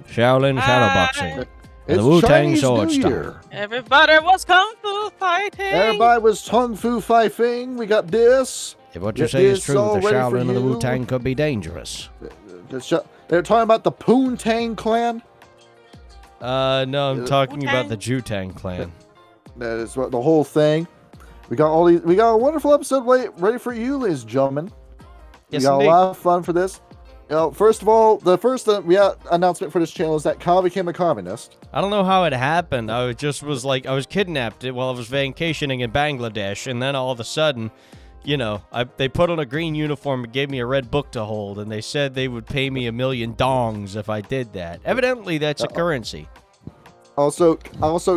Shaolin shadowboxing. And the It's Wu-Tang Chinese sword New style. Year. Everybody was kung fu fighting. Everybody was kung fu fighting. We got this. If what you Get say is this true, the all ready for Shaolin and the you. Wu-Tang could be dangerous. They're talking about the Poontang clan. No, I'm talking Wu-Tang? about the Ju-Tang clan. That is what the whole thing. We got all these. We got a wonderful episode ready for you, ladies and gentlemen. Yes, we got indeed. a lot of fun for this. First of all, the first announcement for this channel is that Kyle became a communist. I don't know how it happened. I was kidnapped while I was vacationing in Bangladesh, and then all of a sudden, they put on a green uniform and gave me a red book to hold, and they said they would pay me $1 million dongs if I did that. Evidently, that's a currency. Also,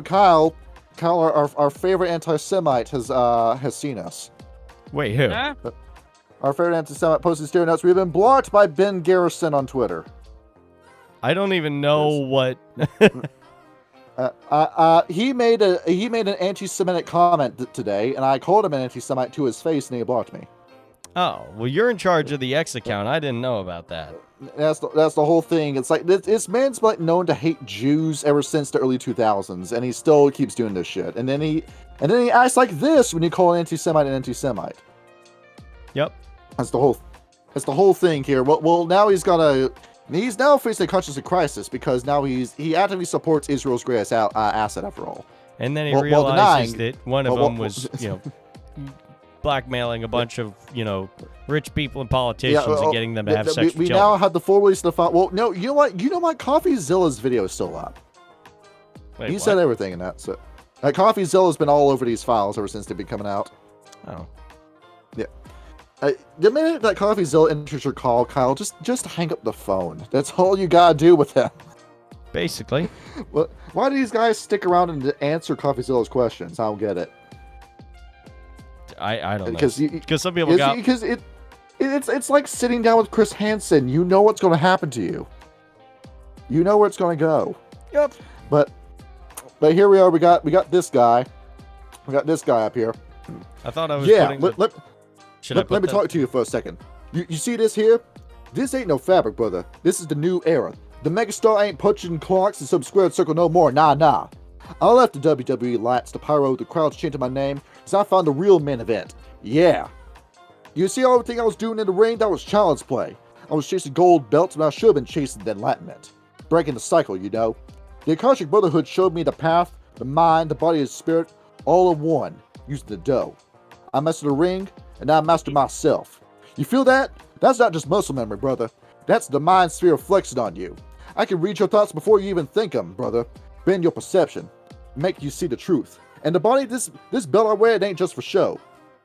Kyle, our favorite anti-Semite has seen us. Wait, who? Huh? Our favorite anti-Semite posted stereo notes. We've been blocked by Ben Garrison on Twitter. I don't even know what. He made an anti-Semitic comment today, and I called him an anti-Semite to his face, and he blocked me. Oh, well, you're in charge of the X account. I didn't know about that. That's the whole thing. It's like this man's like known to hate Jews ever since the early 2000s, and he still keeps doing this shit. And then he acts like this when you call an anti-Semite an anti-Semite. Yep. That's the whole thing here. Well, now he's now facing a consciousness crisis because now he actively supports Israel's greatest asset after all. And then he Well, realizes denying- that one of them was, blackmailing a bunch of, rich people and politicians and getting them to have sex with We children. now have the full release of the file. Well, no, you know what? CoffeeZilla's video is still up. Wait, He what? said everything in that. So, CoffeeZilla's been all over these files ever since they've been coming out. Oh. Yeah. The minute that CoffeeZilla enters your call, Kyle, just hang up the phone. That's all you gotta do with them. Basically. Well, why do these guys stick around and answer CoffeeZilla's questions? I don't get it. I don't know. Because some people got... Because it's like sitting down with Chris Hansen. You know what's going to happen to you. You know where it's going to go. Yep. But here we are. We got this guy. We got this guy up here. I thought I was Yeah. putting... Let me talk to you for a second. You see this here? This ain't no fabric, brother. This is the new era. The megastar ain't punching clocks in some squared circle no more. Nah. I left the WWE lights, the pyro, the crowds chanting my name, because I found the real main event. Yeah. You see everything I was doing in the ring? That was child's play. I was chasing gold belts when I should have been chasing the enlightenment. Breaking the cycle, you know. The Akashic Brotherhood showed me the path, the mind, the body, and spirit, all in one, using the dough. I mastered the ring, and I mastered myself. You feel that? That's not just muscle memory, brother. That's the mind sphere flexing on you. I can read your thoughts before you even think them, brother. Bend your perception. Make you see the truth. And the body, this belt I wear, it ain't just for show.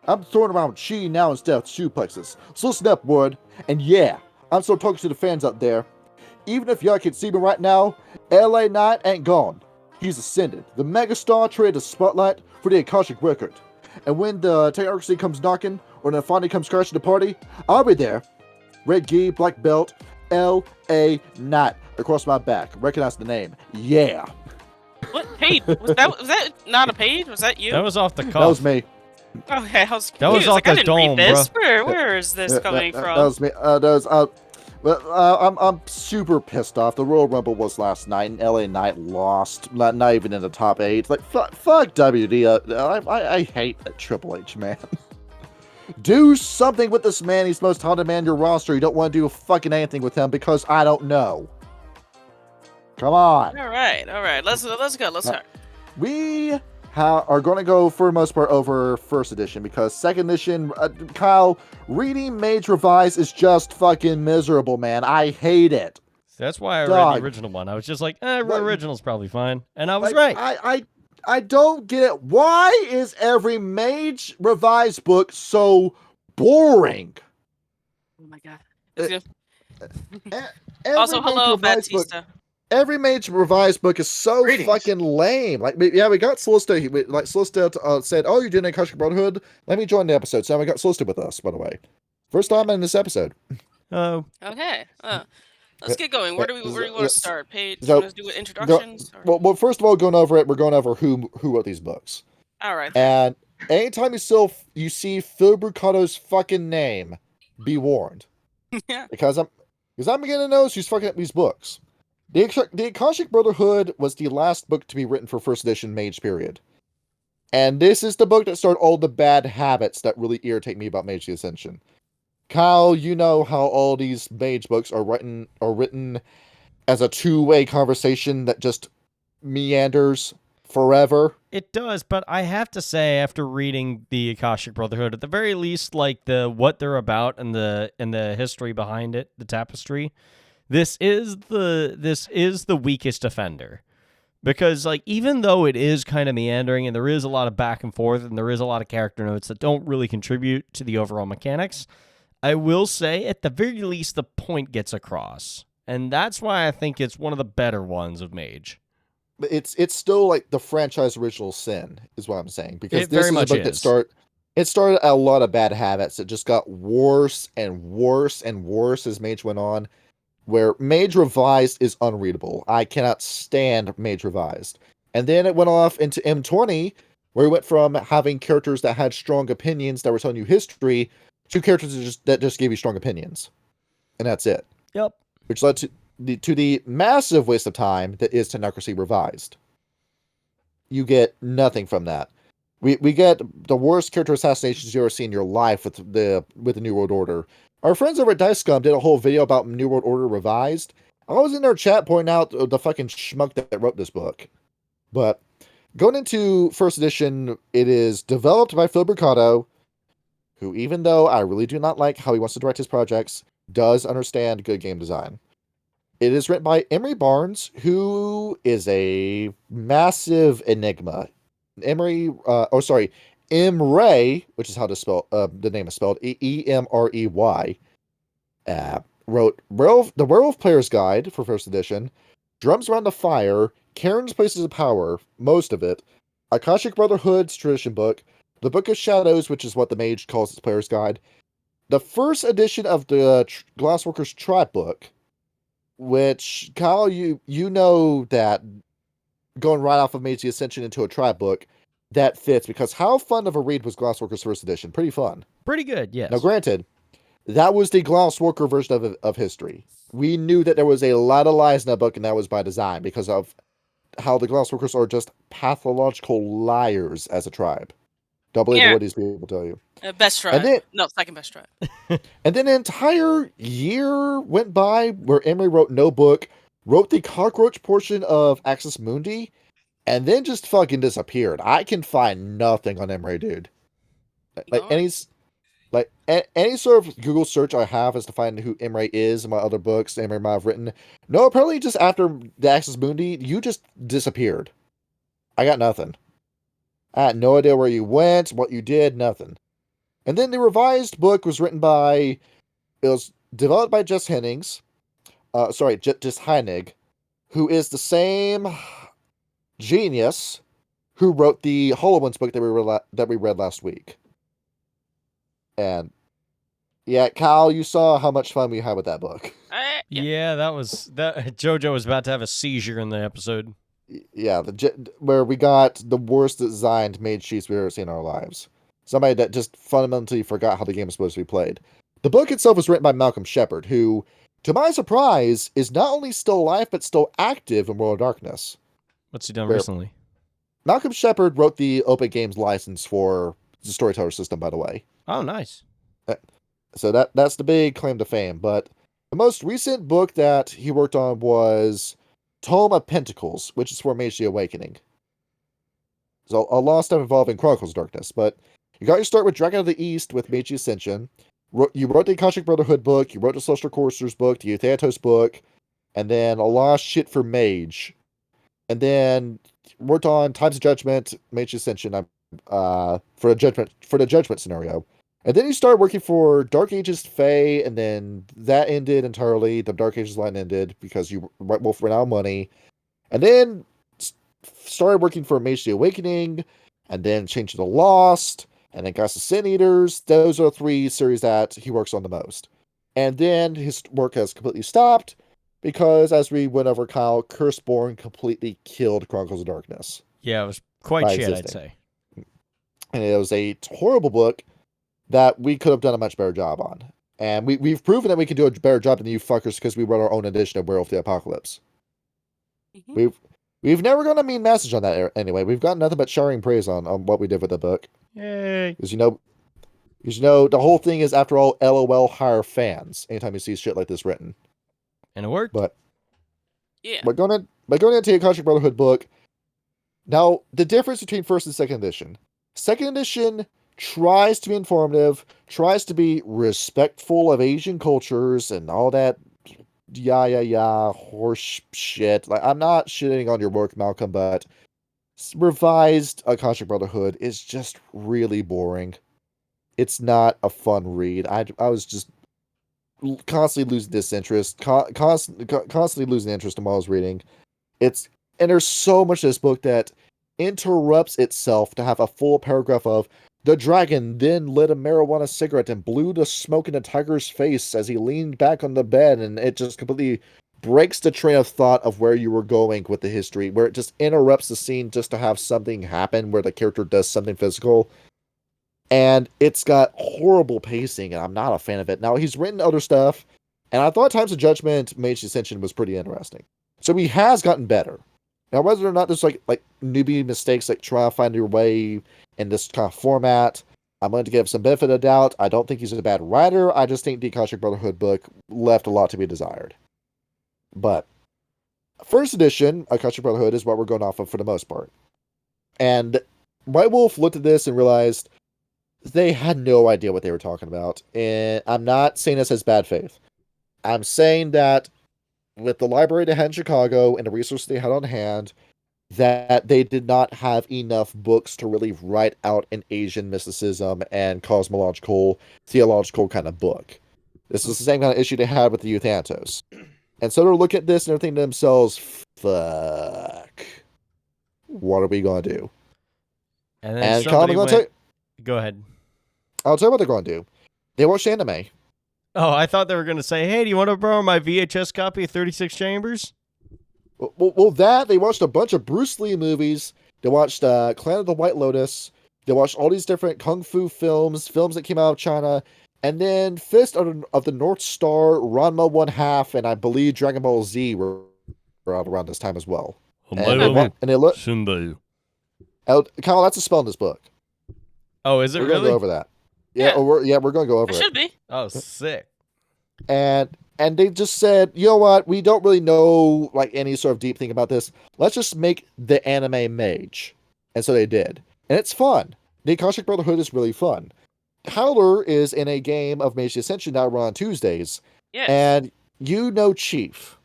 I'm throwing around chi now instead of suplexes. So listen up, word. And yeah, I'm still talking to the fans out there. Even if y'all can see me right now, LA Knight ain't gone. He's ascended. The megastar traded the spotlight for the Akashic record. And when the technocracy comes knocking, or the finally comes crashing the party, I'll be there. Red gi, black belt, LA Knight across my back. Recognize the name. Yeah. What page? Was that not a page? Was that you? That was off the cuff. That was me. Okay, I was confused. That was off I the didn't read dome, this. bruh. Where is this coming That from? was me. I'm super pissed off. The Royal Rumble was last night, and LA Knight lost. Not even in the top 8. Like, fuck WD. I hate that Triple H, man. Do something with this man. He's the most talented man in your roster. You don't want to do fucking anything with him because I don't know. Come on. All right. Let's go. We are going to go, for the most part, over first edition because second edition, Kyle, reading Mage Revised is just fucking miserable, man. I hate it. That's why I read Dog. the original one. I was just like, original's probably fine. And I was right. I don't get it. Why is every Mage Revised book so boring? Oh my god. It's good. Every Also, Mage hello, Revised book- Batista. Every Mage Revised book is so Greetings. fucking lame. Like, yeah, we got Slouista. Slouista said, "Oh, you're doing Akashic Brotherhood? Let me join the episode." So we got Slouista with us, by the way. First time in this episode. Oh. Okay. Let's get going. Where do we want to start? Page. So- Let's do introductions. Well, first of all, going over it, we're going over who wrote these books. All right. And anytime you see Phil Brucato's fucking name, be warned. Yeah. Because I'm beginning to notice he's fucking up these books. The Akashic Brotherhood was the last book to be written for first edition Mage period. And this is the book that started all the bad habits that really irritate me about Mage the Ascension. Kyle, you know how all these Mage books are written as a two-way conversation that just meanders forever. It does, but I have to say, after reading the Akashic Brotherhood, at the very least, like the what they're about and the history behind it, the tapestry, this is the weakest offender. Because, like, even though it is kind of meandering and there is a lot of back and forth and there is a lot of character notes that don't really contribute to the overall mechanics, I will say, at the very least, the point gets across. And that's why I think it's one of the better ones of Mage. But it's still like the franchise original sin, is what I'm saying. Because It this very is a much book that it started a lot of bad habits. It just got worse and worse and worse as Mage went on. Where Mage Revised is unreadable. I cannot stand Mage Revised. And then it went off into M20, where we went from having characters that had strong opinions that were telling you history to characters that just gave you strong opinions. And that's it. Yep. Which led to the massive waste of time that is Tenocracy Revised. You get nothing from that. We get the worst character assassinations you ever see in your life with the New World Order. Our friends over at Dice Scum did a whole video about New World Order Revised. I was in their chat pointing out the fucking schmuck that wrote this book. But going into first edition, it is developed by Phil Mercado, who, even though I really do not like how he wants to direct his projects, does understand good game design. It is written by Emery Barnes, who is a massive enigma. Emrey, which is how to spell the name is spelled, Emrey, wrote the Werewolf Player's Guide for first edition, Drums Around the Fire, Karen's Places of Power, most of it, Akashic Brotherhood's tradition book, the Book of Shadows, which is what the Mage calls its player's guide, the first edition of the Glassworkers Tribe book, which, Kyle, you know that going right off of Mage the Ascension into a tribe book, that fits, because how fun of a read was Glassworkers first edition? Pretty fun. Pretty good, yes. Now, granted, that was the Glassworker version of history. We knew that there was a lot of lies in that book, and that was by design, because of how the Glassworkers are just pathological liars as a tribe. Don't believe what these people tell you. Best tribe. No, second best tribe. And then an entire year went by where Emery wrote no book, wrote the cockroach portion of Axis Mundi, and then just fucking disappeared. I can find nothing on Emery, dude. Any sort of Google search I have is to find who Emery is and what other books Emery might have written. No, apparently just after the Axis Mundi, you just disappeared. I got nothing. I had no idea where you went, what you did, nothing. And then the revised book was it was developed by Jess Hennings. Jess Heinig, who is the same genius who wrote the HoloOnes book that we read last week. And yeah, Kyle, you saw how much fun we had with that book. Yeah, that JoJo was about to have a seizure in the episode. Yeah, where we got the worst designed Mage sheets we've ever seen in our lives. Somebody that just fundamentally forgot how the game was supposed to be played. The book itself was written by Malcolm Shepard, who, to my surprise, is not only still alive, but still active in World of Darkness. What's he done recently? Malcolm Shepard wrote the Open Games license for the Storyteller system, by the way. Oh, nice. So that's the big claim to fame. But the most recent book that he worked on was Tome of Pentacles, which is for Mage the Awakening. So a lot of stuff involving Chronicles of Darkness. But you got your start with Dragon of the East with Mage the Ascension. You wrote the Akashic Brotherhood book, you wrote the Celestial Courser's book, the Euthanatos book, and then a lot of shit for Mage. And then worked on Times of Judgment, Mage Ascension, for the Judgment scenario. And then you started working for Dark Ages Fae, and then that ended entirely. The Dark Ages line ended because you both ran out of money. And then started working for Mage the Awakening, and then changed to the Lost, and then Gods of Sin Eaters. Those are the three series that he works on the most. And then his work has completely stopped because, as we went over, Kyle, Curseborn completely killed Chronicles of Darkness. Yeah, it was quite shit, I'd say. And it was a horrible book that we could have done a much better job on. And we've proven that we can do a better job than you fuckers because we wrote our own edition of Werewolf the Apocalypse. Mhm. We've never gotten a mean message on that anyway. We've gotten nothing but showering praise on what we did with the book. Yay. Because the whole thing is, after all, LOL hire fans anytime you see shit like this written. And it worked. But Yeah. going into the Akashic Brotherhood book, now the difference between first and second edition. Second edition tries to be informative, tries to be respectful of Asian cultures and all that horse shit. Like, I'm not shitting on your work, Malcolm, but revised Akashic Brotherhood is just really boring. It's not a fun read. I was just constantly losing disinterest, constantly losing interest in what I was reading. And there's so much of this book that interrupts itself to have a full paragraph of the dragon then lit a marijuana cigarette and blew the smoke in the tiger's face as he leaned back on the bed, and it just completely breaks the train of thought of where you were going with the history, where it just interrupts the scene just to have something happen where the character does something physical. And it's got horrible pacing, and I'm not a fan of it. Now, he's written other stuff, and I thought Times of Judgment, Mage Ascension was pretty interesting. So he has gotten better. Now, whether or not there's like newbie mistakes, like trying to find your way in this kind of format, I'm going to give some benefit of doubt. I don't think he's a bad writer. I just think the Akashic Brotherhood book left a lot to be desired. But first edition, Akashic Brotherhood, is what we're going off of for the most part. And White Wolf looked at this and realized they had no idea what they were talking about. And I'm not saying this as bad faith. I'm saying that with the library they had in Chicago and the resources they had on hand, that they did not have enough books to really write out an Asian mysticism and cosmological, theological kind of book. This is the same kind of issue they had with the Euthanatos. And so they're looking at this and they're thinking to themselves, fuck, what are we going to do? And then somebody went... Go ahead. I'll tell you what they're going to do. They watched anime. Oh, I thought they were going to say, hey, do you want to borrow my VHS copy of 36 Chambers? Well, they watched a bunch of Bruce Lee movies. They watched Clan of the White Lotus. They watched all these different kung fu films that came out of China. And then Fist of the North Star, Ranma 1/2, and I believe Dragon Ball Z were out around this time as well. And they look... Kyle, that's a spell in this book. Oh, is it we're really? We're going to go over that. Yeah, we're going to go over it. It should be. Oh, sick. And they just said, you know what? We don't really know like any sort of deep thing about this. Let's just make the anime Mage. And so they did. And it's fun. The Akashic Brotherhood is really fun. Howler is in a game of Mage Ascension that run on Tuesdays. Yes. And you know Chief.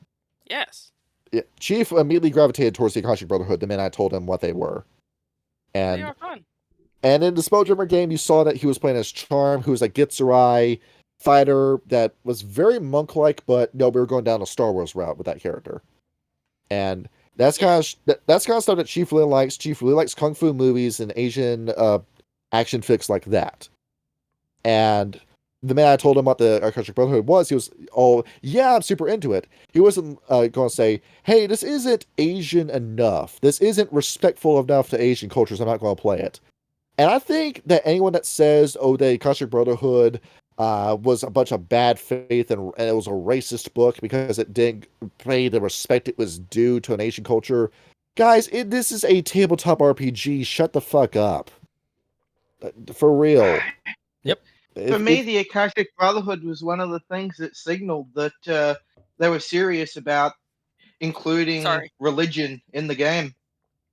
Yes. Yeah, Chief immediately gravitated towards the Akashic Brotherhood the minute I told him what they were. And they are fun. And in the Spelljammer game, you saw that he was playing as Charm, who was a Gitsurai fighter that was very monk-like, but no, we were going down a Star Wars route with that character. And that's kind of stuff that Chief really likes. Chief really likes kung fu movies and Asian action flicks like that. And the minute I told him what the Akashic Brotherhood was, he was all, yeah, I'm super into it. He wasn't going to say, hey, this isn't Asian enough. This isn't respectful enough to Asian cultures. I'm not going to play it. And I think that anyone that says, oh, the Akashic Brotherhood was a bunch of bad faith and it was a racist book because it didn't pay the respect it was due to an Asian culture, guys, this is a tabletop RPG. Shut the fuck up. For real. Yep. For me, the Akashic Brotherhood was one of the things that signaled that they were serious about including religion in the game.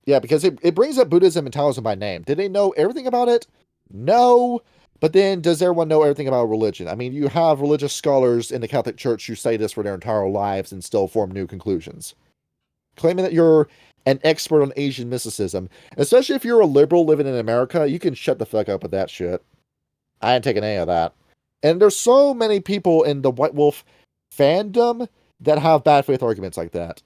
Yeah, because it brings up Buddhism and Taoism by name. Did they know everything about it? No. But then, does everyone know everything about religion? I mean, you have religious scholars in the Catholic Church who say this for their entire lives and still form new conclusions. Claiming that you're an expert on Asian mysticism, especially if you're a liberal living in America, you can shut the fuck up with that shit. I ain't taking any of that. And there's so many people in the White Wolf fandom that have bad faith arguments like that.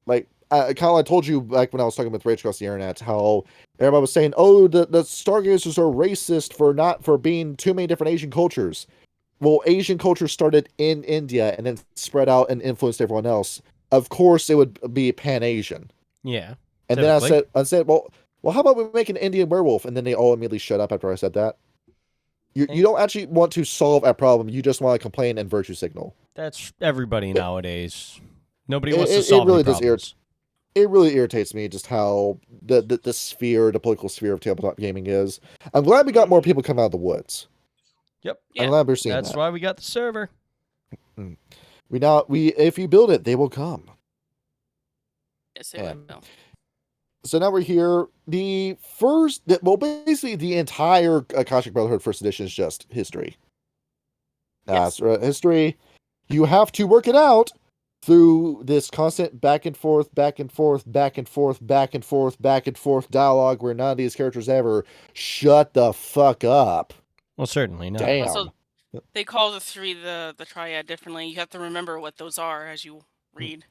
Like, Kyle, I told you back when I was talking with Rage Across the Internet how everybody was saying, oh, the Stargazers are racist for being too many different Asian cultures. Well, Asian culture started in India and then spread out and influenced everyone else. Of course, it would be Pan-Asian. Yeah. And then I said, well, how about we make an Indian werewolf? And then they all immediately shut up after I said that. You don't actually want to solve a problem. You just want to complain and virtue signal. That's everybody nowadays. Nobody wants to solve any problems. it really irritates me just how the political sphere of tabletop gaming is. I'm glad we got more people come out of the woods. Yep. I'm glad we're seeing That's that. why we got the server. If you build it, they will come. Yes, they will. So now we're here. Basically the entire Akashic Brotherhood First Edition is just history. Yes. History. You have to work it out through this constant back and forth dialogue where none of these characters ever shut the fuck up. Well, certainly not. Damn. Also, they call the three the triad differently. You have to remember what those are as you read.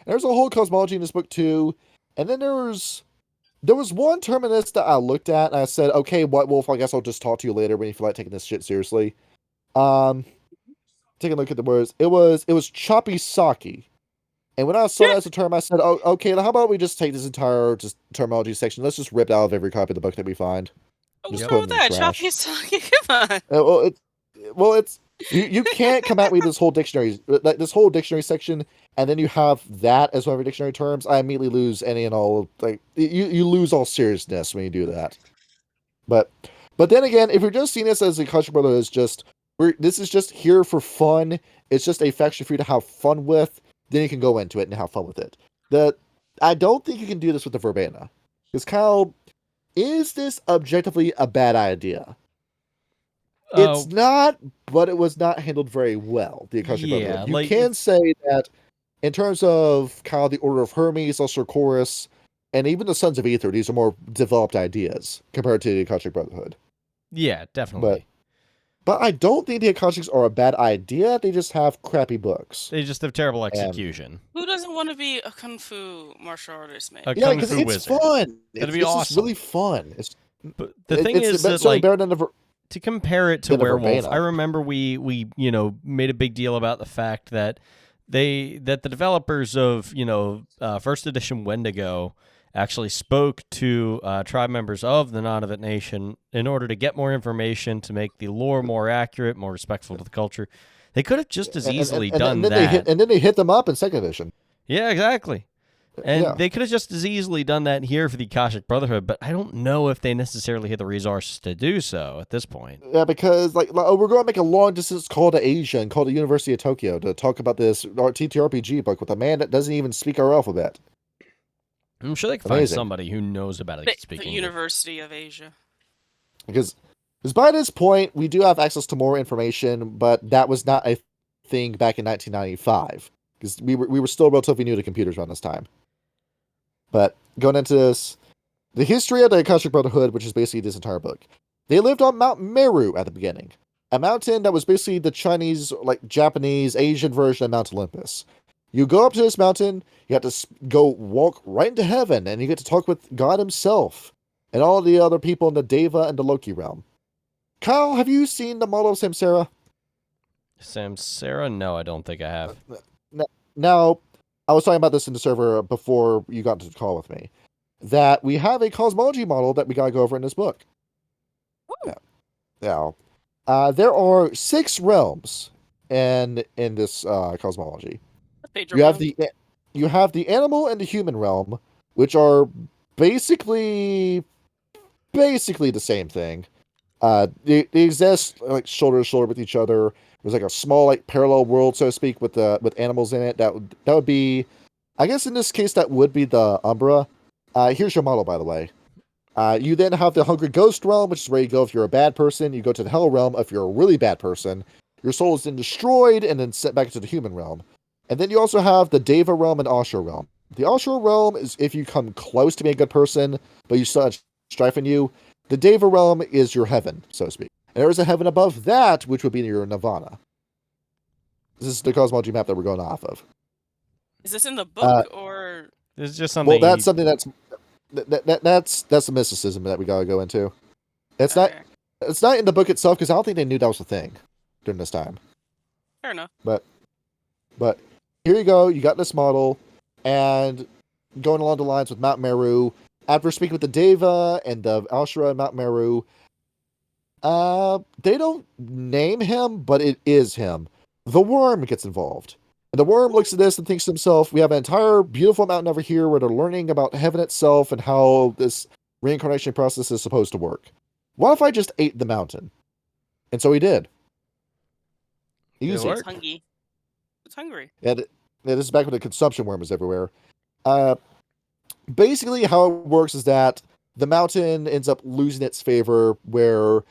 There's a whole cosmology in this book too, and then there was one terminus that I looked at and I said, okay, White Wolf, I guess I'll just talk to you later when you feel like taking this shit seriously. Take a look at the words. It was choppy sake. And when I saw that as a term, I said, oh, okay, how about we just take this entire terminology section, let's just rip it out of every copy of the book that we find. Oh, what's wrong with that? Choppy sake, come on. You can't come at me this whole dictionary section, and then you have that as one of your dictionary terms. I immediately lose any and all, you lose all seriousness when you do that. But then again, if you're just seeing this as a Akashic Brotherhood, this is just here for fun. It's just a faction for you to have fun with. Then you can go into it and have fun with it. I don't think you can do this with the Verbena. Because Kyle, is this objectively a bad idea? It's not, but it was not handled very well, the Akashic Brotherhood. You can say that in terms of Kyle, the Order of Hermes, also Chorus, and even the Sons of Ether, these are more developed ideas compared to the Akashic Brotherhood. Yeah, definitely. But I don't think the Akashics are a bad idea. They just have crappy books. They just have terrible execution. Who doesn't want to be a kung fu martial artist, man? Yeah, because it's fun. It'd be awesome. It's just really fun. But the thing is that, like, to compare it to Werewolf, I remember we made a big deal about the fact that the developers of First Edition Wendigo actually spoke to tribe members of the Nunavut Nation in order to get more information, to make the lore more accurate, more respectful to the culture. They could have just as easily done that. And then they hit them up in Second Edition. Yeah, exactly. And they could have just as easily done that here for the Akashic Brotherhood, but I don't know if they necessarily had the resources to do so at this point. Yeah, because we're going to make a long-distance call to Asia and call to University of Tokyo to talk about this TTRPG book with a man that doesn't even speak our alphabet. I'm sure they can find somebody who knows about it. The University of Asia. Because by this point, we do have access to more information, but that was not a thing back in 1995. Because we were still relatively new to computers around this time. But going into this, the history of the Akashic Brotherhood, which is basically this entire book. They lived on Mount Meru at the beginning. A mountain that was basically the Chinese, Japanese, Asian version of Mount Olympus. You go up to this mountain, you have to go walk right into heaven, and you get to talk with God himself and all the other people in the Deva and the Loki realm. Kyle, have you seen the model of Samsara? Samsara? No, I don't think I have. Now, I was talking about this in the server before you got to the call with me, that we have a cosmology model that we got to go over in this book. Now, there are 6 realms in this cosmology. You have the animal and the human realm, which are basically the same thing. They exist shoulder to shoulder with each other. There's a small parallel world, so to speak, with animals in it. That would be, I guess in this case, that would be the Umbra. Here's your model, by the way. You then have the Hungry Ghost realm, which is where you go if you're a bad person. You go to the Hell realm if you're a really bad person. Your soul is then destroyed and then sent back into the human realm. And then you also have the Deva realm and Ashura realm. The Ashura realm is if you come close to being a good person, but you still have strife in you. The Deva realm is your heaven, so to speak. And there is a heaven above that, which would be your Nirvana. This is the cosmology map that we're going off of. Is this in the book, or this is just something? Well, that's something that's the mysticism that we gotta go into. It's not in the book itself because I don't think they knew that was a thing during this time. Fair enough. But here you go. You got this model, and going along the lines with Mount Meru. After speaking with the Deva and the Ashura and Mount Meru, they don't name him, but it is him. The worm gets involved. And the worm looks at this and thinks to himself, we have an entire beautiful mountain over here where they're learning about heaven itself and how this reincarnation process is supposed to work. What if I just ate the mountain? And so he did. Easy. It's hungry. It's hungry. And this is back when the consumption worm was everywhere. Basically, how it works is that the mountain ends up losing its favor, where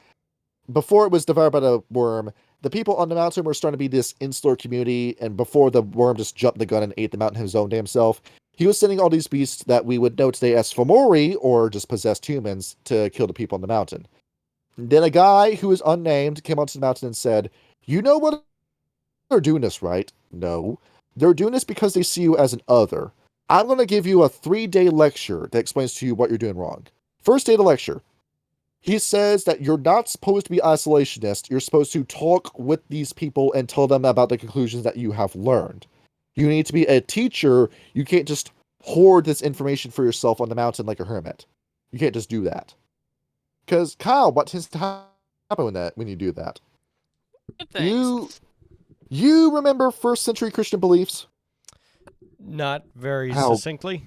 before it was devoured by the worm, the people on the mountain were starting to be this insular community, and before the worm just jumped the gun and ate the mountain his own damn self, he was sending all these beasts that we would know today as Fomori, or just possessed humans, to kill the people on the mountain. And then a guy who is unnamed came onto the mountain and said, you know what they're doing this, right? No. They're doing this because they see you as an other. I'm going to give you a 3-day lecture that explains to you what you're doing wrong. First day of the lecture, he says that you're not supposed to be isolationist. You're supposed to talk with these people and tell them about the conclusions that you have learned. You need to be a teacher. You can't just hoard this information for yourself on the mountain like a hermit. You can't just do that. Because, Kyle, what tends to happen when you do that? Good things. You remember first century Christian beliefs? Not very succinctly.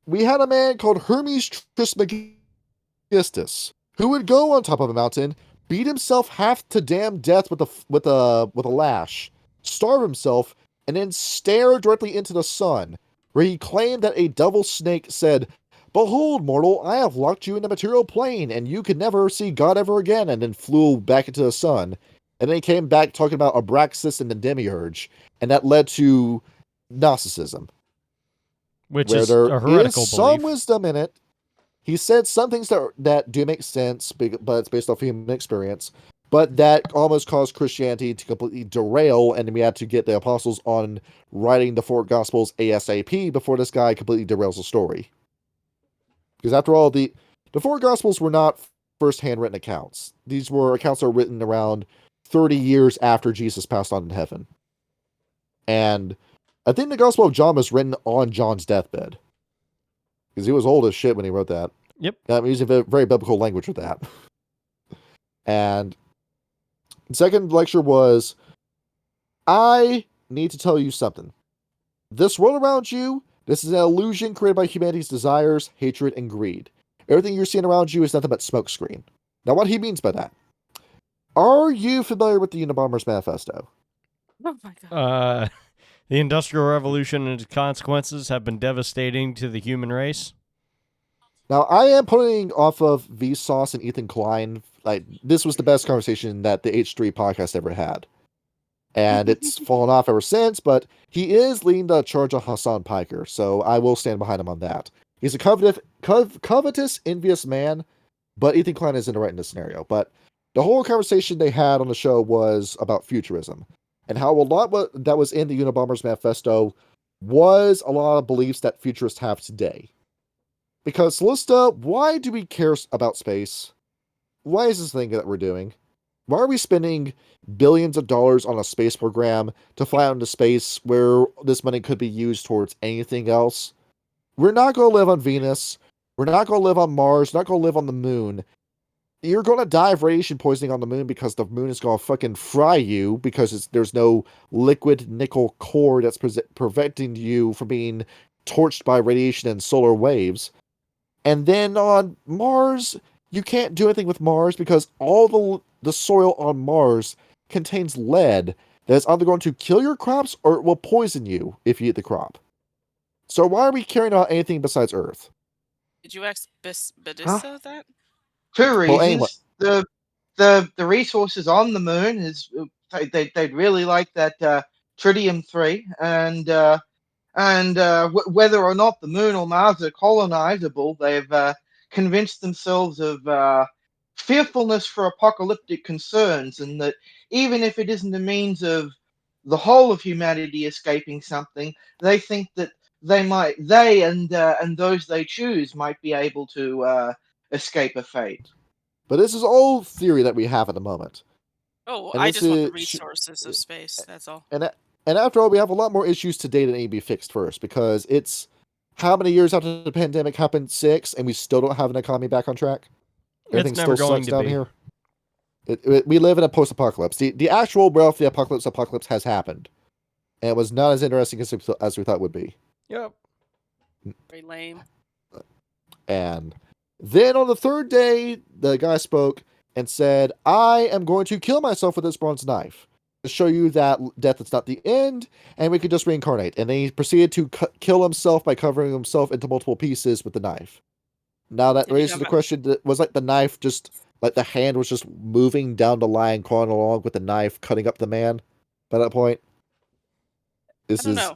We had a man called Hermes Trismegistus who would go on top of a mountain, beat himself half to damn death with a lash, starve himself, and then stare directly into the sun, where he claimed that a devil snake said, behold, mortal, I have locked you in the material plane, and you can never see God ever again, and then flew back into the sun. And then he came back talking about Abraxas and the Demiurge, and that led to Gnosticism. Which is a heretical belief. Some wisdom in it. He said some things that do make sense, but it's based off human experience, but that almost caused Christianity to completely derail, and we had to get the apostles on writing the 4 Gospels ASAP before this guy completely derails the story. Because after all, the 4 Gospels were not first-hand written accounts. These were accounts that were written around 30 years after Jesus passed on in heaven. And I think the Gospel of John was written on John's deathbed. Because he was old as shit when he wrote that. Yep. I'm using very biblical language with that. And the second lecture was, I need to tell you something. This world around you, this is an illusion created by humanity's desires, hatred, and greed. Everything you're seeing around you is nothing but smokescreen. Now, what he means by that. Are you familiar with the Unabomber's Manifesto? Oh my god. The Industrial Revolution and its consequences have been devastating to the human race. Now, I am putting off of Vsauce and Ethan Klein. Like, this was the best conversation that the H3 podcast ever had. And it's fallen off ever since, but he is leading the charge of Hassan Piker, so I will stand behind him on that. He's a covetous, envious man, but Ethan Klein isn't right in this scenario. But the whole conversation they had on the show was about futurism, and how a lot that was in the Unabomber's Manifesto was a lot of beliefs that futurists have today. Because, Slouista, why do we care about space? Why is this thing that we're doing? Why are we spending billions of dollars on a space program to fly out into space where this money could be used towards anything else? We're not going to live on Venus. We're not going to live on Mars. We're not going to live on the moon. You're going to die of radiation poisoning on the moon because the moon is going to fucking fry you because there's no liquid nickel core that's preventing you from being torched by radiation and solar waves. And then on Mars, you can't do anything with Mars because all the soil on Mars contains lead that is either going to kill your crops or it will poison you if you eat the crop. So why are we caring about anything besides Earth? Did you ask Badissa that? 2 reasons. Well, anyway. The resources on the moon is they'd really like that tritium-3, and whether or not the moon or Mars are colonizable, they've convinced themselves of fearfulness for apocalyptic concerns, and that even if it isn't a means of the whole of humanity escaping something, they think that they and those they choose might be able to escape a fate. But this is all theory that we have at the moment. Oh, and I just want the resources of space, that's all. And after all, we have a lot more issues today that need to be fixed first, because it's how many years after the pandemic happened? 6, and we still don't have an economy back on track? Everything It's never still going sucks to down be. here. We live in a post-apocalypse. The actual wealthy apocalypse has happened. and it was not as interesting as we thought it would be. Yep. Very lame. And then on the third day, the guy spoke and said, I am going to kill myself with this bronze knife to show you that death is not the end, and we could just reincarnate. And then he proceeded to kill himself by covering himself into multiple pieces with the knife. Now that raises the question, was like the knife just, like the hand was just moving down the line, crawling along with the knife, cutting up the man by that point? I don't know.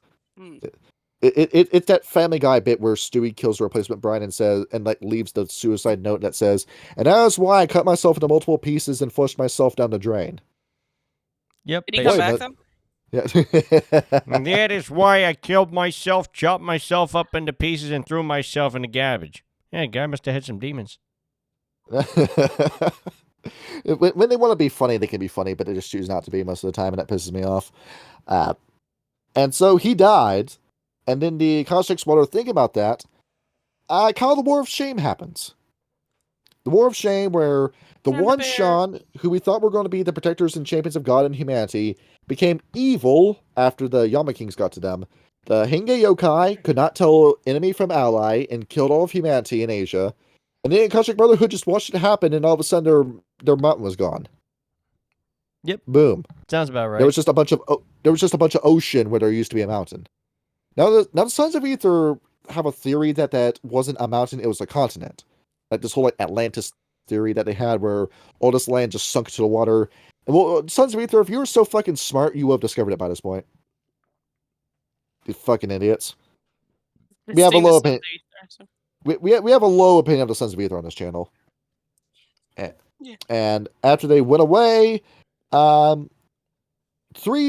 It's that Family Guy bit where Stewie kills the replacement Brian and says, and like leaves the suicide note that says, and that is why I cut myself into multiple pieces and flushed myself down the drain. Yep. Did he come back then? Yeah. And that is why I killed myself, chopped myself up into pieces, and threw myself in the garbage. Yeah, guy must have had some demons. When they want to be funny, they can be funny, but they just choose not to be most of the time, and that pisses me off. And so he died, and then the Akashics, while they're thinking about that, kind of the War of Shame happens. The War of Shame, where the one Sean, who we thought were going to be the protectors and champions of God and humanity, became evil after the Yama Kings got to them. The Henge Yokai could not tell enemy from ally and killed all of humanity in Asia. And the Akashic Brotherhood just watched it happen, and all of a sudden their mountain was gone. Yep. Boom. Sounds about right. There was just a bunch of ocean where there used to be a mountain. Now the Sons of Ether have a theory that wasn't a mountain, it was a continent. Like this whole like Atlantis theory that they had where all this land just sunk to the water. And well, Sons of Ether, if you were so fucking smart, you would have discovered it by this point. You fucking idiots. We have a low opinion. We have a low opinion of the Sons of Ether on this channel. And after they went away, 3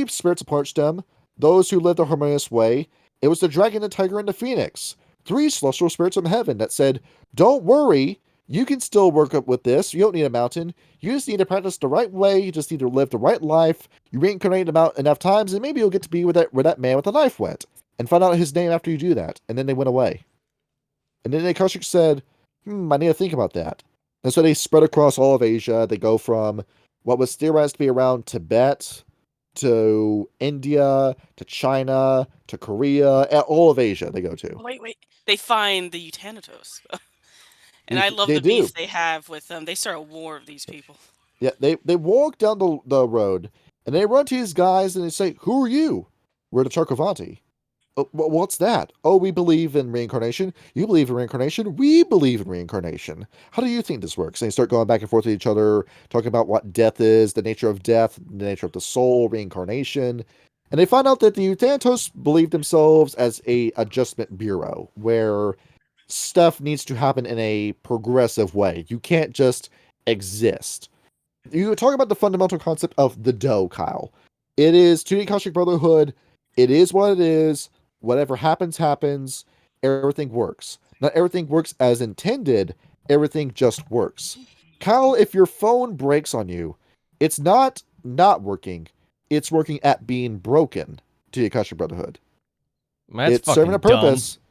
spirits approached them, those who lived a harmonious way. It was the dragon, the tiger, and the phoenix. 3 celestial spirits from heaven that said, don't worry, you can still work up with this. You don't need a mountain. You just need to practice the right way. You just need to live the right life. You reincarnate about enough times, and maybe you'll get to be where that man with the knife went. And find out his name after you do that. And then they went away. And then the Akashic said, I need to think about that. And so they spread across all of Asia. They go from what was theorized to be around Tibet to India to China to Korea, all of Asia they go to. Wait. They find the Eutanatos. And I love the beef they have with them. They start a war of these people. Yeah, they walk down the road, and they run to these guys, and they say, who are you? We're the Charkovanti. Oh, what's that? Oh, we believe in reincarnation. You believe in reincarnation. We believe in reincarnation. How do you think this works? And they start going back and forth with each other, talking about what death is, the nature of death, the nature of the soul, reincarnation. And they find out that the Eutanatos believe themselves as a adjustment bureau, where stuff needs to happen in a progressive way. You can't just exist. You talk about the fundamental concept of the dough, Kyle. It is, to the Akashic Brotherhood, it is what it is. Whatever happens, happens. Everything works. Not everything works as intended. Everything just works. Kyle, if your phone breaks on you, it's not working. It's working at being broken to the Akashic Brotherhood. It's serving a purpose. Dumb.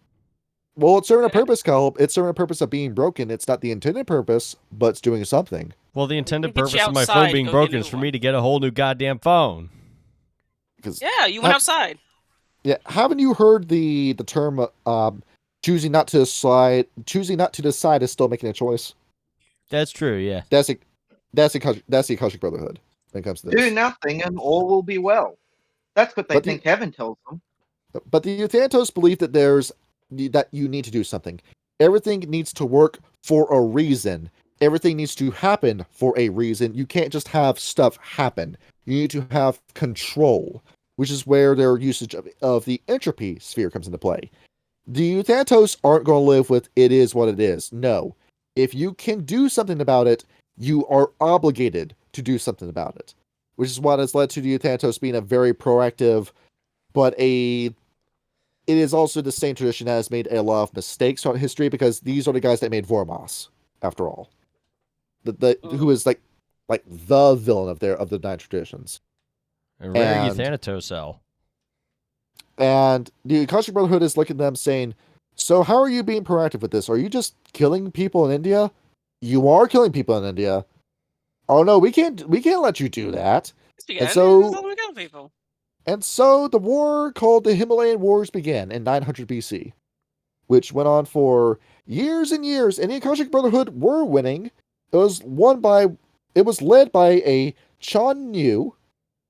Well, it's serving a purpose, Kyle. It's serving a purpose of being broken. It's not the intended purpose, but it's doing something. Well, the intended purpose of my phone being broken is for me to get a whole new goddamn phone. Yeah, you went outside. Yeah, haven't you heard the term choosing not to decide is still making a choice? That's true, yeah. That's the Akashic Brotherhood when it comes to this. Do nothing and all will be well. That's what they think heaven tells them. But the Eutanatos believe that you need to do something. Everything needs to work for a reason. Everything needs to happen for a reason. You can't just have stuff happen. You need to have control, which is where their usage of the entropy sphere comes into play. The Eutanatos aren't going to live with it is what it is. No. If you can do something about it, you are obligated to do something about it, which is what has led to the Eutanatos being a very proactive, but it is also the same tradition that has made a lot of mistakes throughout history, because these are the guys that made Vormos, after all. Who is like the villain of the 9 traditions. A rare Eutanatos cell. And the Akashic Brotherhood is looking at them saying, so how are you being proactive with this? Are you just killing people in India? You are killing people in India. Oh no, we can't let you do that. And so we kill people. And so the war called the Himalayan Wars began in 900 BC, which went on for years and years, and the Akashic Brotherhood were winning. It was led by a Chan Yu,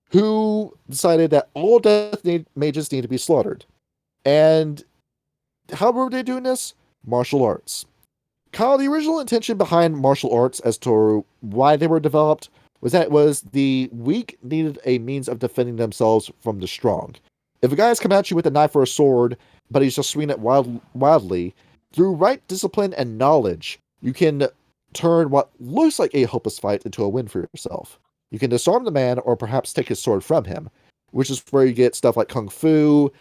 who decided that all mages need to be slaughtered. And how were they doing this? Martial arts. Kyle, the original intention behind martial arts as to why they were developed was that it was the weak needed a means of defending themselves from the strong. If a guy's come at you with a knife or a sword, but he's just swinging it wildly, through right discipline and knowledge, you can turn what looks like a hopeless fight into a win for yourself. You can disarm the man or perhaps take his sword from him, which is where you get stuff like kung fu,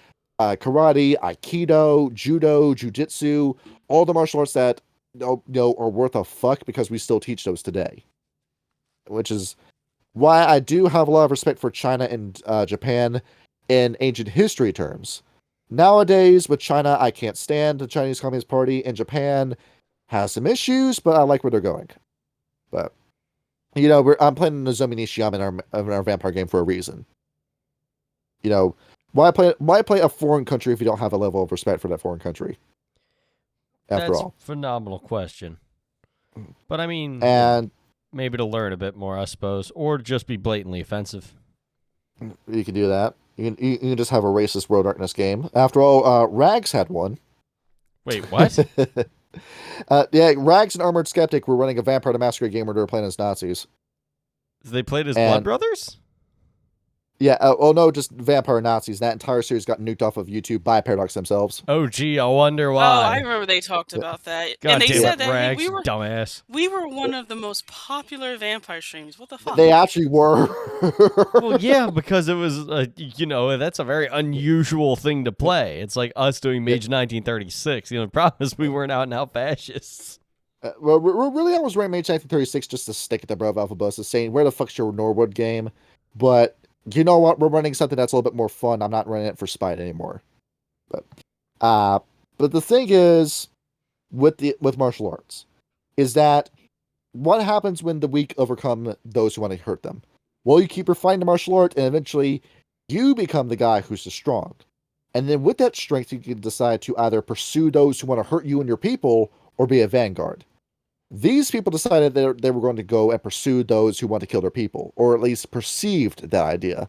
karate, aikido, judo, jujitsu, all the martial arts that are worth a fuck because we still teach those today. Which is why I do have a lot of respect for China and Japan in ancient history terms. Nowadays, with China, I can't stand the Chinese Communist Party, and Japan has some issues, but I like where they're going. But, I'm playing Nozomi Nishiyama in our vampire game for a reason. Why play a foreign country if you don't have a level of respect for that foreign country? After all. Phenomenal question. But I mean, and maybe to learn a bit more, I suppose, or just be blatantly offensive. You can do that. You can just have a racist World Darkness game. After all, Rags had one. Wait, what? Yeah, Rags and Armored Skeptic were running a Vampire the Masquerade game where they were playing as Nazis. They played as Blood Brothers? Yeah, no, just vampire Nazis. That entire series got nuked off of YouTube by Paradox themselves. Oh, gee, I wonder why. Oh, I remember they talked about that. God and they damn said it, that Rags, we were dumbass. We were one of the most popular vampire streams. What the fuck? They actually were. Well, yeah, because it was, that's a very unusual thing to play. It's like us doing Mage 1936. The problem is we weren't out and out fascists. Well, really, I was running Mage 1936 just to stick at the above Alpha Buses, saying, where the fuck's your Norwood game? But you know what? We're running something that's a little bit more fun. I'm not running it for spite anymore. But the thing is, with martial arts, is that what happens when the weak overcome those who want to hurt them? Well, you keep refining the martial art, and eventually you become the guy who's the strong. And then with that strength, you can decide to either pursue those who want to hurt you and your people, or be a vanguard. These people decided that they were going to go and pursue those who want to kill their people, or at least perceived that idea.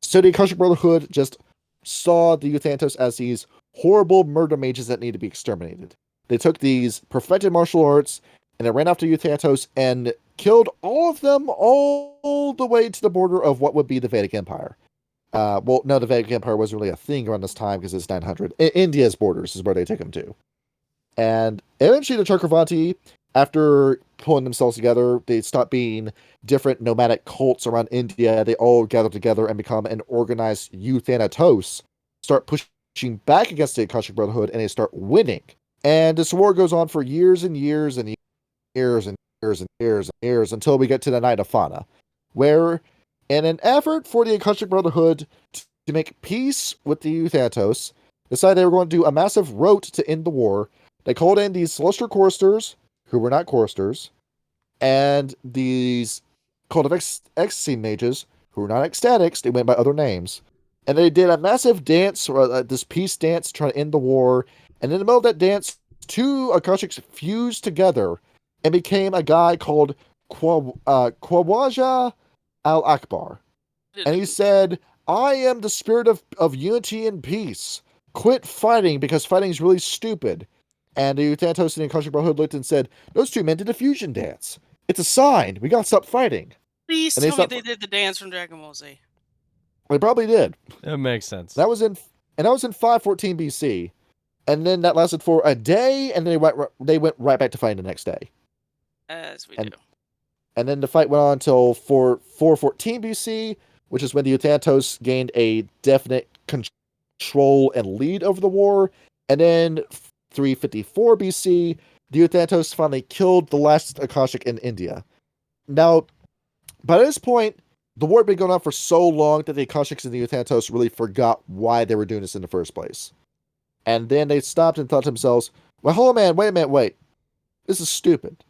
So the Akashic Brotherhood just saw the Euthantos as these horrible murder mages that need to be exterminated. They took these perfected martial arts, and they ran after Euthantos and killed all of them all the way to the border of what would be the Vedic Empire. Well, no, the Vedic Empire wasn't really a thing around this time because it's 900. India's borders is where they take them to. And eventually the Chakravanti, after pulling themselves together, they stopped being different nomadic cults around India. They all gather together and become an organized Euthanatos, start pushing back against the Akashic Brotherhood, and they start winning. And this war goes on for years and years and years and years and years and years until we get to the Night of Fana, where, in an effort for the Akashic Brotherhood to make peace with the Euthanatos, decided they were going to do a massive rout to end the war. They called in these Celestial Choristers, who were not choristers, and these cult of ecstasy mages, who were not ecstatics, they went by other names. And they did a massive dance, this peace dance, trying to end the war. And in the middle of that dance, two Akashics fused together and became a guy called Khwaja al-Akbar. And he said, I am the spirit of unity and peace. Quit fighting, because fighting is really stupid. And the Euthantos and the Akashic Brotherhood looked and said, those two men did a fusion dance. It's a sign. We gotta stop fighting. Please tell me they did the dance from Dragon Ball Z. They probably did. That makes sense. That was in 514 BC. And then that lasted for a day, and then they went right back to fighting the next day. As we do. And then the fight went on until 414 BC, which is when the Euthantos gained a definite control and lead over the war. And then 354 BC, the Euthantos finally killed the last Akashic in India. Now, by this point, the war had been going on for so long that the Akashics and the Euthantos really forgot why they were doing this in the first place. And then they stopped and thought to themselves, well, hold on, man, wait a minute, wait. This is stupid.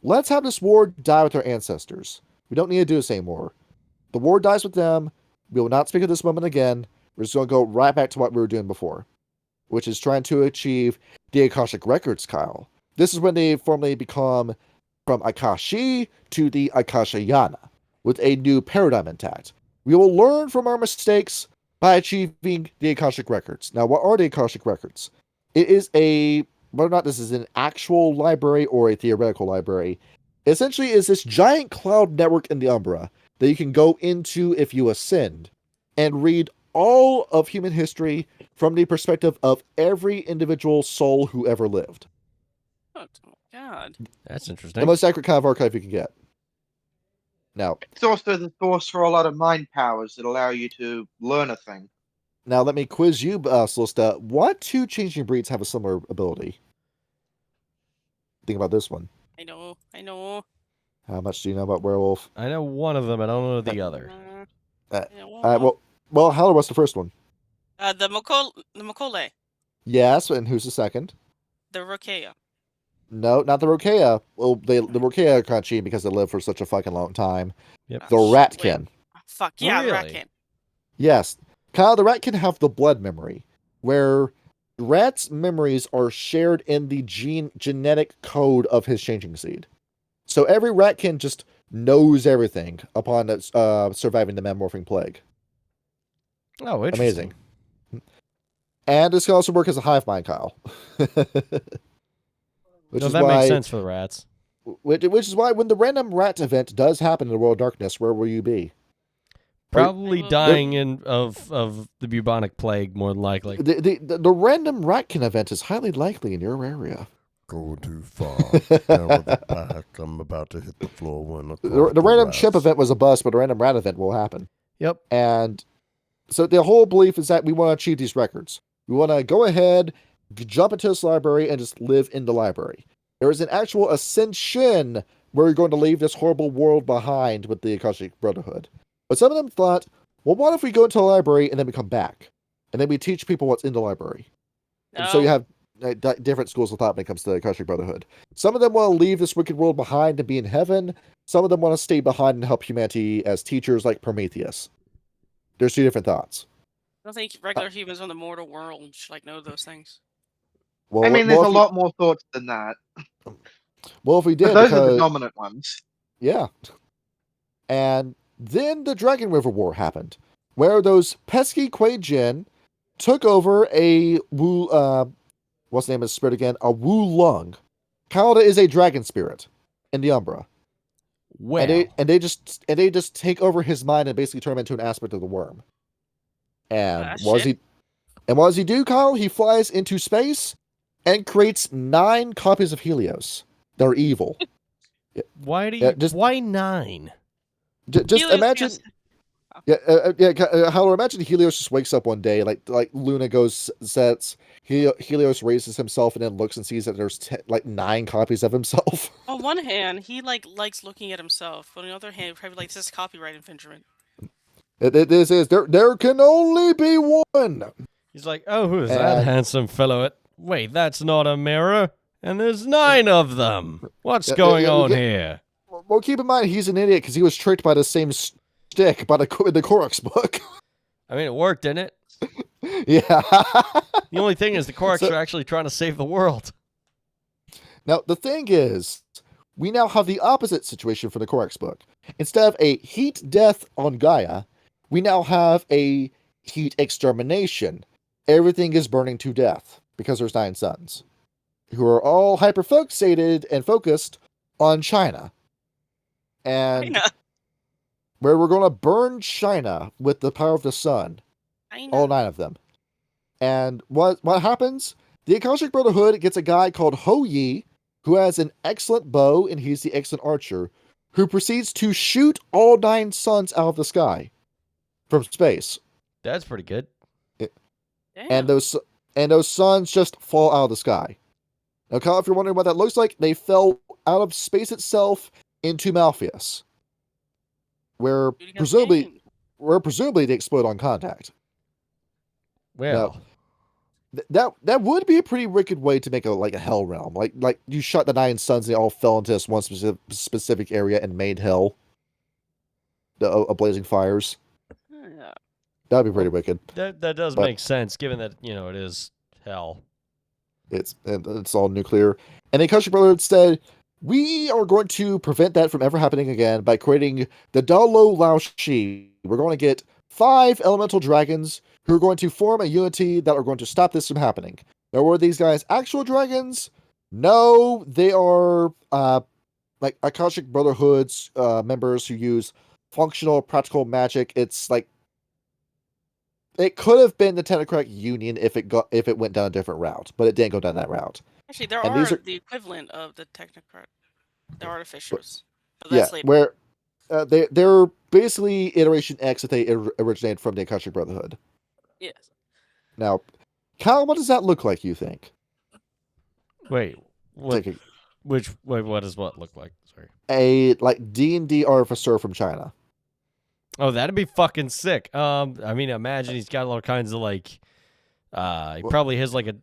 Let's have this war die with our ancestors. We don't need to do this anymore. The war dies with them. We will not speak of this moment again. We're just going to go right back to what we were doing before, which is trying to achieve the Akashic Records, Kyle. This is when they formally become from Akashi to the Akashayana, with a new paradigm intact. We will learn from our mistakes by achieving the Akashic Records. Now, what are the Akashic Records? It is whether or not this is an actual library or a theoretical library, essentially is this giant cloud network in the Umbra that you can go into if you ascend and read all of human history from the perspective of every individual soul who ever lived. Oh my god. That's interesting. The most accurate kind of archive you can get. Now, It's also the source for a lot of mind powers that allow you to learn a thing. now let me quiz you, Slouista. What two changing breeds have a similar ability? Think about this one. I know. How much do you know about werewolf? I know one of them. I don't know the other. Well, Howler, what's the first one? The Mokole. Yes, and who's the second? The Rokea. No, not the Rokea. Well, the Rokea are kind of cheating because they live for such a fucking long time. Yep. The Ratkin. Fuck yeah, Really? the Ratkin. Yes. Kyle, the Ratkin have the blood memory, where rats' memories are shared in the genetic code of his changing seed. So every Ratkin just knows everything upon surviving the Metamorphing Plague. Oh, interesting. Amazing. And this can also work as a hive mind, Kyle. That makes sense for the rats. Which is why when the random rat event does happen in the World of Darkness, where will you be? Probably dying of the bubonic plague, more than likely. The random ratkin event is highly likely in your area. Go too far. Down with the pack. I'm about to hit the floor when the random chip event was a bust, but the random rat event will happen. Yep. And so the whole belief is that we want to achieve these records. We want to go ahead, jump into this library, and just live in the library. There is an actual ascension where we're going to leave this horrible world behind with the Akashic Brotherhood. But some of them thought, well, what if we go into the library and then we come back? And then we teach people what's in the library. No. And so you have different schools of thought when it comes to the Akashic Brotherhood. Some of them want to leave this wicked world behind and be in heaven. Some of them want to stay behind and help humanity as teachers like Prometheus. There's two different thoughts. I don't think regular humans on the mortal world should know those things. Well, I mean, there's a lot more thoughts than that. Well, if we did, But those are the dominant ones. Yeah. And then the Dragon River War happened, where those pesky Kuei Jin took over a what's the name of the spirit again? A Wu Lung. Kalda is a dragon spirit in the Umbra. Well, and they just take over his mind and basically turn him into an aspect of the worm. And what does he do, Kyle? He flies into space and creates 9 copies of Helios. They're evil. why 9? Just imagine. Howler, imagine Helios just wakes up one day, like Luna sets. Helios raises himself and then looks and sees that there's 9 copies of himself. On one hand, he likes looking at himself. On the other hand, probably this is copyright infringement. This is there can only be one. He's like, oh, who's that handsome fellow? Wait, that's not a mirror. And there's 9 of them. What's going on here? Well, keep in mind he's an idiot because he was tricked by the same stick by the Korok's book. I mean, it worked, didn't it? Yeah. The only thing is the Korok's are actually trying to save the world. Now, the thing is, we now have the opposite situation for the Korok's book. Instead of a heat death on Gaia, we now have a heat extermination. Everything is burning to death because there's 9 suns, who are all hyper-fixated and focused on China. And where we're going to burn China with the power of the sun. All 9 of them. And what happens? The Akashic Brotherhood gets a guy called Ho Yi, who has an excellent bow, and he's the excellent archer, who proceeds to shoot all 9 suns out of the sky from space. That's pretty good. And those suns just fall out of the sky. Now, Kyle, if you're wondering what that looks like, they fell out of space itself into Malpheus, where presumably they explode on contact. Well, now, that would be a pretty wicked way to make a hell realm. Like you shot the 9 suns, and they all fell into this one specific area and made hell. A blazing fires. Yeah. That'd be pretty wicked. That does But make sense, given that it is hell. it's all nuclear. And the Akashic Brotherhood said, we are going to prevent that from ever happening again by creating the Dalo Lao Shi. We're going to get 5 elemental dragons who are going to form a unity that are going to stop this from happening. Now, were these guys actual dragons? No, they are like Akashic Brotherhood's members who use functional practical magic. It's like it could have been the Technocratic Union if it went down a different route, but it didn't go down that route. Actually, there And are these are the equivalent of the Technocrat, the artificers. But yeah, that's later. where they're basically Iteration X if they originated from the Akashic Brotherhood. Yes. Now, Kyle, what does that look like, you think? Wait, what? Take What does what look like? Sorry. a like D&D artificer from China. Oh, that'd be fucking sick. I mean, imagine he's got all kinds of like, he probably has like a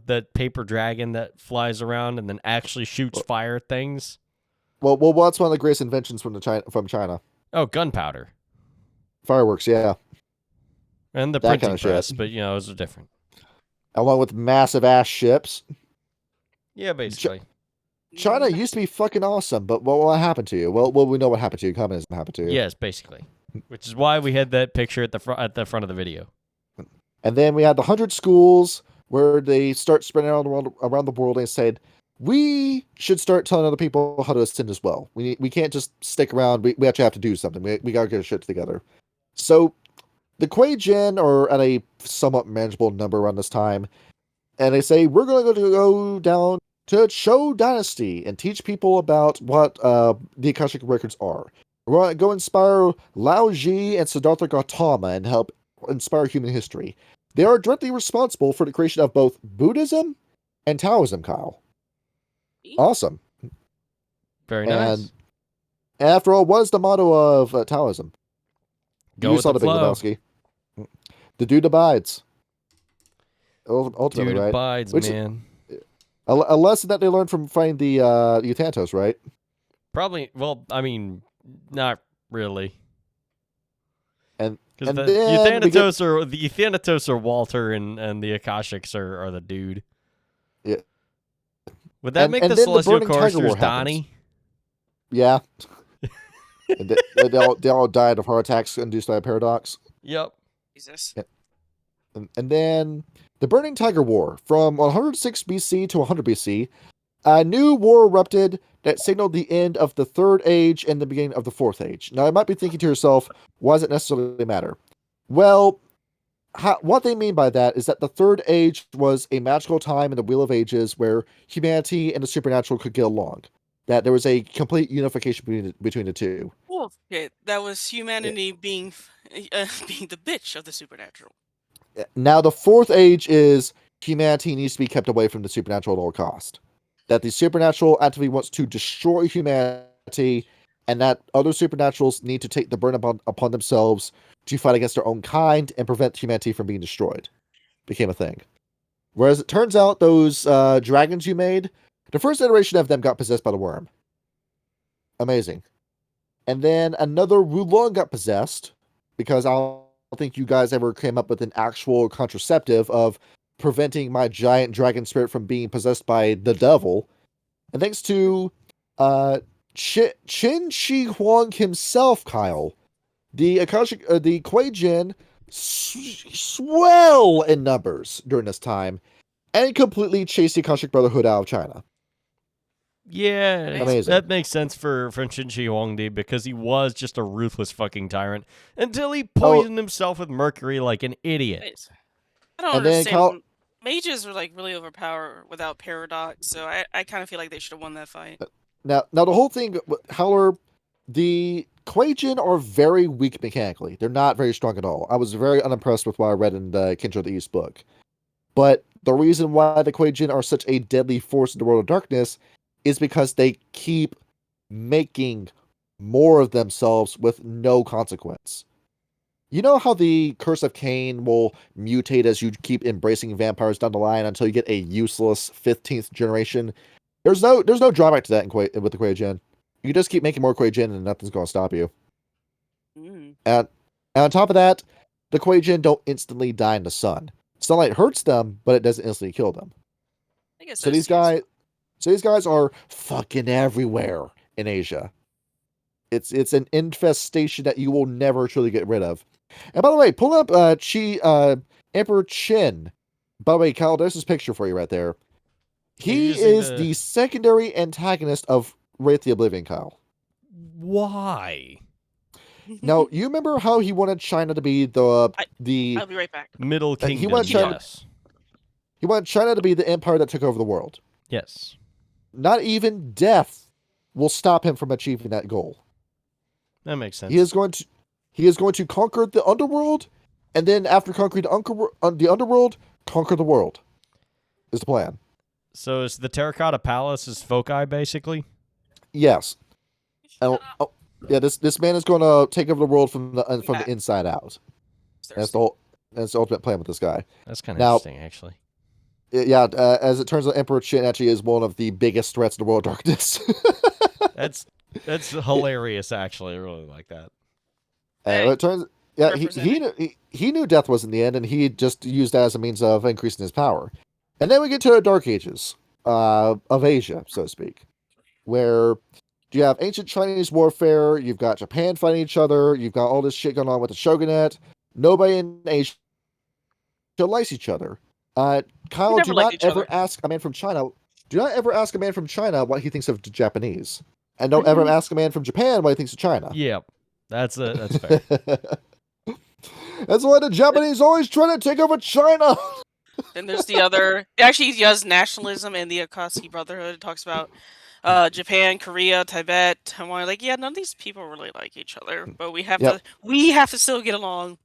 that paper dragon that flies around and then actually shoots fire things. Well, what's one of the greatest inventions from China? Oh, gunpowder. Fireworks, yeah. And the That printing kind of shit. press, but those are different. Along with massive ass ships. Yeah, basically. China used to be fucking awesome, but what happened to you? Well, we know what happened to you. Communism happened to you. Yes, basically. Which is why we had that picture at the front of the video. And then we had the 100 schools where they start spreading around the world and said, we should start telling other people how to ascend as well. We can't just stick around. We actually have to do something. We got to get our shit together. So the Kuei Jin are at a somewhat manageable number around this time. And they say, we're going to go down to Zhou Dynasty and teach people about what the Akashic Records are. We're going to go inspire Lao Ji and Siddhartha Gautama and help inspire human history. They are directly responsible for the creation of both Buddhism and Taoism, Kyle. Awesome. Very nice. And after all, what is the motto of Taoism? Go with the flow. The dude abides. Ultimately, Dude right? abides, man. A lesson that they learned from fighting the Euthantos, right? Probably. Well, I mean, not really. Because the Euthantos are Walter, and the Akashics are the dude. Yeah. Would that make the Celestial Choristers Donnie? Yeah. And they all died of heart attacks induced by a paradox. Yep. Jesus. Yeah. And then the Burning Tiger War. From 106 BC to 100 BC, a new war erupted that signaled the end of the Third Age and the beginning of the Fourth Age. Now, you might be thinking to yourself, why does it necessarily matter? Well, what they mean by that is that the Third Age was a magical time in the Wheel of Ages where humanity and the supernatural could get along. That there was a complete unification between the two. Well, okay, that was humanity being the bitch of the supernatural. Now, the Fourth Age is humanity needs to be kept away from the supernatural at all cost. That the supernatural actively wants to destroy humanity, and that other supernaturals need to take the burden upon themselves to fight against their own kind and prevent humanity from being destroyed. Became a thing. Whereas it turns out those dragons you made, the first iteration of them got possessed by the worm. Amazing. And then another Wulong got possessed, because I don't think you guys ever came up with an actual contraceptive of preventing my giant dragon spirit from being possessed by the devil. And thanks to Qin Shi Huang himself, Kyle, the Kuei Jin swell in numbers during this time and completely chased the Akashic Brotherhood out of China. Yeah, amazing. That makes sense for Qin Shi Huangdi, because he was just a ruthless fucking tyrant until he poisoned himself with mercury like an idiot. I don't understand. Mages were like really overpowered without paradox, so I kind of feel like they should have won that fight. Now the whole thing, Howler, the Kuei Jin are very weak mechanically. They're not very strong at all. I was very unimpressed with what I read in the Kindred of the East book. But the reason why the Kuei Jin are such a deadly force in the world of darkness is because they keep making more of themselves with no consequence. You know how the Curse of Cain will mutate as you keep embracing vampires down the line until you get a useless 15th generation? There's no drawback to that with the Kuei Jin. You just keep making more Kuei Jin and nothing's going to stop you. And on top of that, the Kuei Jin don't instantly die in the sun. Sunlight hurts them, but it doesn't instantly kill them. I guess So these guys are fucking everywhere in Asia. It's an infestation that you will never truly get rid of. And by the way, pull up Emperor Qin. By the way, Kyle, there's this picture for you right there. He is the secondary antagonist of Wraith the Oblivion, Kyle. Why? Now, you remember how he wanted China to be I'll be right back. Middle Kingdom, he wanted China to be the empire that took over the world. Yes. Not even death will stop him from achieving that goal. That makes sense. He is going to conquer the underworld, and then after conquering the underworld, conquer the world. Is the plan. So is the Terracotta Palace his foci, basically? Yes. Yeah, this man is going to take over the world from the inside out. That's the ultimate plan with this guy. That's kind of interesting, actually. Yeah, as it turns out, Emperor Qin actually is one of the biggest threats in the world of darkness. That's hilarious, actually. I really like that. It turns, yeah, he knew death wasn't the end, and he just used that as a means of increasing his power. And then we get to the Dark Ages of Asia, so to speak, where you have ancient Chinese warfare, you've got Japan fighting each other, you've got all this shit going on with the shogunate. Nobody in Asia likes each other. Kyle, do not ever ask a man from China. Do not ever ask a man from China what he thinks of the Japanese, and don't ever ask a man from Japan what he thinks of China. Yeah, that's fair. That's why the Japanese always try to take over China. Then there's the other. It actually does nationalism and the Akashic Brotherhood. It talks about Japan, Korea, Tibet, Taiwan. Like, yeah, none of these people really like each other, but we have to still get along.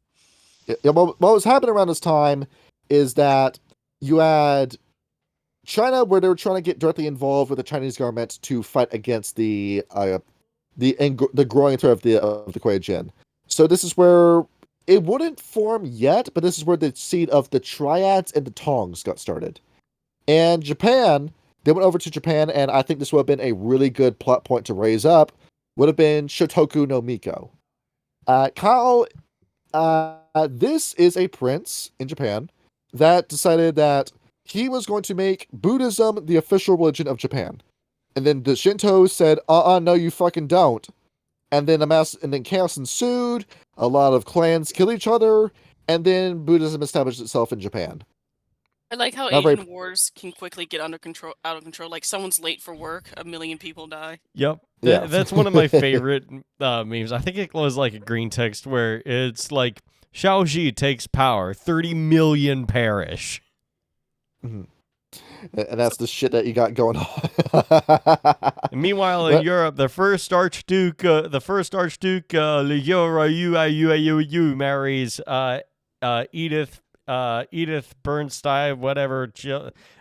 Yeah, what was happening around this time is that you had China, where they were trying to get directly involved with the Chinese government to fight against the growing threat of the Kuei Jin. So this is where it wouldn't form yet, but this is where the seed of the Triads and the Tongs got started. And Japan, they went over to Japan, and I think this would have been a really good plot point to raise up, would have been Shotoku no Miko. Kyle, this is a prince in Japan that decided that he was going to make Buddhism the official religion of Japan. And then the Shinto said, no, you fucking don't. And then chaos ensued, a lot of clans killed each other, and then Buddhism established itself in Japan. I like how Asian wars can quickly get out of control. Like, someone's late for work, 1 million people die. Yep. Yeah. That's one of my favorite memes. I think it was like a green text where it's like, Shaoxi takes power, 30 million perish. Mm-hmm. And that's the shit that you got going on. Meanwhile, in Europe, the first Archduke Liu marries Edith Bernstein, whatever.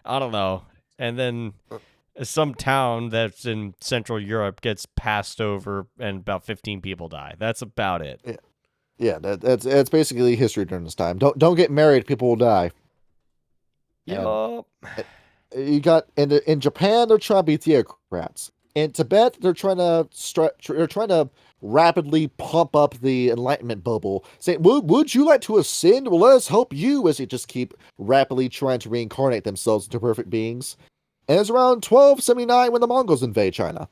I don't know. And then some town that's in Central Europe gets passed over, and about 15 people die. That's about it. Yeah, that's basically history during this time. Don't get married; people will die. Yup. You got in Japan, they're trying to be theocrats. In Tibet, they're trying to rapidly pump up the enlightenment bubble, saying, "Would you like to ascend? Well, let us help you." As they just keep rapidly trying to reincarnate themselves into perfect beings. And it's around 1279 when the Mongols invade China.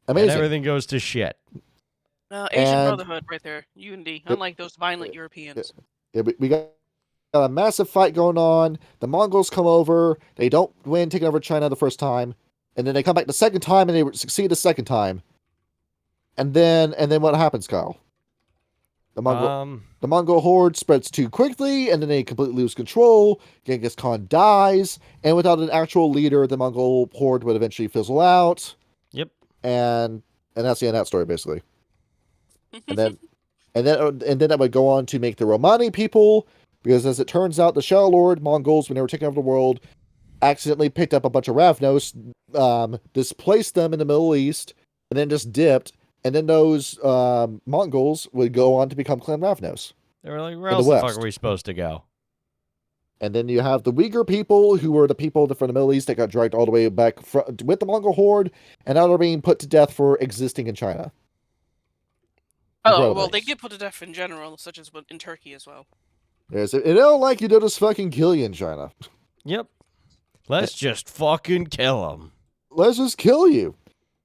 Amazing. And everything goes to shit. Asian Brotherhood, right there, unity. Unlike those violent Europeans. Yeah, we got a massive fight going on. The Mongols come over. They don't win, taking over China the first time, and then they come back the second time, and they succeed the second time. And then what happens, Kyle? The Mongol horde spreads too quickly, and then they completely lose control. Genghis Khan dies, and without an actual leader, the Mongol horde would eventually fizzle out. Yep. And that's the end of that story, basically. And then that would go on to make the Romani people. Because as it turns out, the Shadow Lord Mongols, when they were taking over the world, accidentally picked up a bunch of Ravnos, displaced them in the Middle East, and then just dipped. And then those Mongols would go on to become Clan Ravnos. They were like, where else the fuck are we supposed to go? And then you have the Uyghur people, who were the people from the Middle East that got dragged all the way back with the Mongol horde, and now they're being put to death for existing in China. Oh, well, Incredible. they get put to death in general, such as in Turkey as well. Yes, if they don't like you, they'll just fucking kill you in China. Yep. Let's just fucking kill them. Let's just kill you.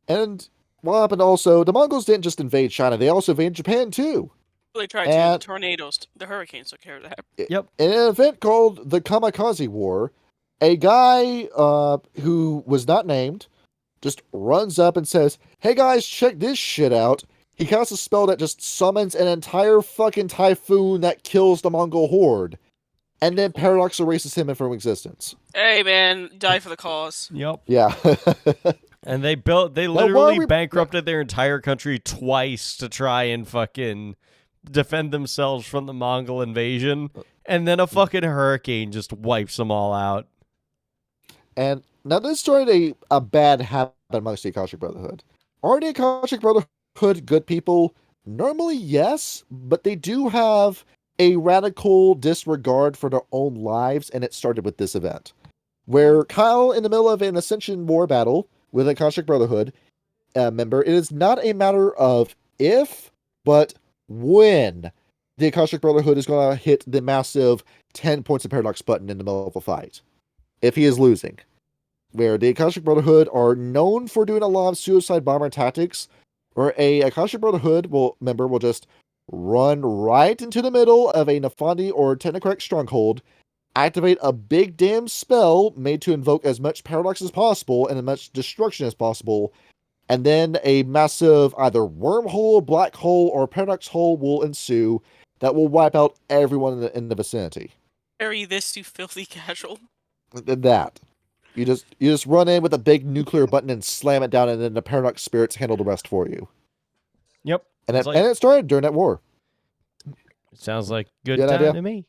And what happened also, the Mongols didn't just invade China, they also invaded Japan too. They tried to. The tornadoes, the hurricanes took care of that. Yep. In an event called the Kamikaze War, a guy who was not named just runs up and says, "Hey guys, check this shit out." He casts a spell that just summons an entire fucking typhoon that kills the Mongol horde. And then Paradox erases him from existence. Hey, man, die for the cause. Yep. Yeah. And they literally bankrupted their entire country twice to try and fucking defend themselves from the Mongol invasion. And then a fucking hurricane just wipes them all out. And now this started a bad habit amongst the Akashic Brotherhood. Are the Akashic Brotherhood good people? Normally, yes, but they do have a radical disregard for their own lives, and it started with this event. Where Kyle, in the middle of an Ascension War battle with the Akashic Brotherhood member, it is not a matter of if, but when the Akashic Brotherhood is going to hit the massive 10 points of Paradox button in the middle of a fight. If he is losing. Where the Akashic Brotherhood are known for doing a lot of suicide bomber tactics, where a Akashic Brotherhood member will just run right into the middle of a Nefandi or Technocratic stronghold, activate a big damn spell made to invoke as much paradox as possible and as much destruction as possible, and then a massive either wormhole, black hole, or paradox hole will ensue that will wipe out everyone in the vicinity. Carry this to filthy casual. That. You just run in with a big nuclear button and slam it down, and then the paradox spirits handle the rest for you. Yep. And it started during that war. It sounds like good Good time idea. to me.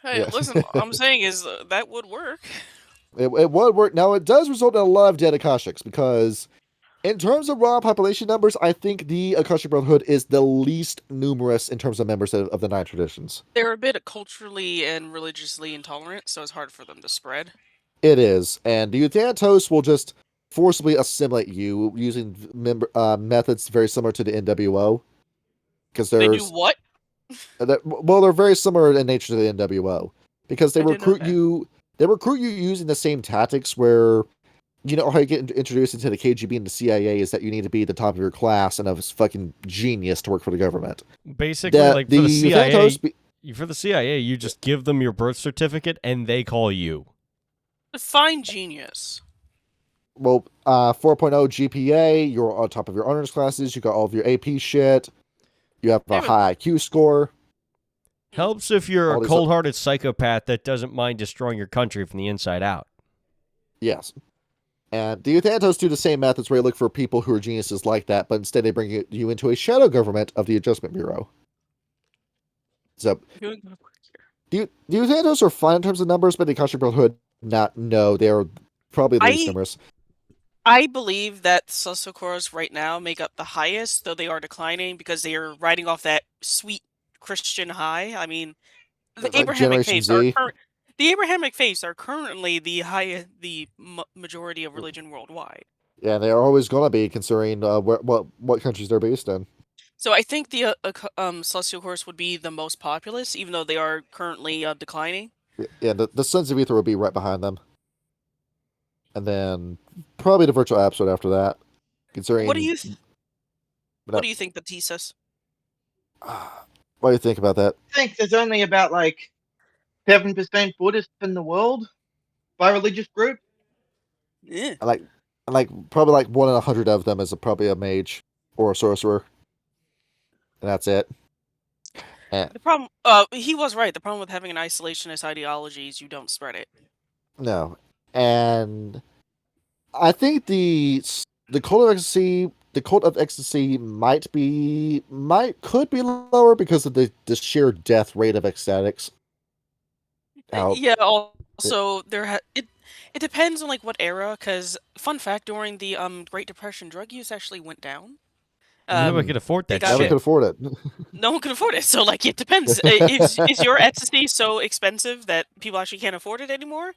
Hey, Yeah. listen, all I'm saying is that would work. It would work. Now, it does result in a lot of dead Akashics, because in terms of raw population numbers, I think the Akashic Brotherhood is the least numerous in terms of members of the 9 traditions. They're a bit culturally and religiously intolerant, so it's hard for them to spread. It is. And the Euthantos will just forcibly assimilate you using methods very similar to the NWO. Because They do what? they're very similar in nature to the NWO. Because they I didn't know recruit that. you. They recruit you using the same tactics where, you know, how you get introduced into the KGB and the CIA is that you need to be the top of your class and a fucking genius to work for the government. Basically, like for the CIA, Euthantos for the CIA, you just give them your birth certificate and they call you. Define genius. Well, 4.0 GPA, you're on top of your honors classes, you got all of your AP shit, you have a high IQ score. Helps if you're All a these cold-hearted psychopath that doesn't mind destroying your country from the inside out. Yes. And the Euthantos do the same methods where you look for people who are geniuses like that, but instead they bring you into a shadow government of the Adjustment Bureau. So, the Euthantos are fine in terms of numbers, but the Akashic Brotherhood, no, they are probably the least numerous. I believe that Susokors right now make up the highest, though they are declining because they are riding off that sweet Christian high. I mean, the Abrahamic faiths are currently the majority of religion worldwide. Yeah, they are always going to be, considering what countries they're based in. So I think the Susokors would be the most populous, even though they are currently declining. Yeah, the Sons of Ether will be right behind them. And then probably the Virtual Absolute after that. Considering What do you think, Baptistas? What do you think about that? I think there's only about like 7% Buddhists in the world by religious group. Yeah. Like probably like 1 in 100 of them is probably a mage or a sorcerer. And that's it. The problem, he was right. The problem with having an isolationist ideology is you don't spread it. No. And I think the cult of ecstasy could be lower because of the sheer death rate of ecstatics. Yeah. Also, it depends on like what era. Because fun fact, during the Great Depression, drug use actually went down. Nobody could afford that Nobody shit. could afford it. No one can afford it. So like, it depends. Is your ecstasy so expensive that people actually can't afford it anymore?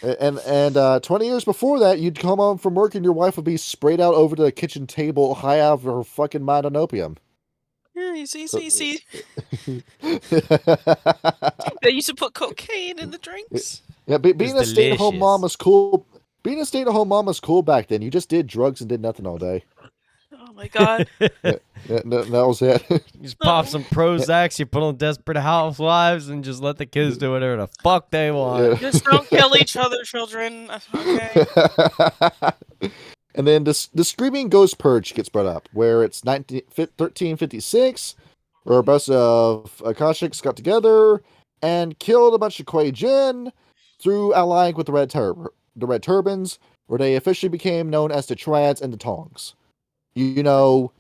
And 20 years before that, you'd come home from work and your wife would be sprayed out over the kitchen table high out of her fucking mind on opium. Yeah, you see. yeah, They used to put cocaine in the drinks. being a stay-at-home mom delicious. was cool. Being a stay-at-home mom was cool back then. You just did drugs and did nothing all day. Oh my god. That was it. You just pop No. some Prozacs, you put on Desperate Housewives, and just let the kids do whatever the fuck they want. Just don't kill each other, children. Okay. And then the Screaming Ghost Purge gets brought up, where it's 1356, where a bunch of Akashics got together and killed a bunch of Kuei Jin through allying with the Red Turbans, where they officially became known as the Triads and the Tongs. You know,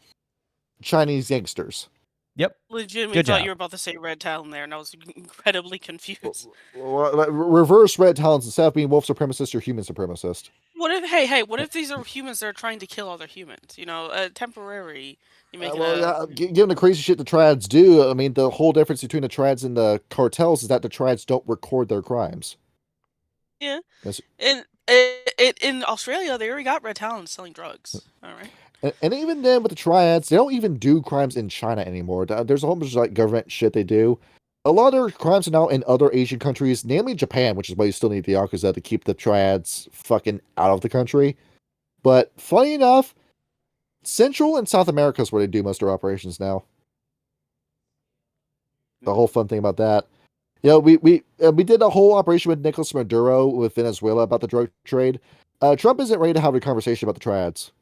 Chinese gangsters. Yep. Legitimately Good thought job. you were about to say Red Talon there, and I was incredibly confused. Reverse Red Talons, instead of being wolf supremacist or human supremacist. What if, what if these are humans that are trying to kill other humans? You know, temporary. You make Given the crazy shit the Triads do, I mean, the whole difference between the Triads and the cartels is that the Triads don't record their crimes. yeah. Yes. In Australia, they already got Red Talons selling drugs. All right. And even then, with the Triads, they don't even do crimes in China anymore. There's a whole bunch of like government shit they do. A lot of their crimes are now in other Asian countries, namely Japan, which is why you still need the Yakuza to keep the Triads fucking out of the country. But funny enough, Central and South America is where they do most of their operations now. The whole fun thing about that. You know, we did a whole operation with Nicolas Maduro with Venezuela about the drug trade. Trump isn't ready to have a conversation about the Triads.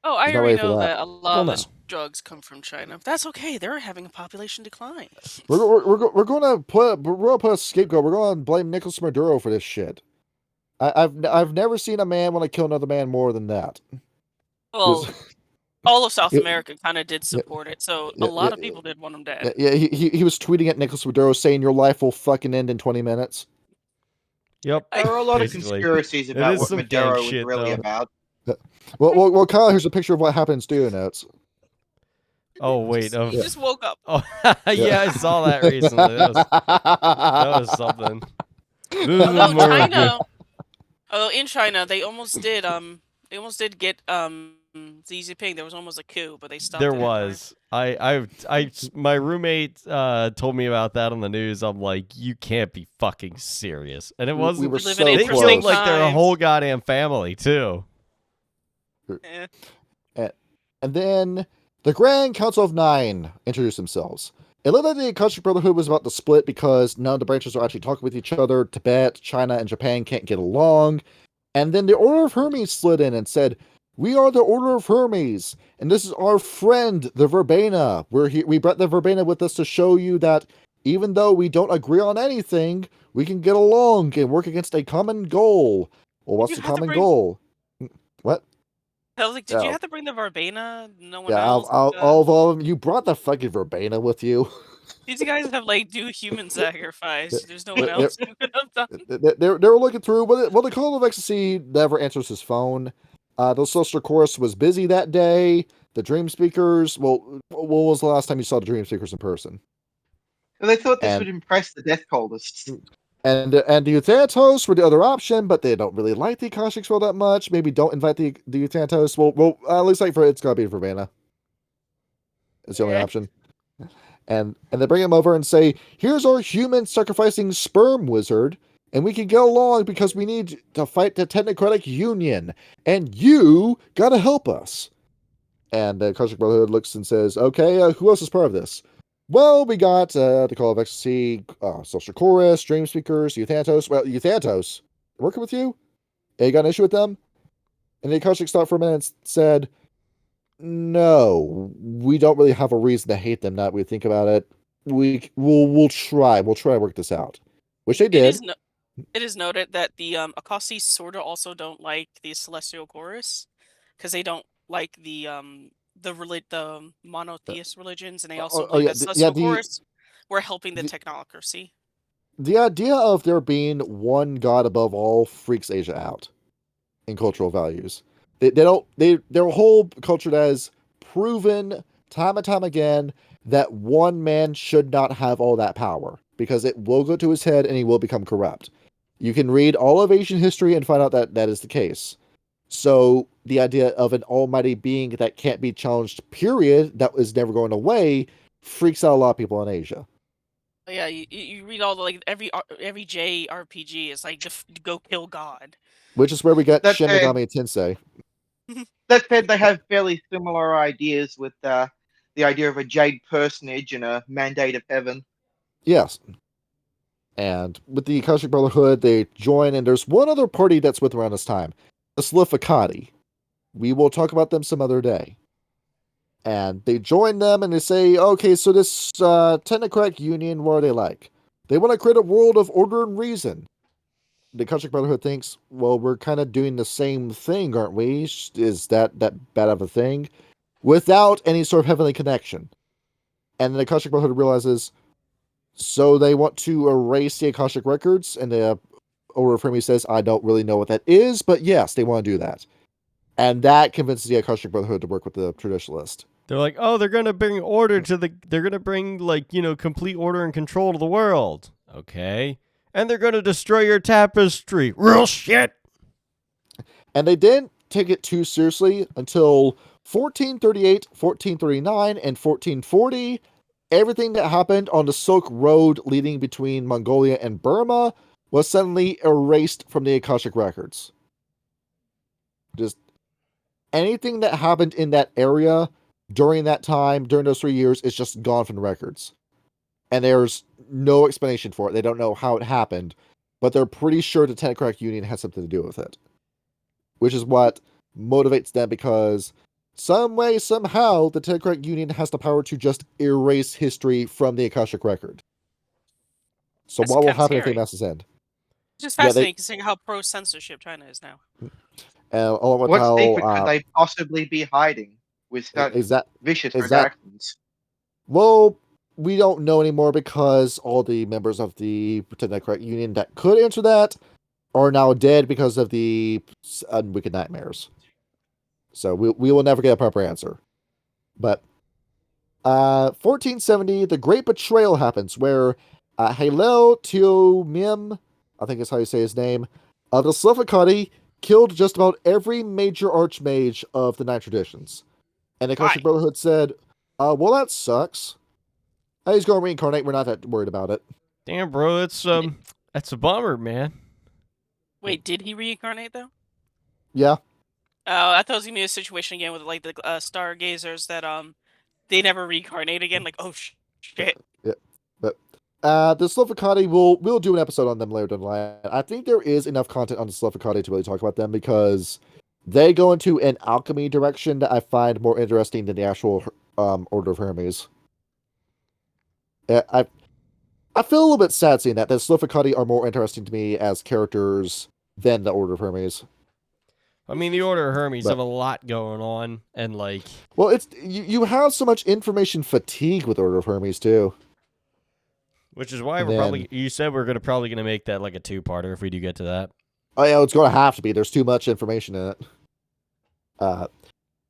Oh, I He's not already ready for know that. that a lot Well, of no. his drugs come from China. That's okay. They're having a population decline. We're going to put a scapegoat. We're going to blame Nicolas Maduro for this shit. I've never seen a man want to kill another man more than that. Well, all of South Yeah, America kind of did support it, so a lot of people did want him dead. he was tweeting at Nicolas Maduro saying your life will fucking end in 20 minutes. Yep. There are a lot of Basically. conspiracies It about is what some Maduro gang was shit, really though. about. Well, Kyle, here's a picture of what happened in studio notes. Oh wait. He just woke up. Oh yeah, I saw that recently. That was something. Although in China they almost did get Xi Jinping. There was almost a coup, but they stopped. There it in time. was. My roommate told me about that on the news. I'm like, you can't be fucking serious. And it wasn't. We were We live so in They close. killed like their times. whole goddamn family too. Eh. And then the Grand Council of Nine introduced themselves. It looked like the Akashic Brotherhood was about to split because none of the branches are actually talking with each other. Tibet, China, and Japan can't get along. And then the Order of Hermes slid in and said, "We are the Order of Hermes, and this is our friend, the Verbena. We brought the Verbena with us to show you that even though we don't agree on anything, we can get along and work against a common goal." Well, what's You the have to common bring- goal? What? I was like, did you Yeah. have to bring the Verbena? No one Yeah, else. all of them. You brought the fucking Verbena with you. These guys have like do human sacrifice. There's no one They're- else who could have done. They were looking through, but the Call of Ecstasy never answers his phone. The Social Chorus was busy that day. The Dream Speakers, well, when was the last time you saw the Dream Speakers in person? And they thought this And- would impress the death cultists. And the Euthantos were the other option, but they don't really like the Akashics all that much. Maybe don't invite the Euthantos. Well, at least like it's gotta be Verbena. It's the only Yeah. option. And they bring him over and say, "Here's our human sacrificing sperm wizard, and we can get along because we need to fight the Technocratic Union, and you gotta help us." And the Akashic Brotherhood looks and says, "Okay, who else is part of this?" Well, we got the Call of Ecstasy, Social Chorus, Dream Speakers, Euthantos. Well, Euthantos, working with you? Yeah, you got an issue with them? And the Akashic stopped for a minute and said, "No, we don't really have a reason to hate them. Now that we think about it, we'll try to work this out," which they did. It is noted that the Akasi sorta also don't like the Celestial Chorus because they don't like the monotheist religions, and they also believe that Celestial Chorus were helping the technocracy. The idea of there being one god above all freaks Asia out in cultural values. Their whole culture has proven time and time again that one man should not have all that power because it will go to his head and he will become corrupt. You can read all of Asian history and find out that that is the case. So the idea of an almighty being that can't be challenged, period, that is never going away, freaks out a lot of people in Asia. Yeah, you read all the like every JRPG is like go kill God. Which is where we got That Shin said, Megami Tensei. that said, they have fairly similar ideas with the idea of a jade personage and a mandate of heaven. Yes. And with the Akashic Brotherhood, they join, and there's one other party that's with around this time, the Slouista. We will talk about them some other day. And they join them, and they say, okay, so this technocratic union, what are they like? They want to create a world of order and reason. The Akashic Brotherhood thinks, well, we're kind of doing the same thing, aren't we? Is that bad of a thing? Without any sort of heavenly connection. And the Akashic Brotherhood realizes, so they want to erase the Akashic records, and the Order of Hermes says, I don't really know what that is, but yes, they want to do that. And that convinces the Akashic Brotherhood to work with the traditionalist. They're like, oh, they're going to bring order to they're going to bring, like, complete order and control to the world. Okay. And they're going to destroy your tapestry. Real shit. And they didn't take it too seriously until 1438, 1439, and 1440. Everything that happened on the Silk Road leading between Mongolia and Burma was suddenly erased from the Akashic records. Just anything that happened in that area during that time, during those 3 years, is just gone from the records. And there's no explanation for it. They don't know how it happened, but they're pretty sure the Technocratic Union has something to do with it. Which is what motivates them, because some way, somehow, the Technocratic Union has the power to just erase history from the Akashic record. So That's what will kinda happen if they scary. mess this end? It's just Yeah, fascinating considering how pro-censorship China is now. Along with What how, secret could they possibly be hiding with such vicious exact. redactions? Well, we don't know anymore, because all the members of the Technocratic Union that could answer that are now dead because of the Wicked Nightmares. So we will never get a proper answer. But 1470, the Great Betrayal happens, where Halel Teomim, I think is how you say his name, of the Slouista killed just about every major archmage of the Nine Traditions. And the Akashic Brotherhood said, well, that sucks. He's going to reincarnate. We're not that worried about it. Damn, bro, that's a bummer, man. Wait, did he reincarnate though? Yeah. I thought it was gonna be a situation again with like the stargazers that they never reincarnate again. Like, oh shit. Yeah. But the Slouista, we'll do an episode on them later down the line. I think there is enough content on the Slouista to really talk about them, because they go into an alchemy direction that I find more interesting than the actual Order of Hermes. I feel a little bit sad seeing that. The Slouista are more interesting to me as characters than the Order of Hermes. I mean, the Order of Hermes have a lot going on, and like... Well, it's you have so much information fatigue with Order of Hermes, too. Which is why you said we're probably gonna make that like a two-parter if we do get to that. Oh yeah, it's gonna have to be. There's too much information in it.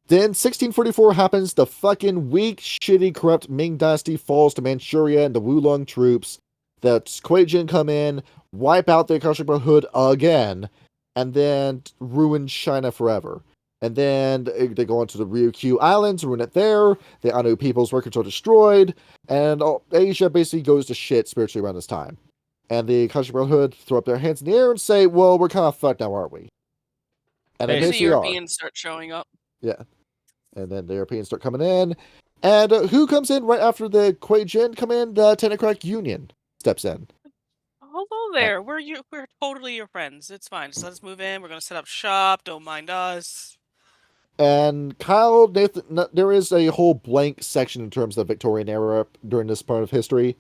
Then 1644 happens. The fucking weak, shitty, corrupt Ming Dynasty falls to Manchuria and the Wulong troops. The Kuei-jin come in, wipe out the Akashic Brotherhood again, and then ruin China forever. And then they go into the Ryukyu Islands, ruin it there. The Anu people's records are destroyed, and Asia basically goes to shit spiritually around this time. And the Akashic Brotherhood throw up their hands in the air and say, well, we're kind of fucked now, aren't we? And then the Europeans start showing up. Yeah. And then the Europeans start coming in. And who comes in right after the Kuei-jin come in? The Technocratic Union steps in. Hello there. We're totally your friends. It's fine. Just let us move in. We're gonna set up shop. Don't mind us. And Kyle, Nathan, there is a whole blank section in terms of the Victorian era during this part of history.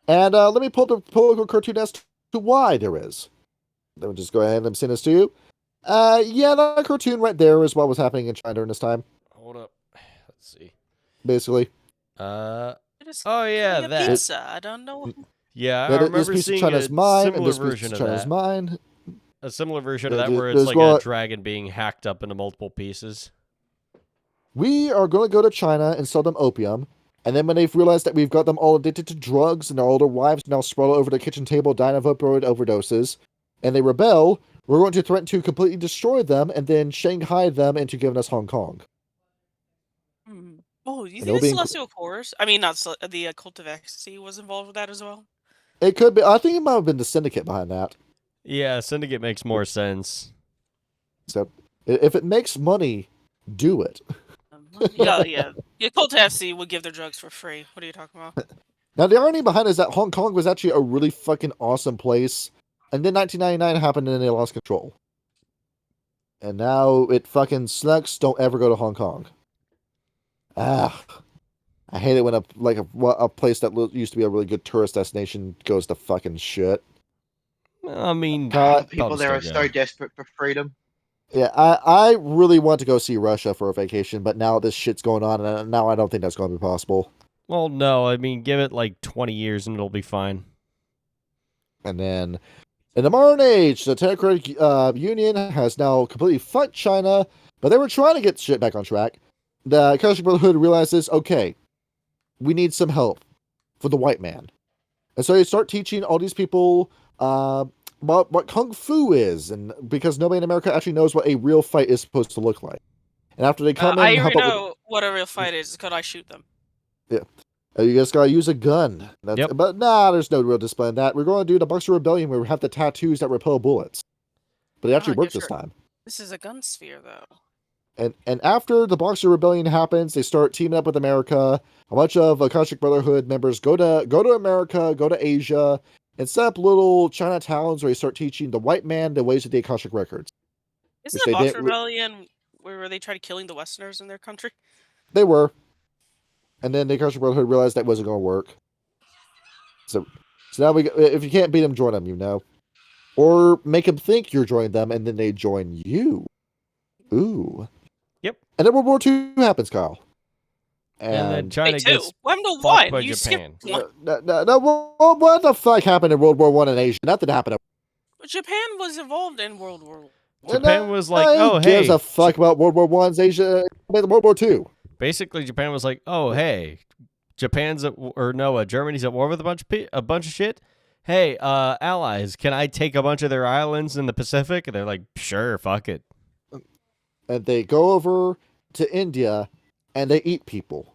And let me pull the political cartoon as to why there is. Let me just go ahead and send this to you. Yeah, that cartoon right there is what was happening in China during this time. Hold up. Let's see. Basically. Oh yeah, that. Pizza. I don't know. Yeah, I remember seeing a similar version of that. A similar version of that where it's like a dragon being hacked up into multiple pieces. We are going to go to China and sell them opium. And then when they've realized that we've got them all addicted to drugs and their older wives now sprawl over the kitchen table dying of opioid overdoses, and they rebel, we're going to threaten to completely destroy them and then Shanghai them into giving us Hong Kong. Oh, do you And think it'll the be Celestial Chorus? I mean, not the Cult of Ecstasy was involved with that as well. It could be. I think it might have been the Syndicate behind that. Yeah, Syndicate makes more sense. So if it makes money, do it. Yeah. Cult of Ecstasy would give their drugs for free. What are you talking about? Now, the irony behind it is that Hong Kong was actually a really fucking awesome place. And then 1999 happened and they lost control. And now it fucking sucks. Don't ever go to Hong Kong. Ah. I hate it when a place that used to be a really good tourist destination goes to fucking shit. I mean, The people probably there are still so go. desperate for freedom. Yeah, I really want to go see Russia for a vacation, but now this shit's going on, and now I don't think that's going to be possible. Well, no, I mean, give it like 20 years and it'll be fine. And then, in the modern age, the Technocratic Union has now completely fucked China, but they were trying to get shit back on track. The Akashic Brotherhood realizes, okay, we need some help for the white man. And so they start teaching all these people what Kung Fu is, and because nobody in America actually knows what a real fight is supposed to look like. And after they come in I and help already out know what a real fight is. It's because I shoot them. you just gotta use a gun. Yep. But there's no real display in that. We're going to do the Boxer Rebellion where we have the tattoos that repel bullets. But it actually worked this time. This is a gun sphere, though. And after the Boxer Rebellion happens, they start teaming up with America. A bunch of Akashic Brotherhood members go to America, go to Asia, and set up little Chinatowns where they start teaching the white man the ways of the Akashic records. Isn't Which the they Box didn't Rebellion where they tried killing the Westerners in their country? They were. And then the Akashic Brotherhood realized that wasn't going to work. So now if you can't beat them, join them, you know. Or make them think you're joining them, and then they join you. Ooh. Yep. And then World War II happens, Kyle. And then China Wait, two. gets What happened to fucked one? by You Japan. skipped one. No, what the fuck happened in World War One in Asia? Nothing happened. Japan was involved in World War I. Japan was like, Who oh, gives hey. a fuck about World War One's Asia? World War Two. Basically, Japan was like, oh, hey. Germany's at war with a bunch of shit. Hey, allies, can I take a bunch of their islands in the Pacific? And they're like, sure, fuck it. And they go over to India, and they eat people.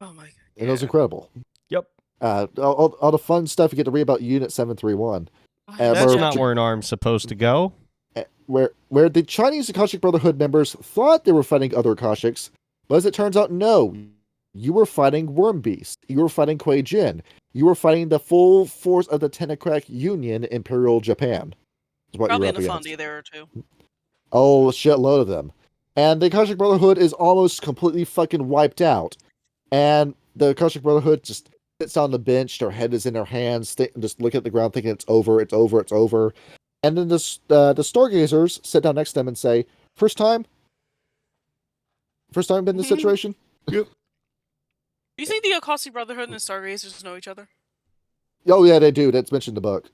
Oh my god! And it was incredible. Yep. All the fun stuff you get to read about Unit 731. That's not where an arm's supposed to go. Where the Chinese Akashic Brotherhood members thought they were fighting other Akashics, but as it turns out, no. You were fighting Worm Beast. You were fighting Kuei Jin. You were fighting the full force of the Technocratic Union, Imperial Japan. Probably in the Fundy there too. Oh, shitload of them. And the Akashic Brotherhood is almost completely fucking wiped out. And the Akashic Brotherhood just sits on the bench. Their head is in their hands, just looking at the ground, thinking it's over, it's over, it's over. And then the Stargazers sit down next to them and say, First time been in this situation? Yep. Do you think the Akashic Brotherhood and the Stargazers know each other? Oh, yeah, they do. That's mentioned in the book.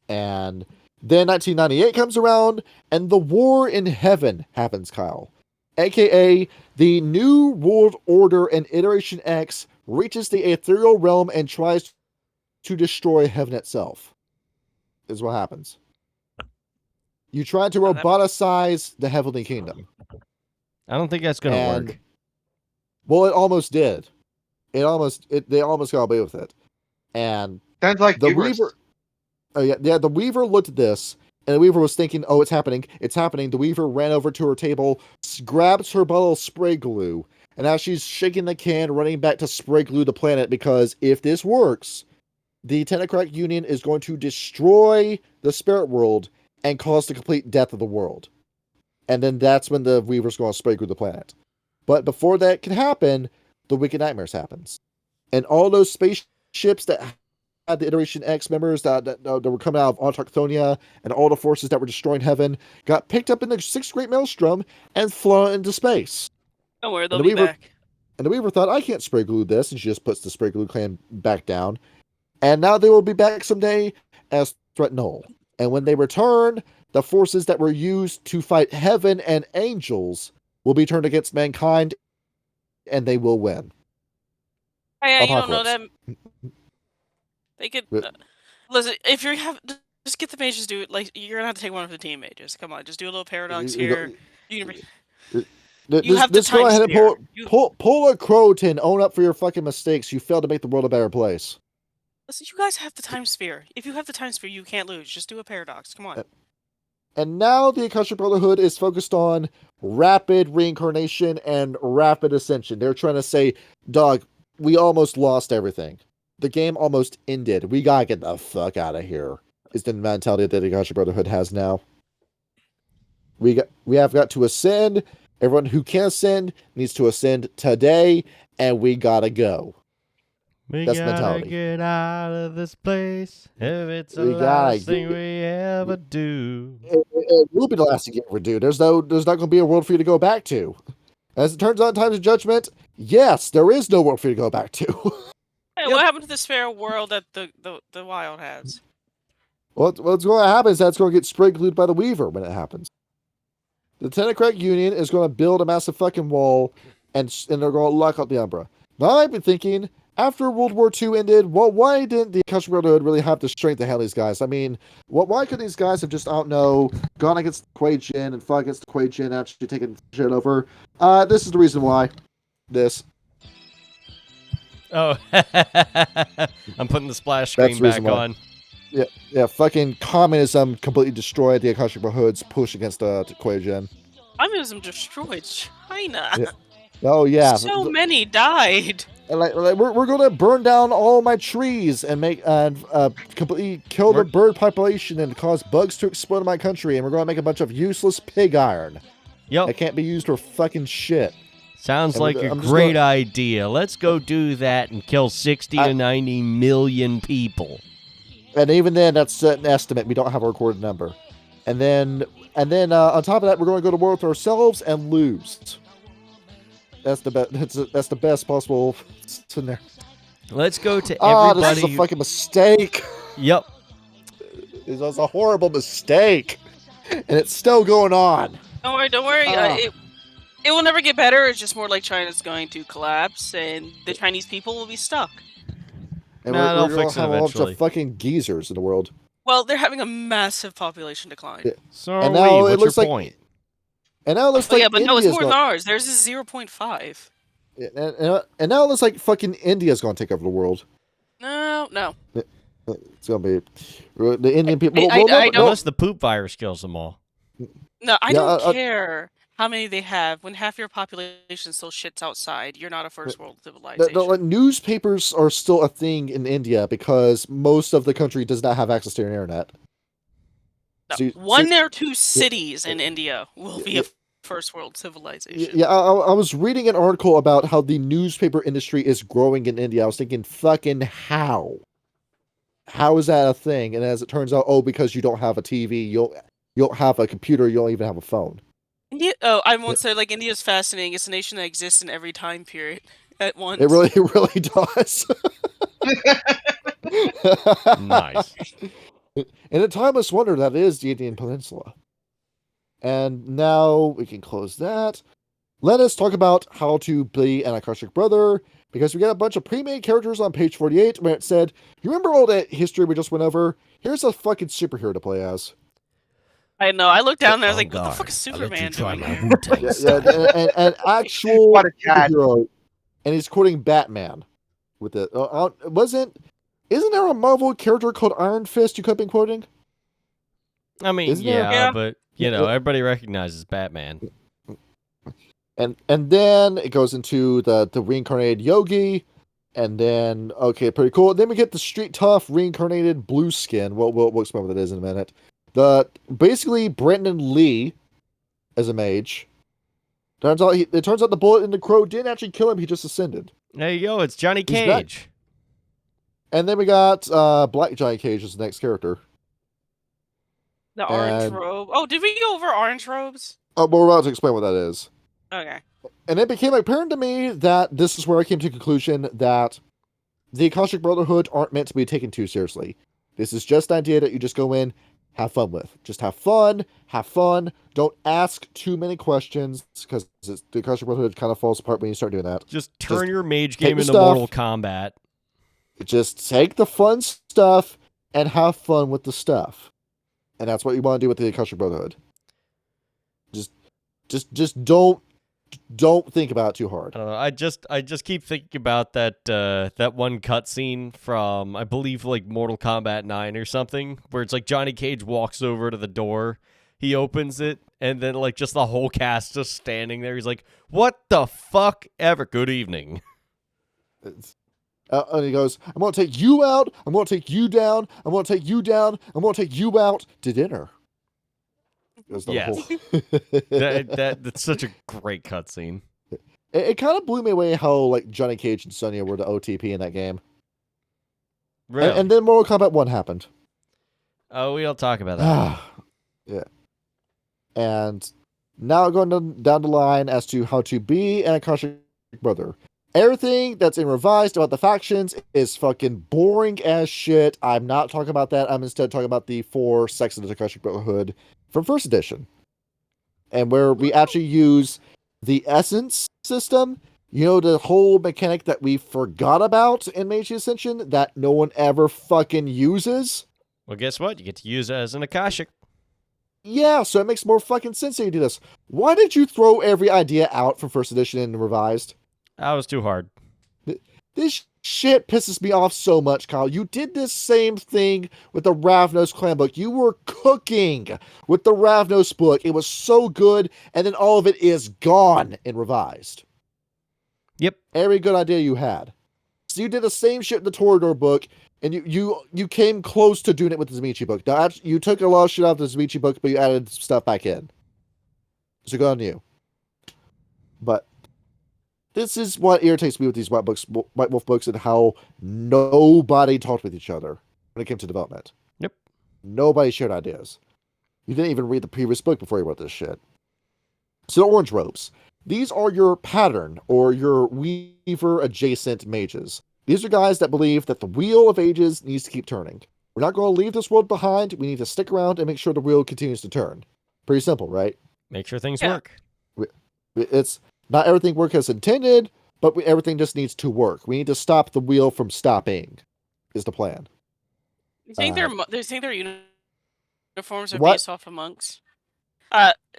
And then 1998 comes around, and the War in Heaven happens, Kyle. AKA, the New World Order and Iteration X reaches the ethereal realm and tries to destroy heaven itself. Is what happens. You try to roboticize the Heavenly Kingdom. I don't think that's going to work. Well, it almost did. They almost got away with it. And Sounds like the hubris. Weaver. Oh yeah. The Weaver looked at this, and the Weaver was thinking, "Oh, it's happening! It's happening!" The Weaver ran over to her table, grabs her bottle of spray glue, and as she's shaking the can, running back to spray glue the planet, because if this works, the Technocratic Union is going to destroy the spirit world and cause the complete death of the world. And then that's when the Weaver's going to spray glue the planet. But before that can happen, the Wicked Nightmares happens. And all those spaceships that had the Iteration X members that were coming out of Autochthonia and all the forces that were destroying heaven got picked up in the Sixth Great Maelstrom and flown into space. Don't worry, they'll be back. And the Weaver thought, I can't spray glue this, and she just puts the spray glue can back down. And now they will be back someday as Threat Null. And when they return, the forces that were used to fight heaven and angels will be turned against mankind, and they will win. Oh, yeah, you don't know them. They could listen. If you have, does Just get the mages do it. Like you're gonna have to take one of the team mages. Come on, just do a little paradox You here. go- You have the Just go time ahead and spare. pull a Croton. Own up for your fucking mistakes. You failed to make the world a better place. Listen, you guys have the time spare. If you have the time spare, you can't lose. Just do a paradox. Come on. And now the Akashic Brotherhood is focused on rapid reincarnation and rapid ascension. They're trying to say, dog, we almost lost everything. The game almost ended. We gotta get the fuck out of here. Is the mentality that the Akashic Brotherhood has now. We have got to ascend. Everyone who can ascend needs to ascend today, and we gotta go. That's the gotta mentality. get out of this place if it's the We gotta last thing we ever do. It will be the last thing you ever do. There's not going to be a world for you to go back to. As it turns out, in Times of Judgment, yes, there is no world for you to go back to. Hey, what happened to the spare world that the wild has? What's going to happen is that it's going to get sprinkled by the Weaver when it happens. The Tenocratic Union is going to build a massive fucking wall, and they're going to lock out the Umbra. Now, I've been thinking, after World War II ended, well, why didn't the Akashic Brotherhood really have the strength to handle these guys? I mean, why couldn't these guys have just, gone against Kuei Jin and fought against Kuei Jin and actually taken shit over? This is the reason why. This. Oh, I'm putting the splash That's screen the reason back why. on. Yeah, fucking communism completely destroyed the Akashic Brotherhood's push against Kuei Jin. Communism destroyed China. Yeah. Oh, yeah. So many died. And we're going to burn down all my trees and make completely kill the bird population and cause bugs to explode in my country, and we're going to make a bunch of useless pig iron. Yep. That can't be used for fucking shit. Sounds And like a great idea. Let's go do that and kill 60 to 90 million people. And even then, that's an estimate. We don't have a recorded number. And then on top of that, we're going to go to war with ourselves and lose. That's the best. That's the best possible scenario. Let's go to everybody. This is a fucking mistake. Yep. This was a horrible mistake, and it's still going on. Don't worry. It will never get better. It's just more like China's going to collapse, and the Chinese people will be stuck. And they'll we're fix it have a bunch eventually. of fucking geezers in the world. Well, they're having a massive population decline. Yeah. So And are now we. it What's looks your like- point? And now it looks Oh, like yeah, but no, it's India's more than going. ours. Theirs is 0.5. And now it looks like fucking India's going to take over the world. No. It's going to be the Indian people. I don't- Unless the poop virus kills them all. No, I Yeah, don't care how many they have. When half your population still shits outside, you're not a first world civilization. Newspapers are still a thing in India because most of the country does not have access to an internet. No, one or two cities in India will be a first world civilization. Yeah, I was reading an article about how the newspaper industry is growing in India. I was thinking, fucking how? How is that a thing? And as it turns out, because you don't have a TV, you don't have a computer, you don't even have a phone. India. Oh, I won't say like India's fascinating. It's a nation that exists in every time period at once. It really does. Nice. In a timeless wonder that is the Indian Peninsula. And now we can close that. Let us talk about how to be an Akashic Brother, because we got a bunch of pre-made characters on page 48 where it said, you remember all that history we just went over? Here's a fucking superhero to play as. I know. I looked down there. I was Oh, like, "What the fuck is God. I'll let you Superman try doing my here?" Wu-Tang Yeah, style. and an actual What a cat. superhero. And he's quoting Batman with it. Isn't there a Marvel character called Iron Fist you could have been quoting? I mean, Isn't there- Yeah. but, everybody recognizes Batman. And then it goes into the reincarnated Yogi, and then pretty cool. Then we get the street tough reincarnated blue skin. We'll explain what that is in a minute. Basically Brandon Lee as a mage. It turns out the bullet in the crow didn't actually kill him. He just ascended. There you go. It's Johnny He's back. Cage. And then we got Black Johnny Cage as the next character. The orange And- robe. Oh, did we go over orange robes? But we're about to explain what that is. Okay. And it became apparent to me that this is where I came to the conclusion that the Akashic Brotherhood aren't meant to be taken too seriously. This is just an idea that you just go in, have fun with. Just have fun. Don't ask too many questions, because the Akashic Brotherhood kind of falls apart when you start doing that. Just turn Just your mage take game the into stuff. Mortal Kombat. Just take the fun stuff and have fun with the stuff. And that's what you want to do with the Akashic Brotherhood. Just don't think about it too hard. I don't know. I just keep thinking about that one cutscene from, I believe, like Mortal Kombat 9 or something, where it's like Johnny Cage walks over to the door, he opens it, and then like just the whole cast just standing there. He's like, "What the fuck ever? Good evening." And he goes, "I'm gonna take you out. I'm gonna take you down. I'm gonna take you down. I'm gonna take you out to dinner." Yes. That's such a great cutscene. It kind of blew me away how like Johnny Cage and Sonya were the OTP in that game. Really? And then Mortal Kombat 1 happened. Oh, we don't talk about that. Yeah. And now going down the line as to how to be an Akashic Brother. Everything that's in Revised about the factions is fucking boring as shit. I'm not talking about that. I'm instead talking about the 4 sects of the Akashic Brotherhood from 1st edition. And where we actually use the essence system, you know, the whole mechanic that we forgot about in Mage Ascension that no one ever fucking uses. Well, guess what? You get to use it as an Akashic. Yeah, so it makes more fucking sense that you do this. Why did you throw every idea out from 1st edition and Revised? That was too hard. This shit pisses me off so much, Kyle. You did this same thing with the Ravnos clan book. You were cooking with the Ravnos book. It was so good, and then all of it is gone in Revised. Yep. Every good idea you had. So you did the same shit in the Torador book, and you came close to doing it with the Zamichi book. Now, actually, you took a lot of shit out of the Zamichi book, but you added stuff back in. So good on you. But this is what irritates me with these White Wolf books and how nobody talked with each other when it came to development. Yep. Nobody shared ideas. You didn't even read the previous book before you wrote this shit. So the Orange Robes. These are your pattern or your Weaver adjacent mages. These are guys that believe that the Wheel of Ages needs to keep turning. We're not going to leave this world behind. We need to stick around and make sure the wheel continues to turn. Pretty simple, right? Make sure things work. It's not everything works as intended, but everything just needs to work. We need to stop the wheel from stopping, is the plan. You think their uniforms are What? based off of monks?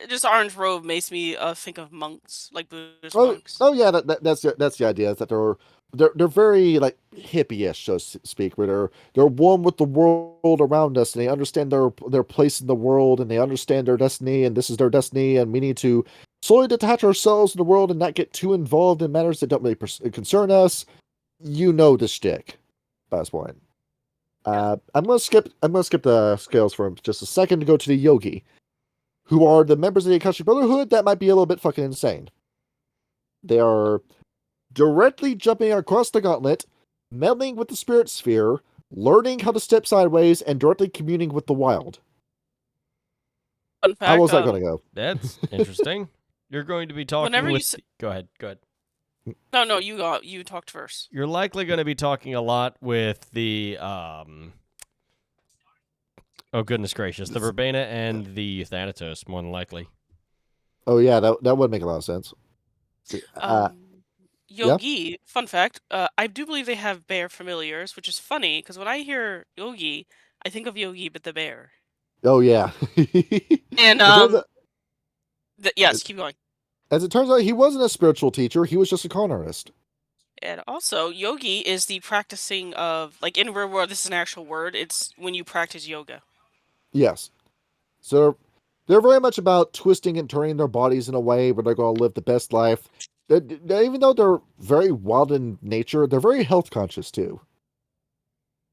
Just orange robe makes me think of monks, like Buddhist monks. Oh yeah, that's the idea, is that they're very like hippie-ish, so to speak, where they're one with the world around us, and they understand their place in the world, and they understand their destiny, and this is their destiny, and we need to slowly detach ourselves from the world and not get too involved in matters that don't really concern us. You know the shtick by this point. I'm gonna skip the scales for just a second to go to the Yogi, who are the members of the Akashic Brotherhood that might be a little bit fucking insane. They are directly jumping across the gauntlet, meddling with the spirit sphere, learning how to step sideways, and directly communing with the wild. Fun fact, How was that going to go? That's interesting. You're going to be talking Whenever with... Go ahead. No, you talked first. You're likely going to be talking a lot with the... Oh, goodness gracious. The Verbena and the Thanatos, more than likely. Oh, yeah, that would make a lot of sense. Yogi, fun fact, I do believe they have bear familiars, which is funny, because when I hear Yogi, I think of Yogi but the bear. Oh, yeah. And, yes, keep going. As it turns out, he wasn't a spiritual teacher. He was just a con artist. And also, yogi is the practicing of, like, in real world, this is an actual word, it's when you practice yoga. Yes. So they're very much about twisting and turning their bodies in a way where they're going to live the best life. Even though they're very wild in nature, they're very health conscious too.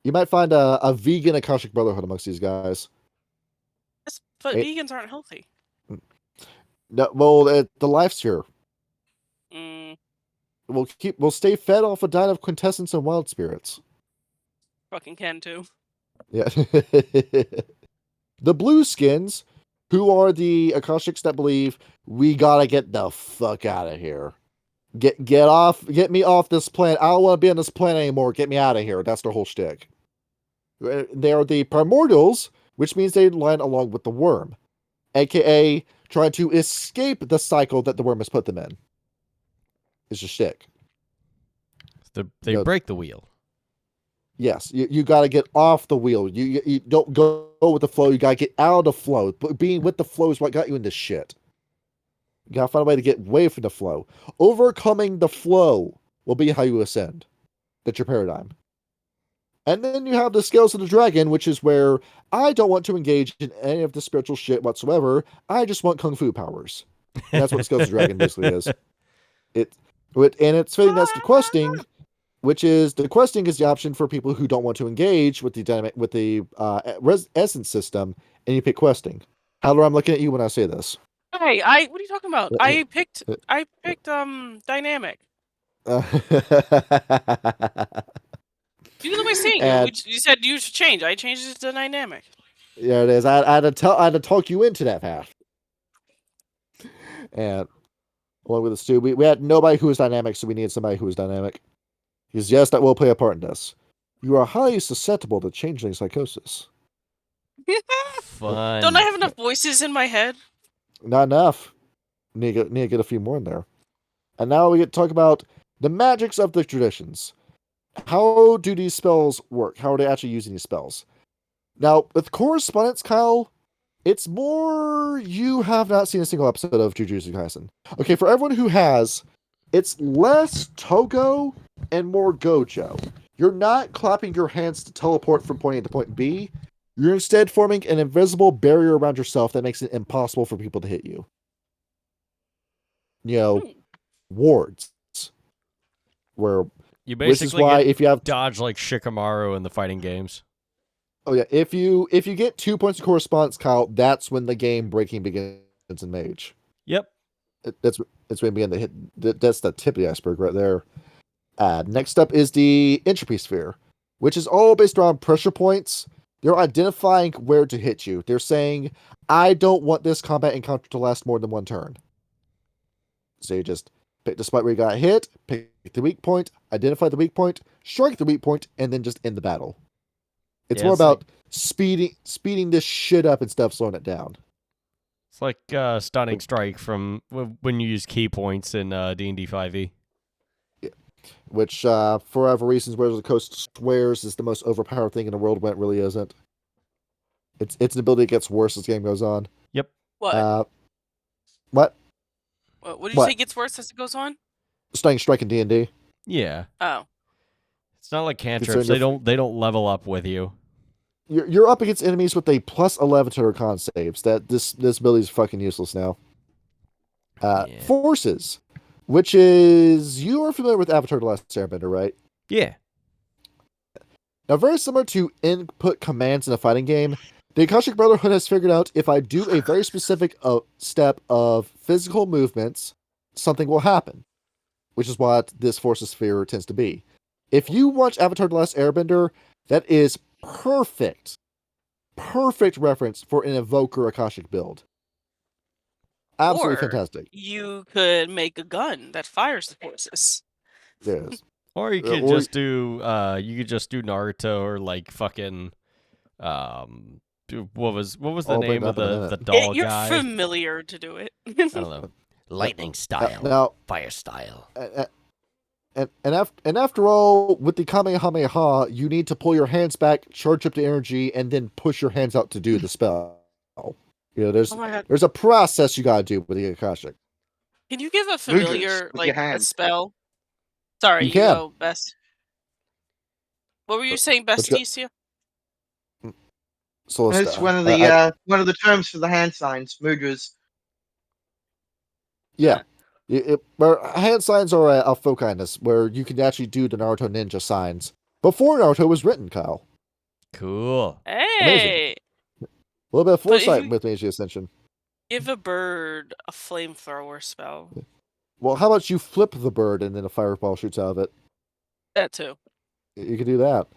You might find a vegan Akashic Brotherhood amongst these guys. Yes, but vegans aren't healthy. No, well, the life sphere. Mm, We'll stay fed off a diet of quintessence and wild spirits. fucking can too. Yeah. The blue skins, who are the Akashics that believe we gotta get the fuck out of here. Get me off this planet. I don't want to be on this planet anymore. Get me out of here. That's their whole shtick. They are the primordials, which means they line along with the worm, aka trying to escape the cycle that the worm has put them in. It's a shtick. They break the wheel. Yes, you got to get off the wheel. You don't go with the flow. You got to get out of the flow. But being with the flow is what got you into shit. You got to find a way to get away from the flow. Overcoming the flow will be how you ascend. That's your paradigm. And then you have the Scales of the Dragon, which is where I don't want to engage in any of the spiritual shit whatsoever. I just want kung fu powers. And that's what Scales of the Dragon basically is. And it's fitting that's the questing, which is the questing is the option for people who don't want to engage with the essence system, and you pick questing. Howler, I'm looking at you when I say this. Hey, what are you talking about? I picked dynamic. You know what I'm saying? And- You said you should change. I changed it to dynamic. Yeah, it is. I had to talk you into that path. And along with the Stu, we had nobody who was dynamic, so we needed somebody who was dynamic. Because yes, that will play a part in this. You are highly susceptible to changeling psychosis. Fun. Don't I have enough voices in my head? Not enough. Need to get a few more in there. And now we get to talk about the magics of the traditions. How do these spells work? How are they actually using these spells? Now, with correspondence, Kyle, it's more you have not seen a single episode of Jujutsu Kaisen. Okay, for everyone who has, it's less Togo and more Gojo. You're not clapping your hands to teleport from point A to point B. You're instead forming an invisible barrier around yourself that makes it impossible for people to hit you. You know, wards. Where You which is basically why get if you have dodge like Shikamaru in the fighting games. Oh yeah, if you get 2 points of correspondence, Kyle, that's when the game breaking begins in Mage. Yep. That's when we begin to hit. That's the tip of the iceberg right there. Next up is the entropy sphere, which is all based around pressure points. They're identifying where to hit you. They're saying, I don't want this combat encounter to last more than one turn. So you just pick the spot where you got hit, pick the weak point, identify the weak point, strike the weak point, and then just end the battle. It's more about speeding this shit up instead of slowing it down. It's like stunning strike from when you use key points in D&D 5e. Yeah. Which, for whatever reasons, Wizards of the Coast swears is the most overpowered thing in the world when it really isn't. It's an ability that gets worse as the game goes on. Yep. What? What? What did you say gets worse as it goes on? Stunning strike in D&D. Yeah. Oh. It's not like cantrips. They don't level up with you. You're up against enemies with a plus 11 to their con saves. That this ability is fucking useless now. Forces, which is you are familiar with Avatar: The Last Airbender, right? Yeah. Now, very similar to input commands in a fighting game, the Akashic Brotherhood has figured out if I do a very specific step of physical movements, something will happen, which is what this Forces sphere tends to be. If you watch Avatar: The Last Airbender, that is perfect reference for an Evoker Akashic build. Absolutely fantastic. You could make a gun that fires the forces. Yes. Or you could just do Naruto or like fucking what was the name of the doll You're guy? You're familiar to do it. I don't know. Lightning style. Now, fire style. And after all, with the Kamehameha, you need to pull your hands back, charge up the energy, and then push your hands out to do the spell. You know, there's a process you gotta do with the Akashic. Can you give a familiar a spell? Sorry, you can. go, Best. What were you saying, Besticia? Slouista. It's one of the terms for the hand signs, mudras. Yeah. Hand signs are a foci-ness, where you can actually do the Naruto ninja signs. Before Naruto was written, Kyle. Cool. Hey! Amazing. A little bit of foresight with Mage Ascension. Give a bird a flamethrower spell. Well, how about you flip the bird and then a fireball shoots out of it? That too. You can do that.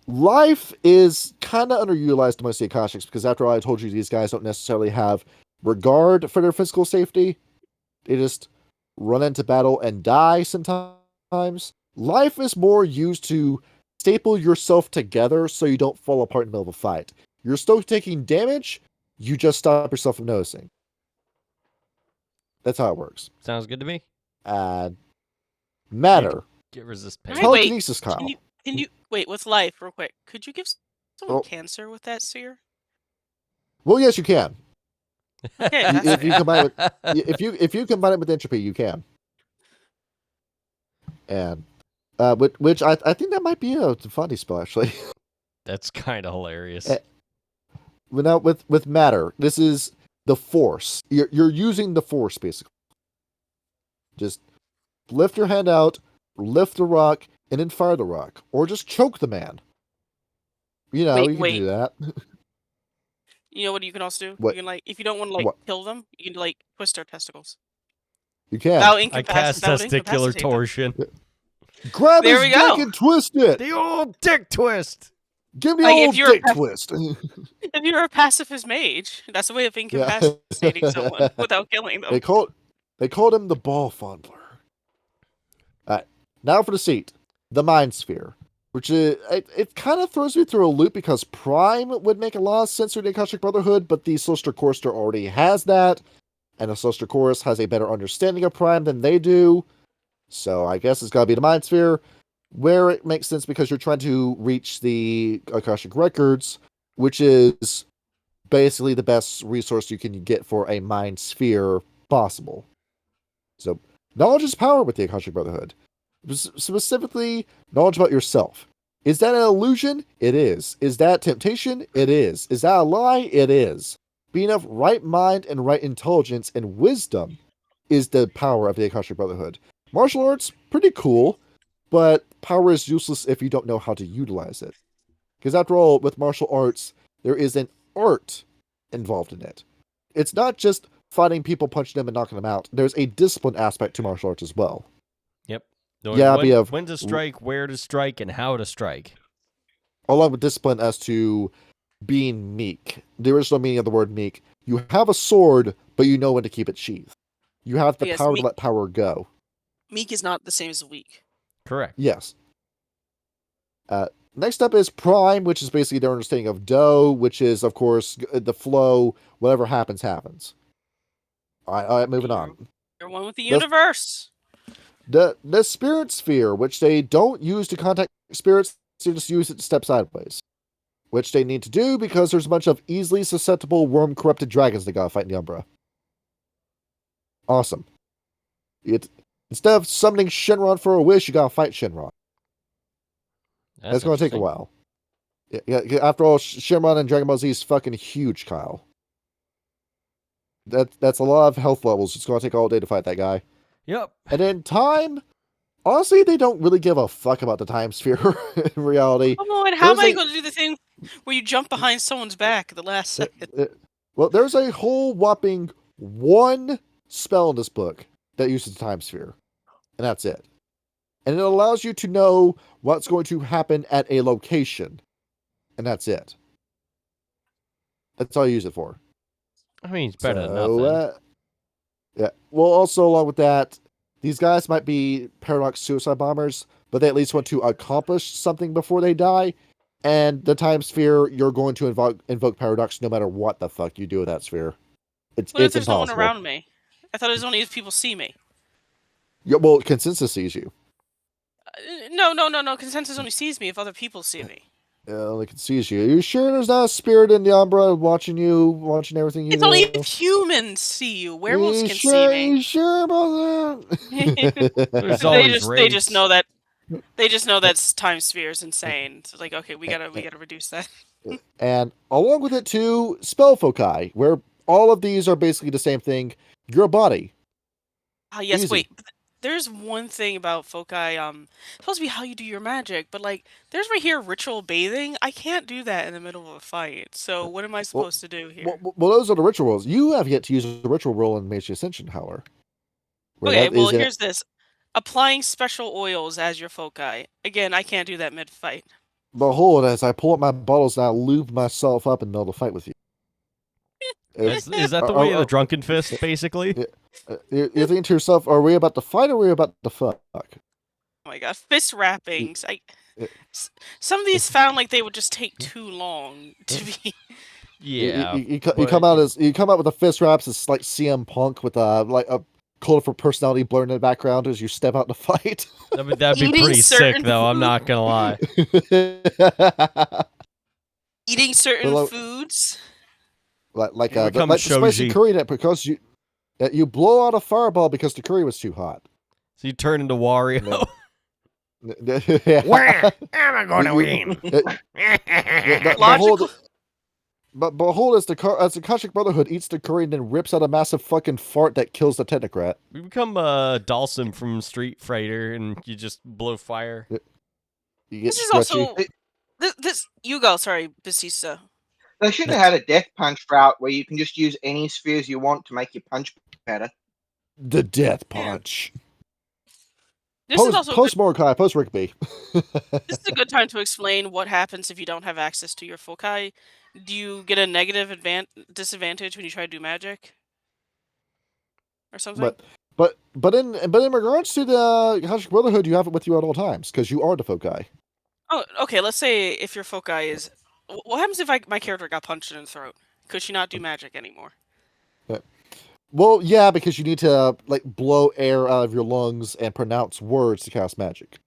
Life is kind of underutilized amongst the Akashics because after all, I told you these guys don't necessarily have regard for their physical safety. They just run into battle and die sometimes. Life is more used to staple yourself together so you don't fall apart in the middle of a fight. You're still taking damage, you just stop yourself from noticing. That's how it works. Sounds good to me. Matter. Get resist pain. Telekinesis, Kyle. Can you wait with life real quick? Could you give someone Oh. cancer with that sphere? Well, yes, you can. Okay, If you fascinating. combine it with if you combine it with entropy, you can. And which I think that might be a funny spell actually. That's kind of hilarious. But now with matter, this is the force. You're using the force basically. Just lift your hand out, lift the rock, and then fire the rock, or just choke the man. You know, you can do that. You know what you can also do? What? You can if you don't want to What? kill them, you can twist their testicles. You can. I cast testicular torsion. Grab There his we dick go. and twist it. The old dick twist. Give me the old dick twist. If you're a pacifist mage, that's a way of incapacitating someone without killing them. They called him the ball fondler. Alright, now for the seat. The Mind Sphere. Which it kind of throws me through a loop because Prime would make a lot of sense for the Akashic Brotherhood, but the Celestial Chorister already has that, and the Celestial Chorus has a better understanding of Prime than they do. So I guess it's got to be the Mind Sphere, where it makes sense because you're trying to reach the Akashic Records, which is basically the best resource you can get for a Mind Sphere possible. So, knowledge is power with the Akashic Brotherhood. Specifically, knowledge about yourself. Is that an illusion? It is. Is that temptation? It is. Is that a lie? It is. Being of right mind and right intelligence and wisdom is the power of the Akashic Brotherhood. Martial arts, pretty cool, but power is useless if you don't know how to utilize it. Because after all, with martial arts, there is an art involved in it. It's not just fighting people, punching them, and knocking them out. There's a discipline aspect to martial arts as well. Yep. When to strike, where to strike, and how to strike. Along with discipline as to being meek. The original meaning of the word meek. You have a sword, but you know when to keep it sheathed. You have the power to let power go. Meek is not the same as weak. Correct. Yes. Next up is Prime, which is basically their understanding of Do, which is, of course, the flow. Whatever happens, happens. All right, moving on. You're one with the universe. The Spirit Sphere, which they don't use to contact spirits, they just use it to step sideways. Which they need to do because there's a bunch of easily susceptible worm-corrupted dragons they gotta fight in the Umbra. Awesome. Instead of summoning Shenron for a wish, you gotta fight Shenron. That's gonna take a while. Yeah, after all, Shenron and Dragon Ball Z is fucking huge, Kyle. That's a lot of health levels. It's gonna take all day to fight that guy. Yep. And then time, honestly, they don't really give a fuck about the time sphere in reality. Come on, how am I going to do the thing where you jump behind someone's back at the last second? Well, there's a whole whopping one spell in this book that uses the time sphere. And that's it. And it allows you to know what's going to happen at a location. And that's it. That's all you use it for. I mean, it's better than nothing. Yeah. Well, also along with that, these guys might be paradox suicide bombers, but they at least want to accomplish something before they die. And the time sphere, you're going to invoke paradox no matter what the fuck you do with that sphere. It's if there's impossible. No one around me? I thought it was only if people see me. Yeah, well, consensus sees you. No. Consensus only sees me if other people see me. Only sees you. Are you sure there's not a spirit in the Umbra watching you, watching everything you do? It's only if humans see you. Werewolves can see me. You sure about that? They just know that. They just know that time sphere is insane. So like, okay, we gotta reduce that. And along with it too, spell foci, where all of these are basically the same thing. Your body. Yes. Easy. Wait. There's one thing about foci. It's supposed to be how you do your magic, but like, there's right here ritual bathing. I can't do that in the middle of a fight. So what am I supposed to do here? Well, those are the ritual rules. You have yet to use the ritual rule in Mage Ascension, Howler. Okay, well, here's this. Applying special oils as your foci. Again, I can't do that mid-fight. Behold, as I pull up my bottles and I lube myself up in the middle of the fight with you. Is that the way of the drunken fist, basically? You're thinking to yourself, are we about to fight or are we about to fuck? Oh my god, fist wrappings. Some of these found like they would just take too long to be... Yeah. You come out with the fist wraps. It's like CM Punk with a colorful personality blurring in the background as you step out in the fight. That'd be Eating pretty sick, certain though. I'm food. not gonna lie. Eating certain Hello. foods. like You become the spicy shoji. curry that because you blow out a fireball because the curry was too hot. So you turn into Wario. Where am I going to win? Logical. But behold, as the Akashic Brotherhood eats the curry and then rips out a massive fucking fart that kills the technocrat. We become Dawson from Street Fighter, and you just blow fire. You get This is stretchy. also this. You go. Sorry, Batista. They should have had a death punch route where you can just use any spheres you want to make your punch better. The death punch. This is also a Post Mordecai, post Rigby. this is a good time to explain what happens if you don't have access to your foci. Do you get a negative disadvantage when you try to do magic, or something? But in regards to the Akashic Brotherhood, you have it with you at all times because you are the foci. Oh, okay. Let's say if your foci is, what happens if my character got punched in the throat? Could she not do magic anymore? Well, yeah, because you need to like blow air out of your lungs and pronounce words to cast magic.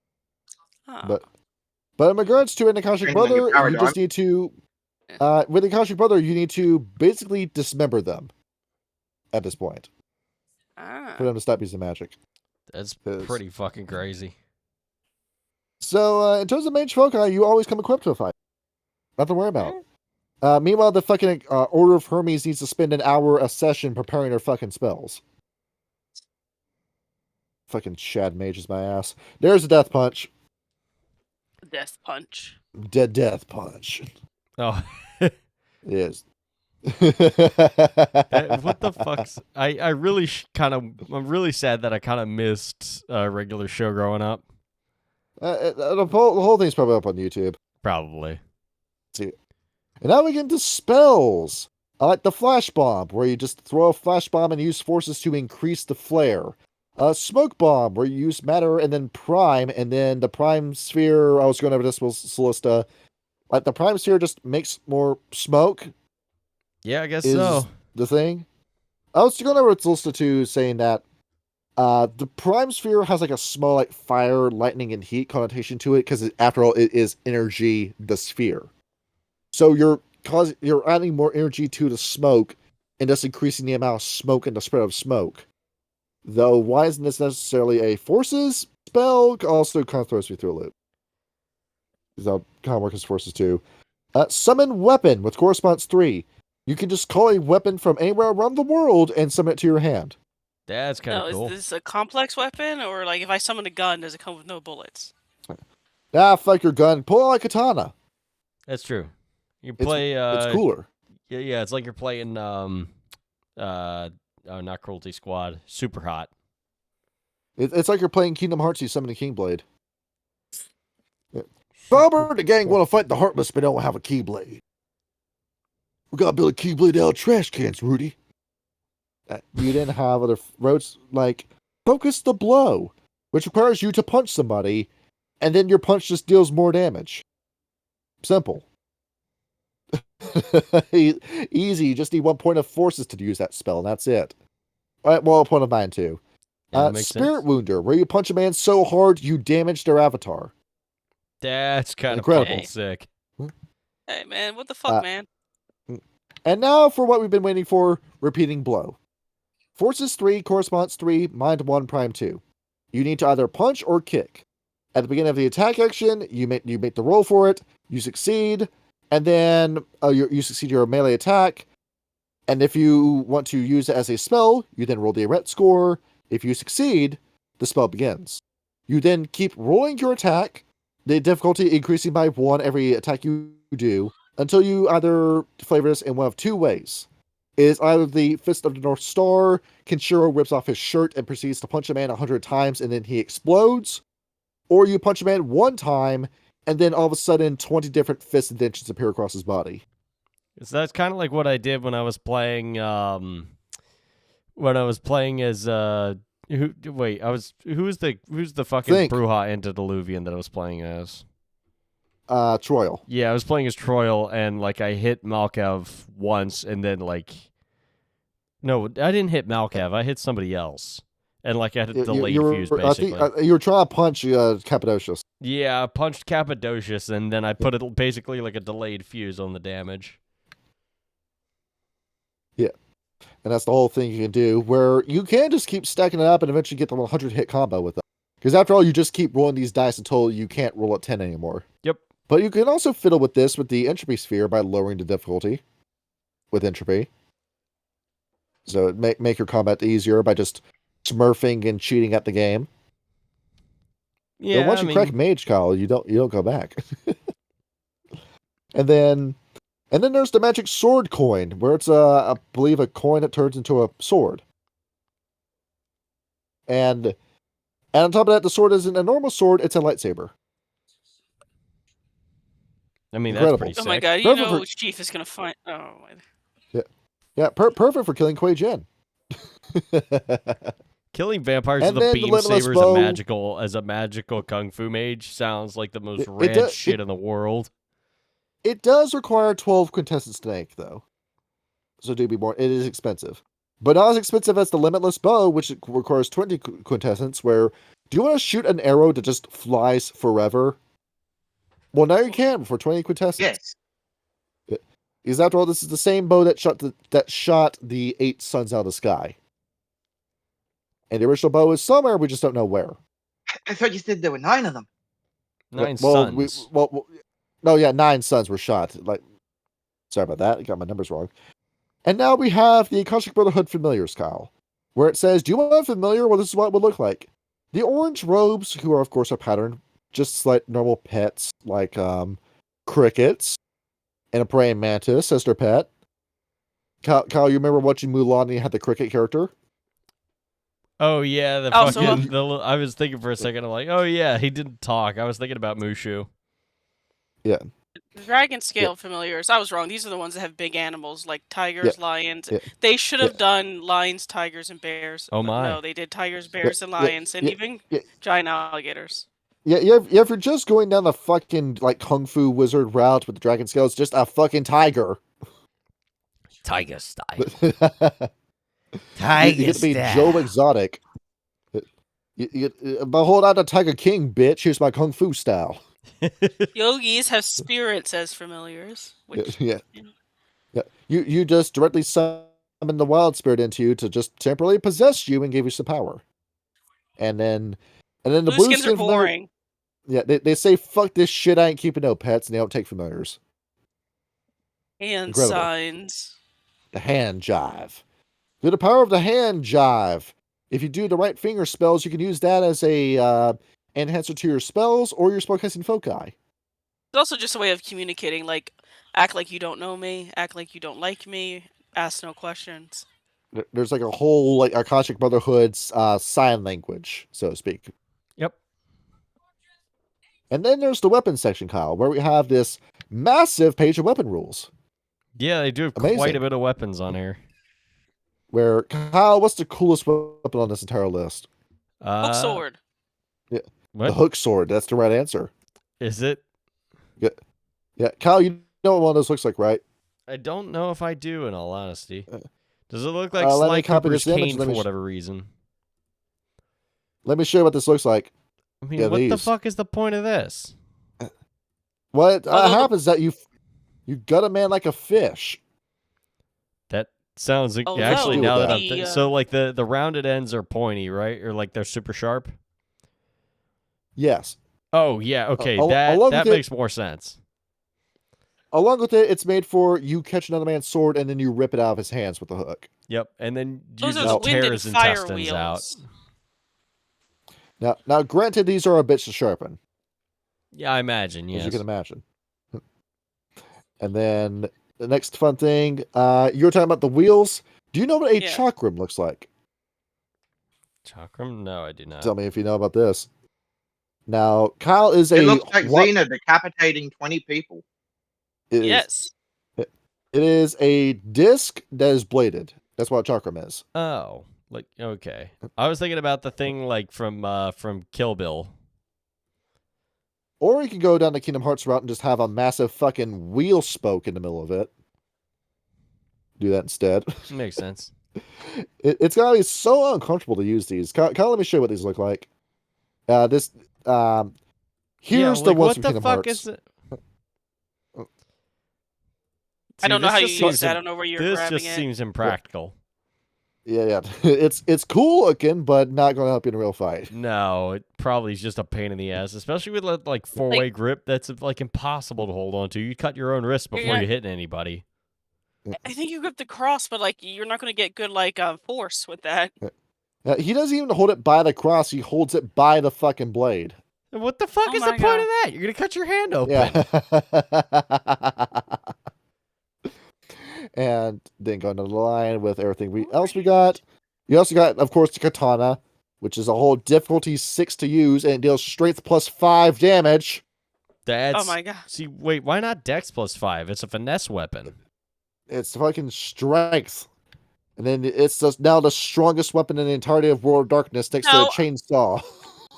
Ah. But in regards to an Akashic Depending on Brother, your you paradigm. just need to with the Akashic Brother, you need to basically dismember them at this point for them to stop using magic. That's 'Cause- pretty fucking crazy. So in terms of mage foci, you always come equipped to a fight. Nothing to worry about. Meanwhile, the fucking Order of Hermes needs to spend an hour a session preparing their fucking spells. Fucking Shad mages my ass. There's a death punch. Death punch. Death punch. Oh, It is. what the fuck's? I really I'm really sad that I kind of missed a regular show growing up. The whole thing's probably up on YouTube. Probably. And now we get into spells. I like the flash bomb, where you just throw a flash bomb and use forces to increase the flare. Smoke bomb, where you use matter and then prime, and then the prime sphere. I was going over this with Slouista. Like the prime sphere just makes more smoke. Yeah, I guess Is so. the thing. I was going over with Slouista too, saying that the prime sphere has like a small like fire, lightning, and heat connotation to it because after all, it is energy. The sphere. So you're adding more energy to the smoke and thus increasing the amount of smoke and the spread of smoke. Though why isn't this necessarily a forces spell? Also kind of throws me through a loop. Because I'll kind of work as forces too. Summon weapon with corresponds 3. You can just call a weapon from anywhere around the world and summon it to your hand. That's kind No, of cool. is this a complex weapon, or like if I summon a gun, does it come with no bullets? Fuck your gun. Pull out a katana. That's true. You play. It's cooler. Yeah. It's like you're playing. Not Cruelty Squad. Super Hot. It's like you're playing Kingdom Hearts. You summon a Keyblade. Bobber and the gang want to fight the Heartless, but don't have a Keyblade. We gotta build a Keyblade out of trash cans, Rudy. You didn't have other roads like focus the blow, which requires you to punch somebody, and then your punch just deals more damage. Simple. Easy. You just need 1 point of forces to use that spell, and that's it. All right, well, a point of mine too. Yeah, that makes Spirit sense. Wounder, where you punch a man so hard you damage their avatar. That's kind of Incredible. fucking sick. Hey man, what the fuck, man? And now for what we've been waiting for, repeating blow. Forces 3, corresponds 3, mind 1, prime 2. You need to either punch or kick. At the beginning of the attack action, you make the roll for it, you succeed, and then you succeed your melee attack. And if you want to use it as a spell, you then roll the ret score. If you succeed, the spell begins. You then keep rolling your attack, the difficulty increasing by 1 every attack you do, until you either flavor this in one of 2 ways. It is either the Fist of the North Star, Kenshiro rips off his shirt and proceeds to punch a man 100 times and then he explodes, or you punch a man 1 time and then all of a sudden 20 different fist indentions appear across his body. So that's kind of like what I did when I was playing. When I was playing as who's the fucking Think. Bruja Antediluvian that I was playing as? Troil. Yeah, I was playing as Troil, and like I hit Malkav once, and then like, no, I didn't hit Malkav. I hit somebody else. And like a You delayed were, fuse, I think basically. you were trying to punch Cappadocious. Yeah, I punched Cappadocious, and then I put it basically like a delayed fuse on the damage. Yeah. And that's the whole thing you can do, where you can just keep stacking it up and eventually get the 100 hit combo with them. Because after all, you just keep rolling these dice until you can't roll at 10 anymore. Yep. But you can also fiddle with this with the entropy sphere by lowering the difficulty with entropy. So make your combat easier by just smurfing and cheating at the game. Yeah, but once you crack Mage, Kyle, you don't go back. and then there's the magic sword coin, where it's I believe a coin that turns into a sword. And on top of that, the sword isn't a normal sword; it's a lightsaber. I mean, Incredible. that's pretty sick. Oh my god, you know Chief is gonna find. Oh my. Yeah, perfect for killing Kuei Jin. Killing vampires And with a then the beam limitless saber bow. as a magical kung fu mage sounds like the most rad shit in the world. It does require 12 quintessence to make, though. So do be more. It is expensive, but not as expensive as the limitless bow, which requires 20 quintessence. Where do you want to shoot an arrow that just flies forever? Well, now you can for 20 quintessence. Yes. Because after all, this is the same bow that shot the 8 suns out of the sky. And the original bow is somewhere, we just don't know where. I thought you said there were 9 of them. 9 suns. No, yeah, 9 suns were shot. Sorry about that. I got my numbers wrong. And now we have the Akashic Brotherhood familiars, Kyle, where it says, do you want a familiar? Well, this is what it would look like. The orange robes, who are, of course, a pattern, just like normal pets, like crickets and a praying mantis as their pet. Kyle, you remember watching Mulan and you had the cricket character? Oh, yeah, the fucking... I was thinking for a second, I'm like, oh, yeah, he didn't talk. I was thinking about Mushu. Yeah. Dragon scale familiars. I was wrong. These are the ones that have big animals like tigers, lions. They should have done lions, tigers, and bears. Oh my! No, they did tigers, bears, and lions, and even giant alligators. Yeah, if you're just going down the fucking kung fu wizard route with the dragon scale, it's just a fucking tiger. Tiger style. You get to be Joe Exotic. But hold on to Tiger King, bitch. Here's my kung fu style. Yogis have spirits as familiars. Which, yeah. You just directly summon the wild spirit into you to just temporarily possess you and give you some power. And then the blue skins are boring. They say fuck this shit. I ain't keeping no pets, and they don't take familiars. Hand signs. The hand jive. Through the power of the hand jive. If you do the right finger spells, you can use that as a enhancer to your spells or your spellcasting foci. It's also just a way of communicating, like, act like you don't know me, act like you don't like me, ask no questions. There's a whole Akashic Brotherhood's sign language, so to speak. Yep. And then there's the weapons section, Kyle, where we have this massive page of weapon rules. Yeah, they do have quite a bit of weapons on here. Where, Kyle, what's the coolest weapon on this entire list? Hook sword. Yeah. What? The hook sword. That's the right answer. Is it? Yeah. Kyle, you know what one of those looks like, right? I don't know if I do, in all honesty. Does it look like Sly Cooper's cane for whatever reason? Let me show you what this looks like. I mean, what the fuck is the point of this? What happens is that you gut a man like a fish. That sounds like actually now that I'm so the rounded ends are pointy, right? Or they're super sharp. Yes. Oh yeah, okay. That makes more sense. Along with it, it's made for you catch another man's sword and then you rip it out of his hands with the hook. Yep, and then you just tear his intestines out. Now, granted, these are a bitch to sharpen. Yeah, I imagine. Yes, as you can imagine. And then the next fun thing, you were talking about the wheels. Do you know what a chakram looks like? Chakram? No, I do not. Tell me if you know about this. Now, Kyle is It looks like Xena decapitating 20 people. Yes. It is a disc that is bladed. That's what a chakram is. Oh, okay. I was thinking about the thing from Kill Bill. Or you can go down the Kingdom Hearts route and just have a massive fucking wheel spoke in the middle of it. Do that instead. Makes sense. It's gotta be so uncomfortable to use these. Kyle, let me show you what these look like. This here's the like, ones what from the Kingdom fuck Hearts. is it? I don't know how you just use seems that. I don't know where you're This grabbing just it. seems impractical. Yeah. It's cool looking, but not gonna help you in a real fight. No, it probably is just a pain in the ass, especially with like four-way grip. That's like impossible to hold on to. You cut your own wrist before you hit anybody. I think you grip the cross, but like you're not going to get good like force with that. He doesn't even hold it by the cross. He holds it by the fucking blade. And what the fuck Oh is the my point God. of that? You're gonna cut your hand open. Yeah. And then going down the line with everything else we got. You also got, of course, the katana, which is a whole difficulty 6 to use, and it deals strength plus 5 damage. That's Oh my God. See, wait, why not Dex plus 5? It's a finesse weapon. It's fucking strength. And then it's just now the strongest weapon in the entirety of World of Darkness next to a No. chainsaw.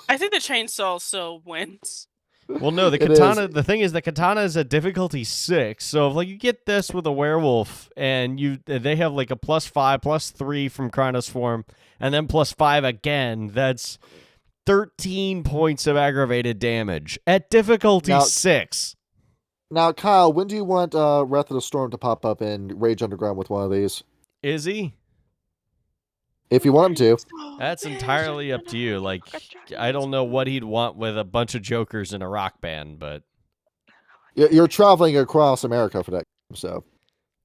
I think the chainsaw still wins. Well, no, the It katana. is. The thing is, the katana is a difficulty 6. So if like you get this with a werewolf, and they have like a plus 5, plus 3 from Kronos form, and then plus 5 again. That's 13 points of aggravated damage at difficulty Now- 6. Now, Kyle, when do you want Wrath of the Storm to pop up in Rage Underground with one of these? Is he? If you want him to. That's entirely up to you. Like, I don't know what he'd want with a bunch of jokers in a rock band, but You're traveling across America for that, so.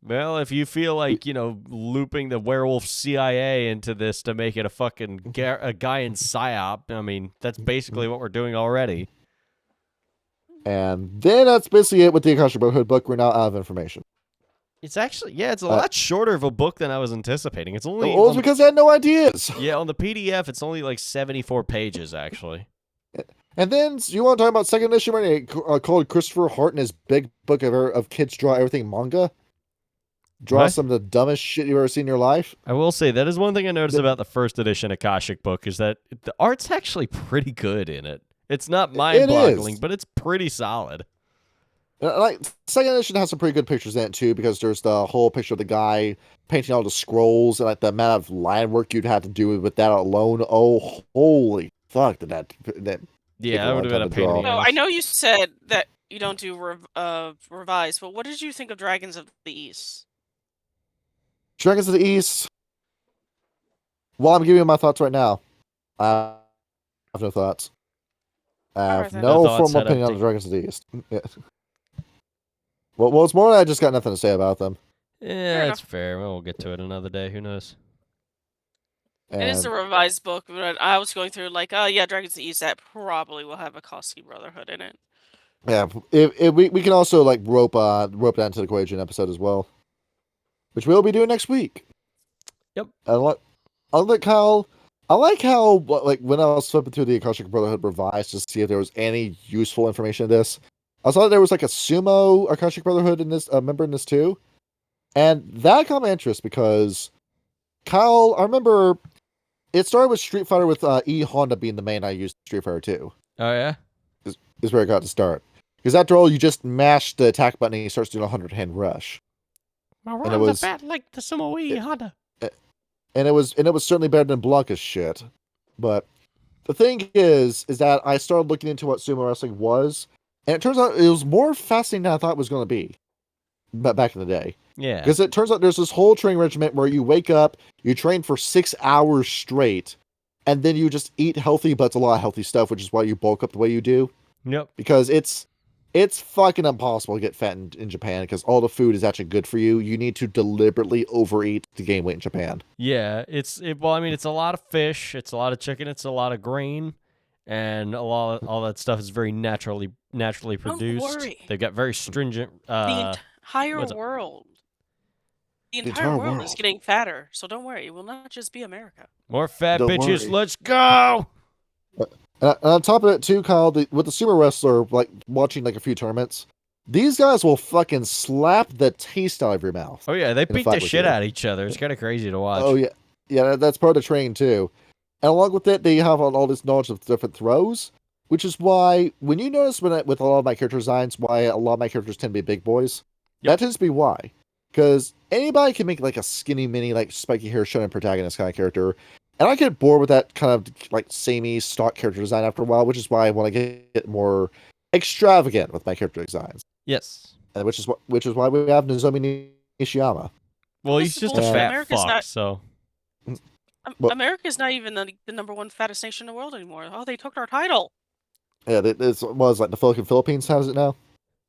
well, if you feel like, looping the werewolf CIA into this to make it a fucking a guy in PSYOP, I mean, that's basically what we're doing already. And then that's basically it with the Akashic Brotherhood book. We're now out of information. It's actually, it's a lot shorter of a book than I was anticipating. It's only Well, it's because they had no ideas. yeah, on the PDF, it's only like 74 pages, actually. And then you want to talk about second issue called Christopher Hart and his big book of kids draw everything manga? Draw What? some of the dumbest shit you've ever seen in your life? I will say, that is one thing I noticed about the first edition Akashic book, is that the art's actually pretty good in it. It's not mind-boggling, but it's pretty solid. Like, second edition has some pretty good pictures in it too, because there's the whole picture of the guy painting all the scrolls and like the amount of line work you'd have to do with that alone. Oh, holy fuck! That Yeah, that would have been a pain in the So ass. I know you said that you don't do revise, but what did you think of Dragons of the East? Dragons of the East. Well, I'm giving you my thoughts right now. I have no thoughts. I have Alright, then. no No thoughts, formal head opinion on empty. the Dragons of the East. Yeah. Well, it's more I just got nothing to say about them. Yeah, enough. it's fair. Well, we'll get to it another day. Who knows? And It is a revised book, but I was going through like, oh yeah, Dragons of the East, that probably will have a Akashic Brotherhood in it. yeah, we can also like rope that into the equation episode as well, which we'll be doing next week. Yep. I like Kyle. I like how like when I was flipping through the Akashic Brotherhood revised to see if there was any useful information in this. I saw there was like a sumo Akashic Brotherhood in this member in this too, and that caught my interest because Kyle, I remember it started with Street Fighter with E Honda being the main I used in Street Fighter 2. Oh, yeah? Is where it got to start. Because after all, you just mash the attack button and he starts doing a 100-hand rush. And it was- bat like the Sumo Honda. And it was certainly better than Blanca's shit. But the thing is that I started looking into what sumo wrestling was, and it turns out it was more fascinating than I thought it was going to be. But back in the day. Yeah. Because it turns out there's this whole training regiment where you wake up, you train for 6 hours straight, and then you just eat healthy, but it's a lot of healthy stuff, which is why you bulk up the way you do. Yep. Because it's fucking impossible to get fat in Japan, because all the food is actually good for you. You need to deliberately overeat to gain weight in Japan. Yeah, it's a lot of fish, it's a lot of chicken, it's a lot of grain, and all that stuff is very naturally produced. worry. They've got very stringent The entire what's it- world. The The entire entire world is world. getting fatter, so don't worry. It will not just be America. more fat Don't bitches. worry. Let's go. And on top of it too, Kyle, with the sumo wrestler, like watching like a few tournaments, these guys will fucking slap the taste out of your mouth. Oh yeah, they a beat fight the with shit you. out of each other. It's kind of crazy to watch. Oh yeah, that's part of the training too. And along with it, they have all this knowledge of different throws, which is why when you notice with a lot of my character designs, why a lot of my characters tend to be big boys. Yep. That tends to be why. because anybody can make like a skinny mini, like spiky hair shonen protagonist kind of character, and I get bored with that kind of like samey stock character design after a while, which is why I want to get more extravagant with my character designs. Yes. And which is why we have Nozomi Nishiyama. Well, This he's is just a bullshit. fat America's fuck, not- so. Well- America's not even the number one fattest nation in the world anymore. Oh, they took our title. Yeah, this was like the Philippines has it now.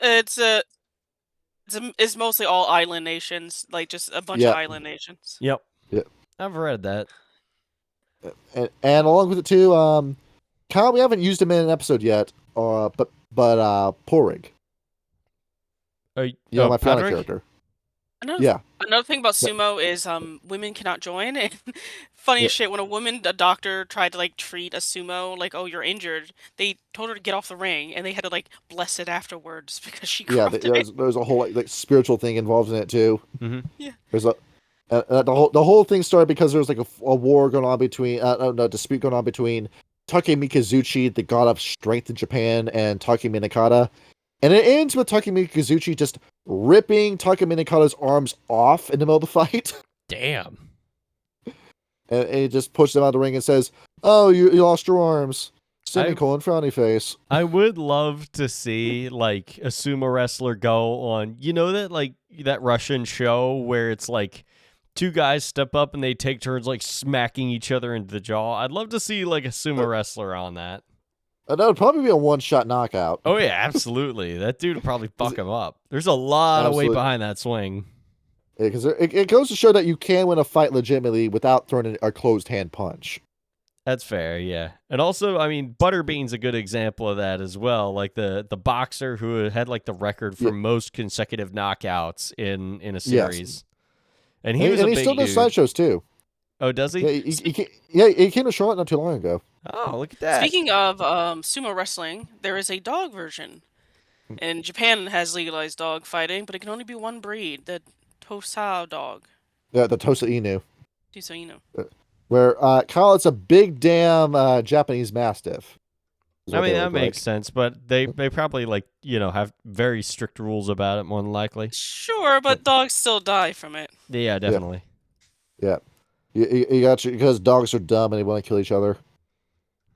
It's mostly all island nations, like just a bunch Yeah. of island nations. Yep. Yep. I've read that. And along with it too, Kyle, we haven't used him in an episode yet, but Porig, my Fiona Patrick? character. Another thing about sumo is women cannot join. And funny as shit, when a doctor tried to like treat a sumo, like, oh, you're injured, they told her to get off the ring, and they had to like bless it afterwards because she Yeah, cried. there's a whole like spiritual thing involved in it too. Mm-hmm. Yeah. There's the whole thing started because there was like a war going on between dispute going on between Take Mikazuchi, the god of strength in Japan, and Take Minakata. And it ends with Take Mikazuchi just ripping Take Minakata's arms off in the middle of the fight. Damn. And he just pushes him out of the ring and says, "Oh, you lost your arms." Semicolon, frowny face. I would love to see like a sumo wrestler go on, that Russian show where it's like two guys step up and they take turns like smacking each other into the jaw. I'd love to see like a sumo wrestler on that. That would probably be a one-shot knockout. Oh yeah, absolutely. That dude would probably fuck him up. There's a lot of weight behind that swing. Yeah, because it goes to show that you can win a fight legitimately without throwing a closed hand punch. That's fair, yeah. And also, I mean, Butterbean's a good example of that as well. Like the boxer who had like the record for most consecutive knockouts in a series. Yes. And he still does sideshows too. Oh, does he? Yeah, he came to Charlotte not too long ago. Oh, look at that. Speaking of sumo wrestling, there is a dog version. And Japan has legalized dog fighting, but it can only be one breed, the Tosa dog. Yeah, the Tosa Inu. Tosa Inu. Where, Kyle, it's a big damn Japanese Mastiff. I mean, that makes sense, but they probably, have very strict rules about it, more than likely. Sure, but dogs still die from it. Yeah, definitely. Yeah. You got you, because dogs are dumb and they want to kill each other.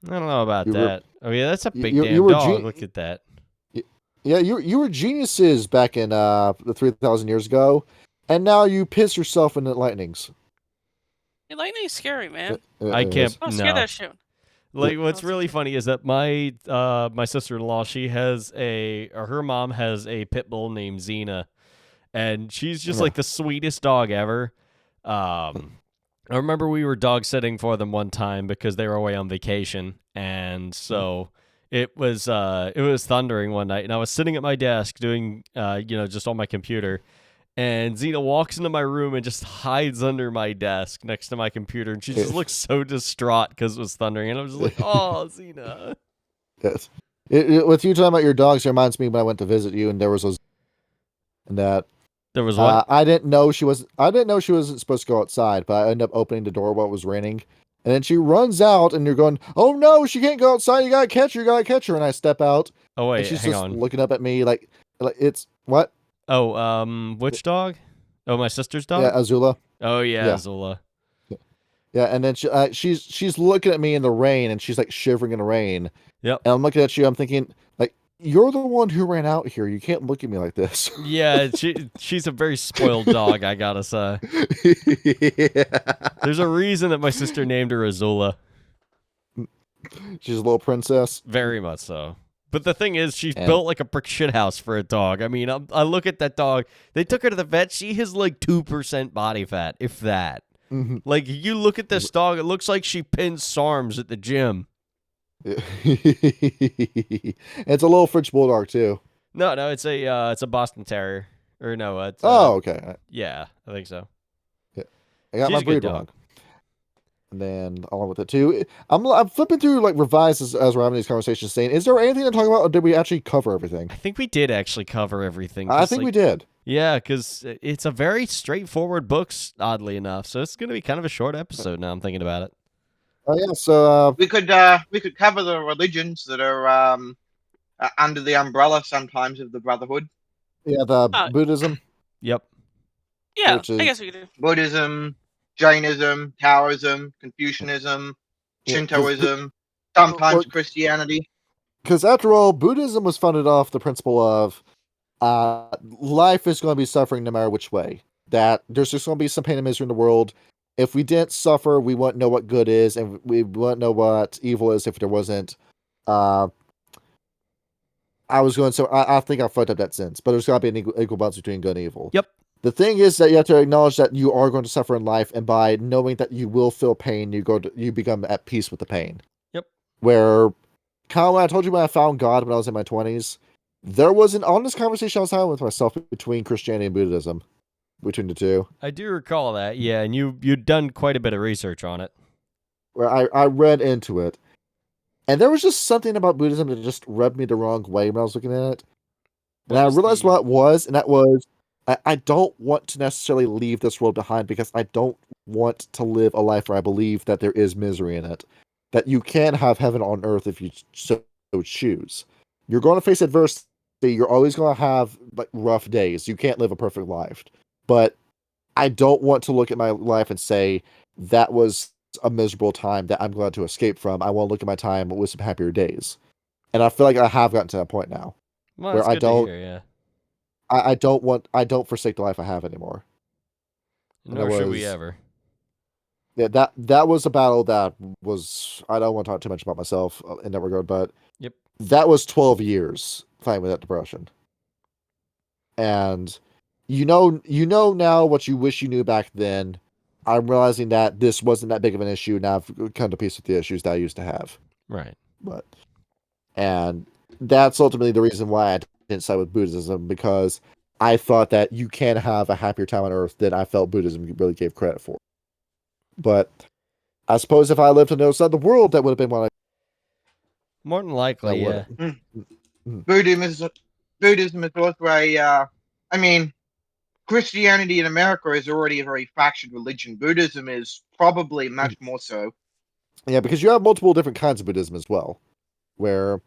I don't know about that. Oh, yeah, that's a big damn dog. Look at that. Yeah, you were geniuses back in the 3,000 years ago, and now you piss yourself in the lightnings. Hey, lightning's scary, man. I can't. Oh, scare that shit. Like, what's really funny is that my sister-in-law, her mom has a pit bull named Xena, and she's just like the sweetest dog ever. I remember we were dog sitting for them one time because they were away on vacation, and so it was thundering one night, and I was sitting at my desk doing just on my computer, and Xena walks into my room and just hides under my desk next to my computer, and she just looks so distraught because it was thundering, and I was just like, "Oh, Xena." Yes. With you talking about your dogs, it reminds me when I went to visit you, and there was that. There was what? I didn't know she wasn't supposed to go outside, but I ended up opening the door while it was raining. And then she runs out, and you're going, "Oh no, she can't go outside! You gotta catch her! And I step out. Oh wait, and she's hang just on. looking up at me like it's what? Oh, which dog? Oh, my sister's dog. Yeah, Azula. Oh yeah, Azula. Yeah, and then she's looking at me in the rain, and she's like shivering in the rain. Yep. And I'm looking at you. I'm thinking, like, you're the one who ran out here. You can't look at me like this. Yeah, she's a very spoiled dog, I gotta say. Yeah. There's a reason that my sister named her Azula. She's a little princess. Very much so. But the thing is, she's built like a brick shit house for a dog. I mean, I look at that dog. They took her to the vet. She has like 2% body fat, if that. Mm-hmm. Like, you look at this dog, it looks like she pins SARMs at the gym. It's a little French bulldog too. No, it's a Boston Terrier. Or no, it's okay. Yeah, I think so. Yeah. I got She's my a good breed wrong. And then along with it too, I'm flipping through like revised as we're having these conversations, saying, is there anything to talk about, or did we actually cover everything? I think we did actually cover everything. I think we did. Yeah, because it's a very straightforward book, oddly enough. So it's going to be kind of a short episode now. I'm thinking about it. Oh yeah, so we could cover the religions that are under the umbrella sometimes of the Brotherhood. Yeah, the Buddhism. Yep. Yeah, which is I guess we could do. Buddhism, Jainism, Taoism, Confucianism, Shintoism, sometimes Christianity. because after all, Buddhism was founded off the principle of life is going to be suffering no matter which way. That there's just going to be some pain and misery in the world. If we didn't suffer, we wouldn't know what good is, and we wouldn't know what evil is if there wasn't. I was going so I think I fucked up that sense, but there's got to be an equal balance between good and evil. Yep. The thing is that you have to acknowledge that you are going to suffer in life, and by knowing that you will feel pain, you become at peace with the pain. Yep. Where, kind of when I told you when I found God when I was in my 20s, there was an honest conversation I was having with myself between Christianity and Buddhism, between the two. I do recall that, yeah, and you'd done quite a bit of research on it. Where I read into it, and there was just something about Buddhism that just rubbed me the wrong way when I was looking at it. And I realized what it was, and that was, I don't want to necessarily leave this world behind because I don't want to live a life where I believe that there is misery in it. That you can have heaven on earth if you so choose. You're going to face adversity. You're always going to have like rough days. You can't live a perfect life. But I don't want to look at my life and say that was a miserable time that I'm glad to escape from. I want to look at my time with some happier days. And I feel like I have gotten to that point now. Well, where that's I good to don't hear, yeah. I don't forsake the life I have anymore. Nor should we ever. Yeah, that was a battle that was, I don't want to talk too much about myself in that regard, but Yep. that was 12 years fighting with that depression. And you know now what you wish you knew back then. I'm realizing that this wasn't that big of an issue. Now I've come to peace with the issues that I used to have. Right. And that's ultimately the reason why I didn't side with Buddhism, because I thought that you can have a happier time on Earth than I felt Buddhism really gave credit for. But I suppose if I lived on the other side of the world, that would have been what I... More than likely, yeah. Buddhism is also I mean, Christianity in America is already a very fractured religion. Buddhism is probably much more so. Yeah, because you have multiple different kinds of Buddhism as well. Where,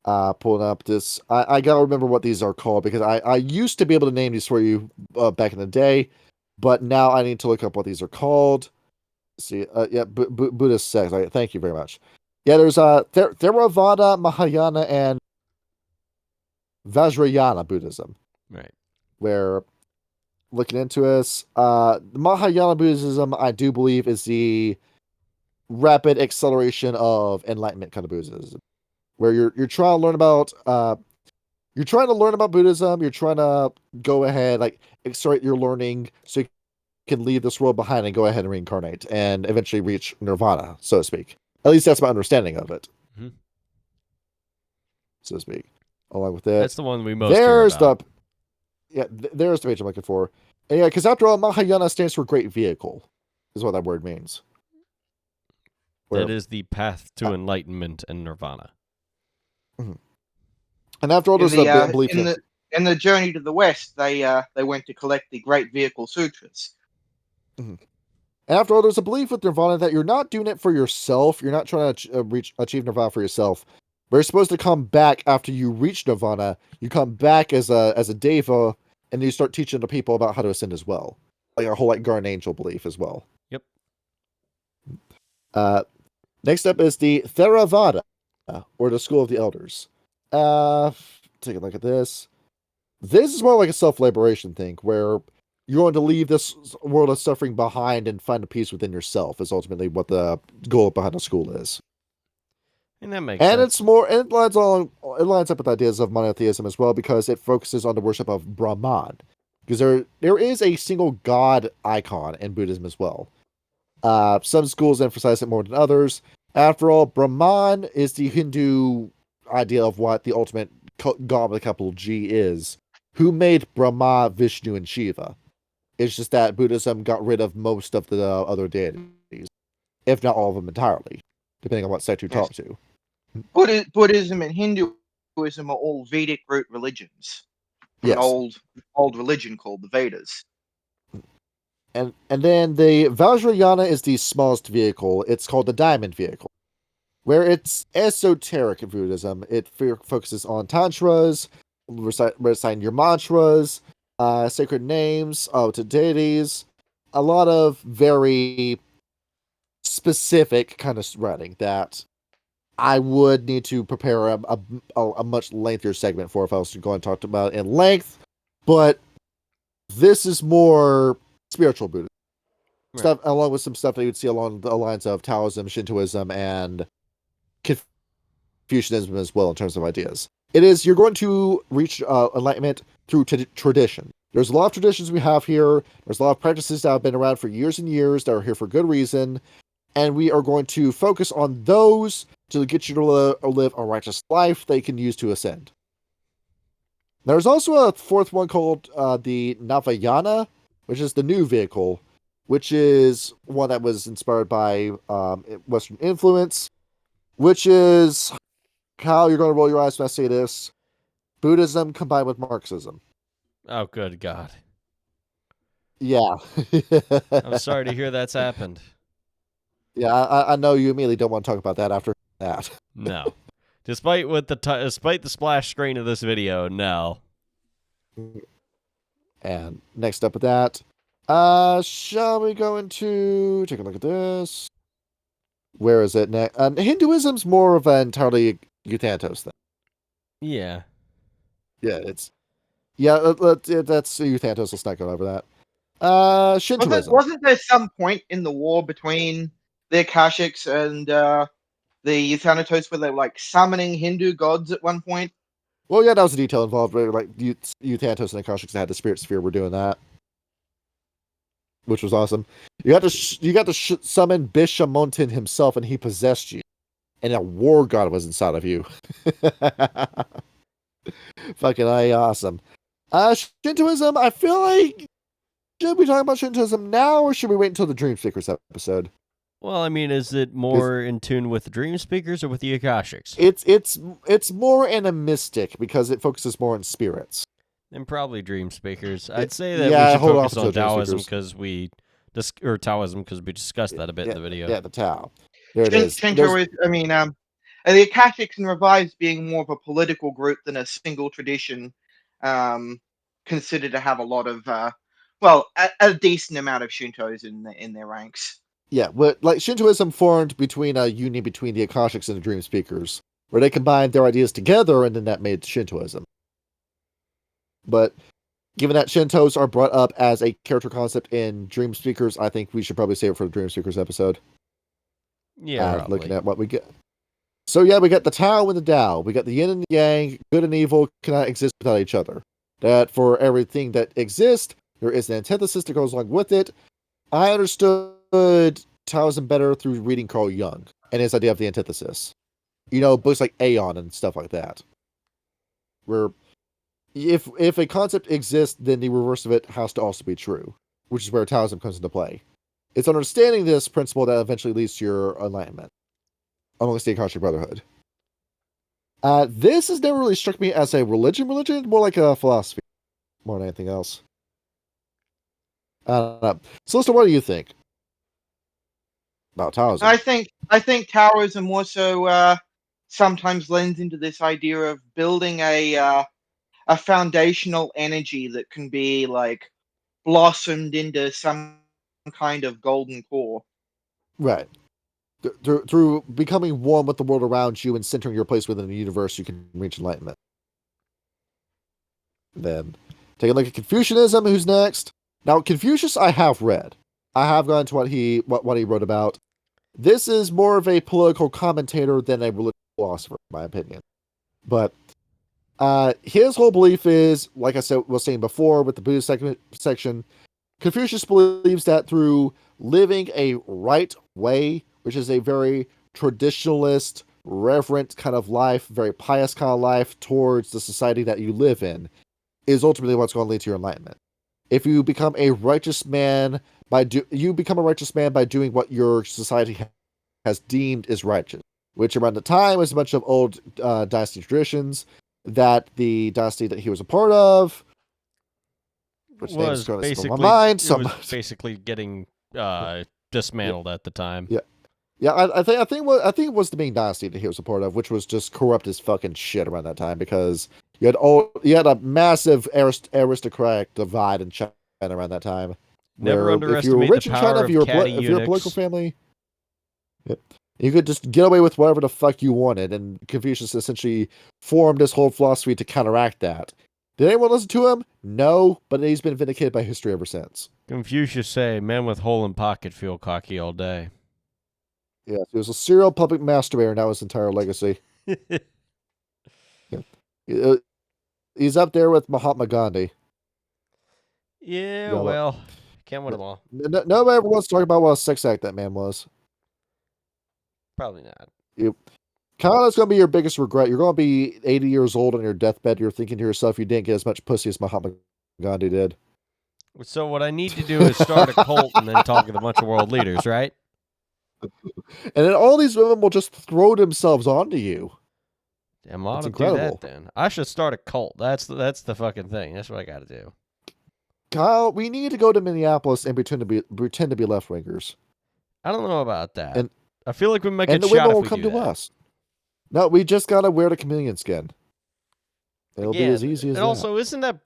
pulling up this... I gotta remember what these are called, because I used to be able to name these for you back in the day, but now I need to look up what these are called. Let's see, Buddhist sects. Thank you very much. Yeah, there's Theravada, Mahayana, and Vajrayana Buddhism. Right. Where, looking into this, Mahayana Buddhism, I do believe, is the rapid acceleration of enlightenment kind of Buddhism, where you're trying to learn about Buddhism. You're trying to go ahead, like, accelerate your learning so you can leave this world behind and go ahead and reincarnate and eventually reach nirvana, so to speak. At least that's my understanding of it, so to speak. Along with that, that's the one we most hear about. There's the page I'm looking for. And yeah, because after all, Mahayana stands for great vehicle, is what that word means. That is the path to enlightenment and nirvana. And after all, there's a belief in the journey to the west, they went to collect the Great Vehicle Sutras. And after all, there's a belief with nirvana that you're not doing it for yourself. You're not trying to achieve nirvana for yourself. But you're supposed to come back after you reach nirvana. You come back as a deva, and you start teaching the people about how to ascend as well, like our whole guardian angel belief as well. Yep. Next up is the Theravada, or the School of the Elders. Take a look at this. This is more like a self-liberation thing, where you're going to leave this world of suffering behind and find a peace within yourself, is ultimately what the goal behind the school is. And that makes sense. It's more, it lines up with ideas of monotheism as well, because it focuses on the worship of Brahman. Because there is a single god icon in Buddhism as well. Some schools emphasize it more than others. After all, Brahman is the Hindu idea of what the ultimate god with a capital G is. Who made Brahma, Vishnu, and Shiva? It's just that Buddhism got rid of most of the other deities, if not all of them entirely, depending on what sect you talk to. Buddhism and Hinduism are all Vedic root religions. Yes. An old religion called the Vedas. And then the Vajrayana is the smallest vehicle. It's called the Diamond Vehicle, where it's esoteric Buddhism. It focuses on tantras, reciting your mantras, sacred names, to deities, a lot of very specific kind of writing that I would need to prepare a much lengthier segment for if I was to go and talk about it in length. But this is more spiritual Buddhism. Right. Stuff, along with some stuff that you would see along the lines of Taoism, Shintoism, and Confucianism as well in terms of ideas. You're going to reach enlightenment through tradition. There's a lot of traditions we have here. There's a lot of practices that have been around for years and years that are here for good reason. And we are going to focus on those to get you to live a righteous life that you can use to ascend. There's also a fourth one called the Navayana, which is the new vehicle, which is one that was inspired by Western influence, which is, Kyle, you're going to roll your eyes when I say this, Buddhism combined with Marxism. Oh, good God. Yeah. I'm sorry to hear that's happened. Yeah, I know you immediately don't want to talk about that after that. No. Despite the splash screen of this video, no. And next up with that, shall we go into, take a look at this. Where is it next? Hinduism's more of an entirely Euthanatos thing. Yeah. Yeah, that's Euthanatos. Let's not go over that. Shintoism. Wasn't there some point in the war between the Akashics and the Euthanatos where they were like summoning Hindu gods at one point? Well, yeah, that was a detail involved. Where, like, Euthanatos and Akashics that had the spirit sphere were doing that, which was awesome. You got to summon Bishamontin himself, and he possessed you, and a war god was inside of you. Fucking awesome. Shintoism. I feel like, should we talk about Shintoism now, or should we wait until the Dream Speakers episode? Well, I mean, is it more in tune with the Dream Speakers or with the Akashics? It's more animistic because it focuses more on spirits. Then probably Dream Speakers. I'd say that yeah, we should hold focus off on until Taoism Dream because Taoism because we discussed that a bit in the video. Yeah, the Tao. There it is. Shinto is, I mean, the Akashics and Revives being more of a political group than a single tradition, considered to have a lot of, a decent amount of Shintos in their ranks. Yeah, but like Shintoism formed between a union between the Akashics and the Dream Speakers, where they combined their ideas together, and then that made Shintoism. But given that Shintos are brought up as a character concept in Dream Speakers, I think we should probably save it for the Dream Speakers episode. Yeah, looking at what we get. So yeah, we got the Tao and the Tao. We got the Yin and the Yang. Good and evil cannot exist without each other. That for everything that exists, there is an antithesis that goes along with it. I understood Taoism better through reading Carl Jung and his idea of the antithesis. You know, books like Aeon and stuff like that. Where if a concept exists, then the reverse of it has to also be true, which is where Taoism comes into play. It's understanding this principle that eventually leads to your enlightenment amongst the Akashic Brotherhood. This has never really struck me as a religion, more like a philosophy, more than anything else. Celeste, what do you think about Taoism? I think Taoism also sometimes lends into this idea of building a foundational energy that can be like blossomed into some kind of golden core. Right. Through becoming one with the world around you and centering your place within the universe, you can reach enlightenment. Then, take a look at Confucianism. Who's next? Now, Confucius, I have read. I have gone to what he wrote about. This is more of a political commentator than a religious philosopher, in my opinion. But his whole belief is, like I was saying before with the Buddhist section, Confucius believes that through living a right way, which is a very traditionalist, reverent kind of life, very pious kind of life towards the society that you live in, is ultimately what's going to lead to your enlightenment. If you become a righteous man you become a righteous man by doing what your society has deemed is righteous, which around the time was a bunch of old dynasty traditions that the dynasty that he was a part of, which was basically getting dismantled at the time. Yeah, I think it was the Ming Dynasty that he was a part of, which was just corrupt as fucking shit around that time because You had a massive aristocratic divide in China around that time. Never where underestimate if you were rich the in power China, of if you're catty if you're a political eunuchs. family, you could just get away with whatever the fuck you wanted. And Confucius essentially formed this whole philosophy to counteract that. Did anyone listen to him? No, but he's been vindicated by history ever since. Confucius say, men with hole in pocket feel cocky all day. Yes, he was a serial public masturbator, and that was his entire legacy. He's up there with Mahatma Gandhi. Yeah, well, can't win them all. Nobody ever wants to talk about what a sex act that man was. Probably not. Kind of that's going to be your biggest regret. You're going to be 80 years old on your deathbed. You're thinking to yourself, you didn't get as much pussy as Mahatma Gandhi did. So what I need to do is start a cult and then talk with a bunch of world leaders, right? And then all these women will just throw themselves onto you. Damn, I ought That's to do incredible. that then. I should start a cult. That's the fucking thing. That's what I got to do. Kyle, we need to go to Minneapolis and pretend to be left wingers. I don't know about that. And- I feel like we might And get the shot women if will we come do to that. us. No, we just gotta wear the chameleon skin. It'll be as easy as and that. also, isn't that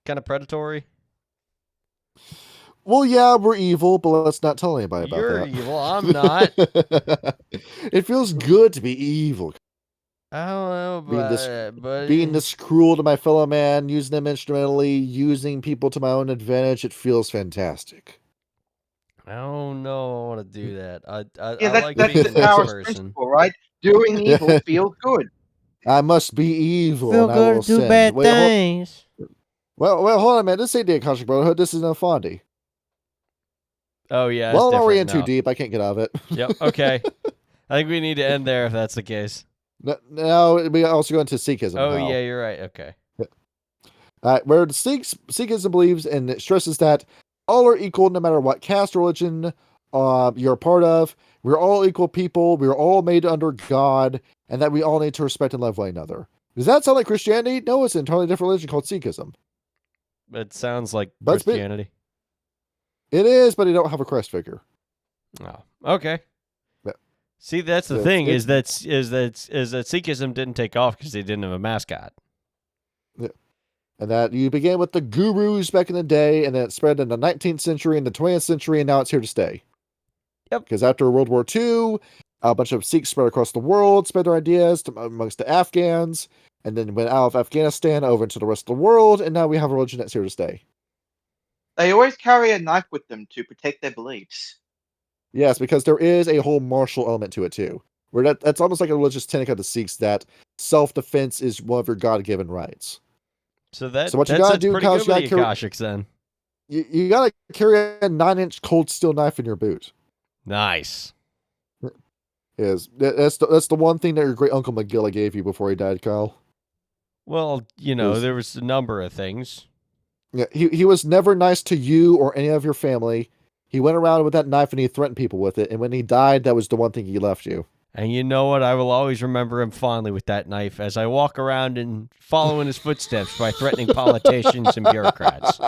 kind of predatory? Well, yeah, we're evil, but let's not tell anybody about You're that. evil. I'm not. It feels good to be evil. I don't know, Being this cruel to my fellow man, using them instrumentally, using people to my own advantage, it feels fantastic. I don't know. I want to do that. I Yeah, like that's being the a nice Taoist person. principle, right? Doing evil feels good. I must be evil, Feel and I good will to do sin. bad Wait, things. Well, hold on, man. This ain't the Akashic Brotherhood. This is Nafandi. Oh yeah. Well, it's I'm already in different too now. deep. I can't get out of it. Yep. Okay. I think we need to end there if that's the case. Now we also go into Sikhism. Oh now. yeah, you're right. Okay. Where the Sikhism believes and it stresses that all are equal no matter what caste or religion you're a part of. We're all equal people. We're all made under God, and that we all need to respect and love one another. Does that sound like Christianity? No, it's an entirely different religion called Sikhism. It sounds like But it's Christianity. It is, but they don't have a Christ figure. Oh, okay. Yeah. See, that's the So thing it's- is that Sikhism didn't take off because they didn't have a mascot. And that you began with the gurus back in the day, and then it spread in the 19th century and the 20th century, and now it's here to stay. Yep. Because after World War II, a bunch of Sikhs spread across the world, spread their ideas amongst the Afghans, and then went out of Afghanistan over into the rest of the world, and now we have a religion that's here to stay. They always carry a knife with them to protect their beliefs. Yes, because there is a whole martial element to it too. Where that's almost like a religious tenet of the Sikhs that self-defense is one of your God-given rights. So what you that's gotta do, pretty Kyle, good you with the gotta Akashics then. You gotta carry a 9-inch cold steel knife in your boot. Nice. That's the one thing that your great uncle McGilla gave you before he died, Kyle. Well, there was a number of things. Yeah, he was never nice to you or any of your family. He went around with that knife and he threatened people with it. And when he died, that was the one thing he left you. And you know what? I will always remember him fondly with that knife as I walk around and follow in his footsteps by threatening politicians and bureaucrats.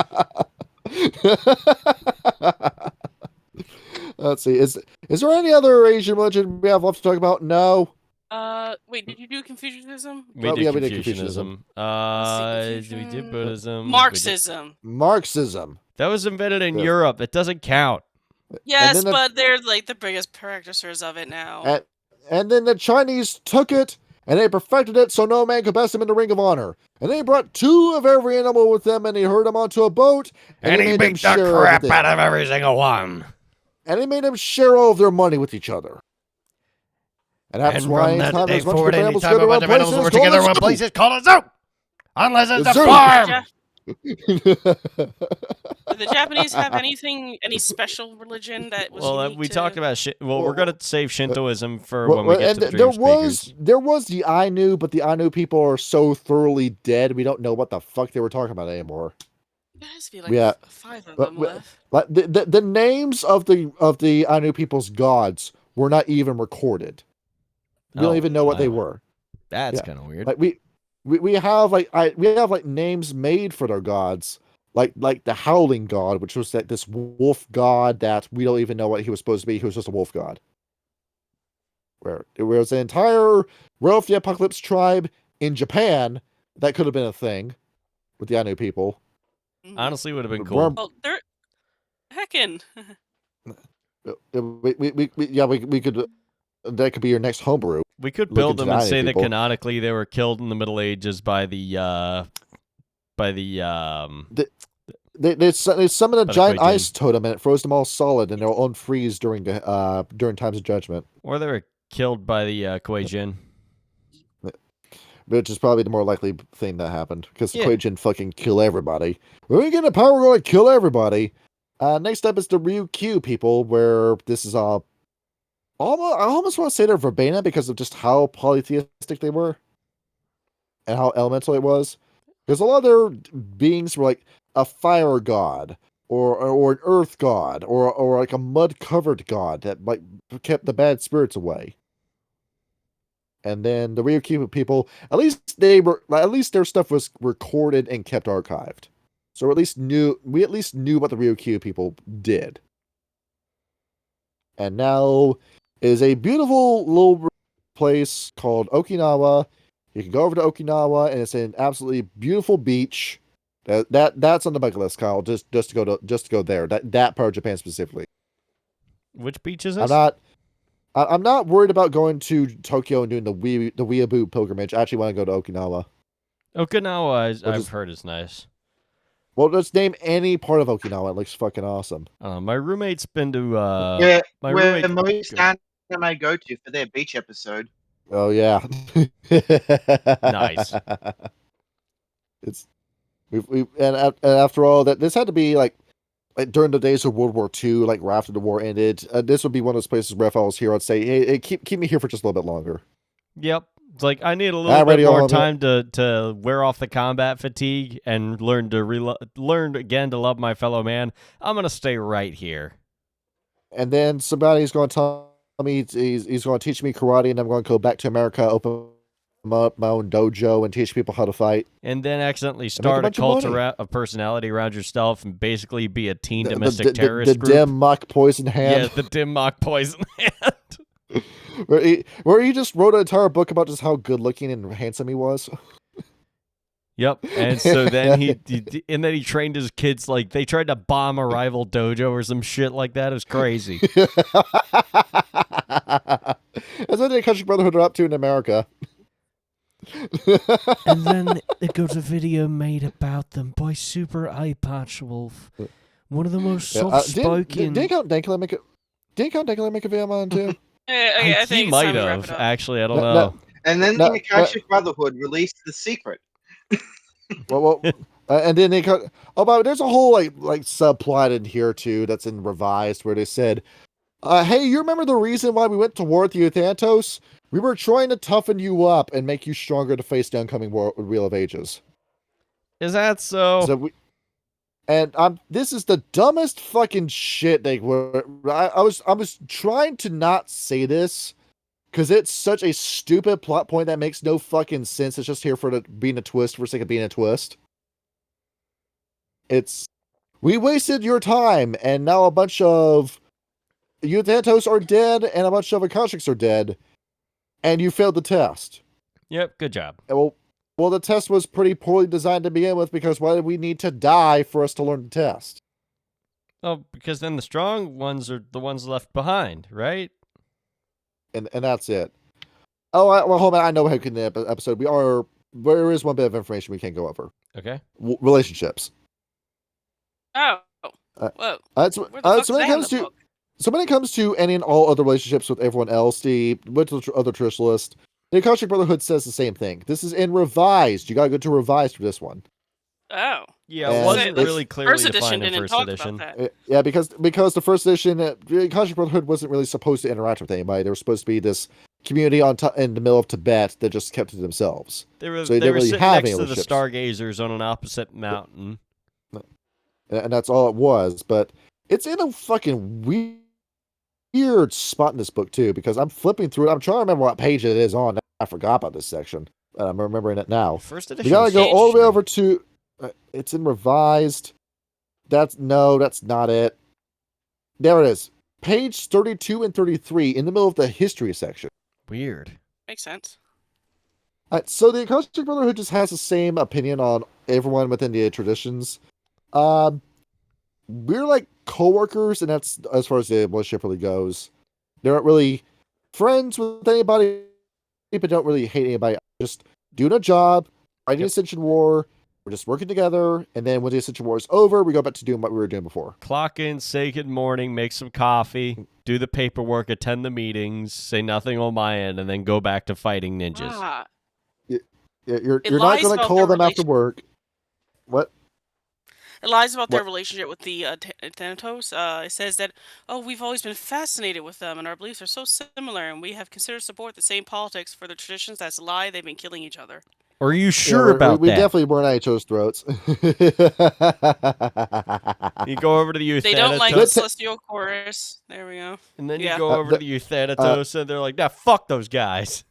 Let's see. Is there any other Asian religion we have left to talk about? No. Wait, did you do Confucianism? We Oh, did yeah, we did Confucianism. Let's see, We did Buddhism. Marxism. Marxism. That was invented in Yes. Europe. It doesn't count. Yes, then but they're like the biggest practitioners of it now. And then the Chinese took it and they perfected it so no man could best him in the ring of honor. And they brought 2 of every animal with them and he herded them onto a boat. And they he made beat them the share crap everything. out of every single one. And they made them share all of their money with each other. And that's And why from that anytime day there's a bunch forward, of animals anytime a together bunch in of one animals place, were it's called together in a one zoo. place, it's called a zoo. Unless it's a Zoo. farm. Do the Japanese have any special religion that was Well, unique we to... talked about we're going to save Shintoism for Well, when we get to the there dream speakers. was the Ainu, but the Ainu people are so thoroughly dead, we don't know what the fuck they were talking about anymore. There has to be like Yeah. 5 of But them we- left. Like the names of the Ainu people's gods were not even recorded. We Oh, don't even know what they wow. were. That's Yeah. kind of weird. Like we have like names made for their gods, like the Howling God, which was like this wolf god that we don't even know what he was supposed to be. He was just a wolf god. Where there was an entire Realm of the Apocalypse tribe in Japan, that could have been a thing with the Ainu people. Honestly, would have been cool. Well, they're heckin'. We could. That could be your next homebrew. We could Look build into them the and Ainu say that people. canonically they were killed in the Middle Ages by the They summoned a By the giant Kuei-jin. ice totem and it froze them all solid, and they'll unfreeze during times of judgment. or they were killed by the Kuei-jin. Which is probably the more likely thing that happened, because Yeah. the Kuei-jin fucking kill everybody. When we get the power, we're going to kill everybody. Next up is the Ryukyu people, where this is I almost want to say they're verbatim because of just how polytheistic they were and how elemental it was. Because a lot of their beings were like a fire god or an earth god or like a mud covered god that like kept the bad spirits away. And then the Ryukyu people, at least their stuff was recorded and kept archived. So we at least knew what the Ryukyu people did. And now is a beautiful little place called Okinawa. You can go over to Okinawa, and it's an absolutely beautiful beach. That's on the bucket list, Kyle. Just to go there. That part of Japan specifically. Which beach is this? I'm not worried about going to Tokyo and doing the Weeaboo pilgrimage. I actually want to go to Okinawa. Okinawa, I've heard is nice. Well, let's name any part of Okinawa. It looks fucking awesome. My roommate's been to. where roommate- most anime go to for their beach episode. Oh yeah. Nice. It's and after all that, this had to be like during the days of World War II, like right after the war ended. This would be one of those places where if I was here, I'd say, hey, keep me here for just a little bit longer. Yep. It's like I need a little bit Alrighty, more I'll- time to wear off the combat fatigue and learn again to love my fellow man. I'm gonna stay right here. And then somebody's going to tell me he's going to teach me karate, and I'm going to go back to America, open up my own dojo, and teach people how to fight. And then accidentally start a bunch of cult money. of personality around yourself and basically be a teen The domestic terrorist group. dim mock poison hand. Yeah, the dim mock poison hand. Where he just wrote an entire book about just how good looking and handsome he was. Yep. And so then he trained his kids like they tried to bomb a rival dojo or some shit like that. It was crazy. That's what the Akashic Brotherhood are up to in America. And then they got a video made about them by Super Eye Patch Wolf. One of the most soft-spoken. Didn't Count Dankula make a video on it too? I he think it's might time to wrap have. it up. Actually, I don't No, know. And then No, the Akashic Brotherhood released The Secret. Well, and then they cut. Oh, but there's a whole like subplot in here too that's in revised where they said, "Hey, you remember the reason why we went to war with the Euthantos? We were trying to toughen you up and make you stronger to face the oncoming Wheel of Ages." Is that so? This is the dumbest fucking shit they were. I was trying to not say this because it's such a stupid plot point that makes no fucking sense. It's just here for being a twist for the sake of being a twist. We wasted your time, and now a bunch of Euthantos are dead, and a bunch of Akashics are dead, and you failed the test. Yep, good job. Well, the test was pretty poorly designed to begin with, because why did we need to die for us to learn the test? Oh, because then the strong ones are the ones left behind, right? And that's it. Oh, well, hold on. I know how in the episode there is one bit of information we can't go over. Okay. Relationships. Oh. Whoa. Where the fuck's so when it that in comes the to book? so when it comes to any and all other relationships with everyone else, with the other traditionalists, the Akashic Brotherhood says the same thing. This is in revised. You gotta go to revised for this one. Oh. Yeah, And it wasn't it's- really clearly First edition defined in didn't first talk edition. about that. Yeah, because the first edition, the Akashic Brotherhood wasn't really supposed to interact with anybody. They were supposed to be this community in the middle of Tibet that just kept to themselves. They were So they didn't really sitting have next any to the relationships. stargazers on an opposite mountain. And that's all it was. But it's in a fucking weird spot in this book too, because I'm flipping through it. I'm trying to remember what page it is on. I forgot about this section, but I'm remembering it now. First We edition. gotta was go all the way interesting. over to. It's in revised. That's not it. There it is. Page 32 and 33 in the middle of the history section. Weird. Makes sense. So the Akashic Brotherhood just has the same opinion on everyone within the traditions. We're like co-workers, and that's as far as the relationship really goes. They're not really friends with anybody, but don't really hate anybody. Just doing a job, fighting Ascension War. We're just working together, and then when the Ascension War is over, we go back to doing what we were doing before. Clock in, say good morning, make some coffee, do the paperwork, attend the meetings, say nothing on my end, and then go back to fighting ninjas. Ah, You're It not lies going to about call their them after work. What? it lies about their What? relationship with the Thanatos. It says that, oh, we've always been fascinated with them, and our beliefs are so similar, and we have considered support the same politics for their traditions. That's a lie. They've been killing each other. Are you sure about we that? definitely weren't at each other's throats. You go over to the They don't like Euthanatos, Celestial Chorus. There we go. and then you Yeah. go over to the Euthanatos, and they're like, nah, fuck those guys.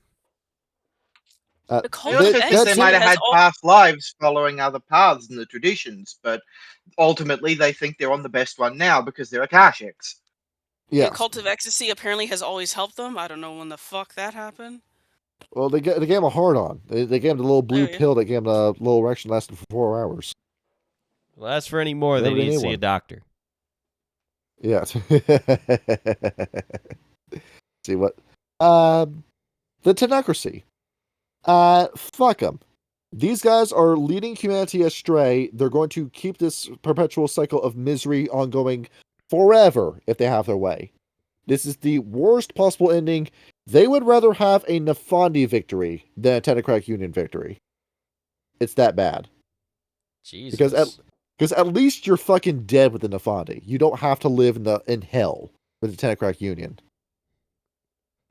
The cult They of also think they ecstasy might have has had past lives following other paths in the traditions, but ultimately they think they're on the best one now because they're Akashics. Yeah. The cult of ecstasy apparently has always helped them. I don't know when the fuck that happened. Well, they gave him a hard on. They gave him the little blue Oh, yeah. pill that gave him a little erection lasting for 4 hours. Well, as for any more, they Whatever they need to need see a one. doctor. Yeah. See what? The Tenocracy. Fuck them. These guys are leading humanity astray. They're going to keep this perpetual cycle of misery ongoing forever if they have their way. This is the worst possible ending. They would rather have a Nefandi victory than a Technocratic Union victory. It's that bad. Jesus. Because at least you're fucking dead with the Nefandi. You don't have to live in hell with the Technocratic Union.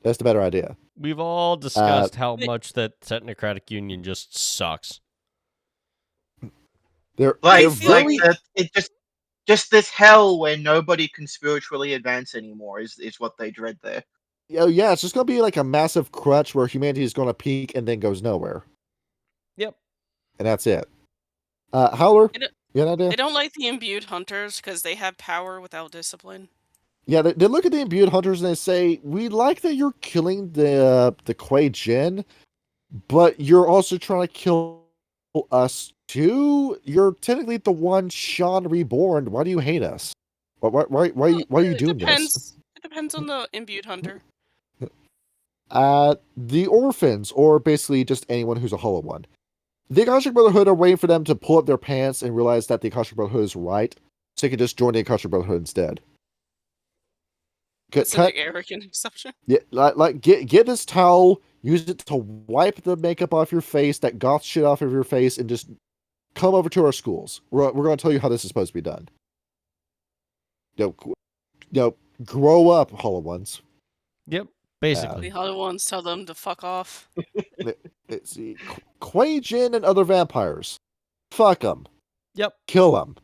That's the better idea. We've all discussed how much that Technocratic Union just sucks. They're Like very... it just this hell where nobody can spiritually advance anymore is what they dread there. Yeah, it's just going to be like a massive crutch where humanity is going to peak and then goes nowhere. Yep. And that's it. Howler, you got an idea? They don't like the imbued hunters because they have power without discipline. Yeah, they look at the imbued hunters and they say, we like that you're killing the Kuei Jin, but you're also trying to kill us too? You're technically the one Sean reborn. Why do you hate us? Why are you doing this? It depends on the imbued hunter. The orphans, or basically just anyone who's a hollow one. The Akashic Brotherhood are waiting for them to pull up their pants and realize that the Akashic Brotherhood is right, so they can just join the Akashic Brotherhood instead. It's an arrogant exception. Yeah, like get this towel, use it to wipe the makeup off your face, that goth shit off of your face, and just come over to our schools. We're going to tell you how this is supposed to be done. Grow up, hollow ones. Yep. Basically. The other ones tell them to fuck off. Let's see. Kuei Jin and other vampires. Fuck them. Yep. Kill them.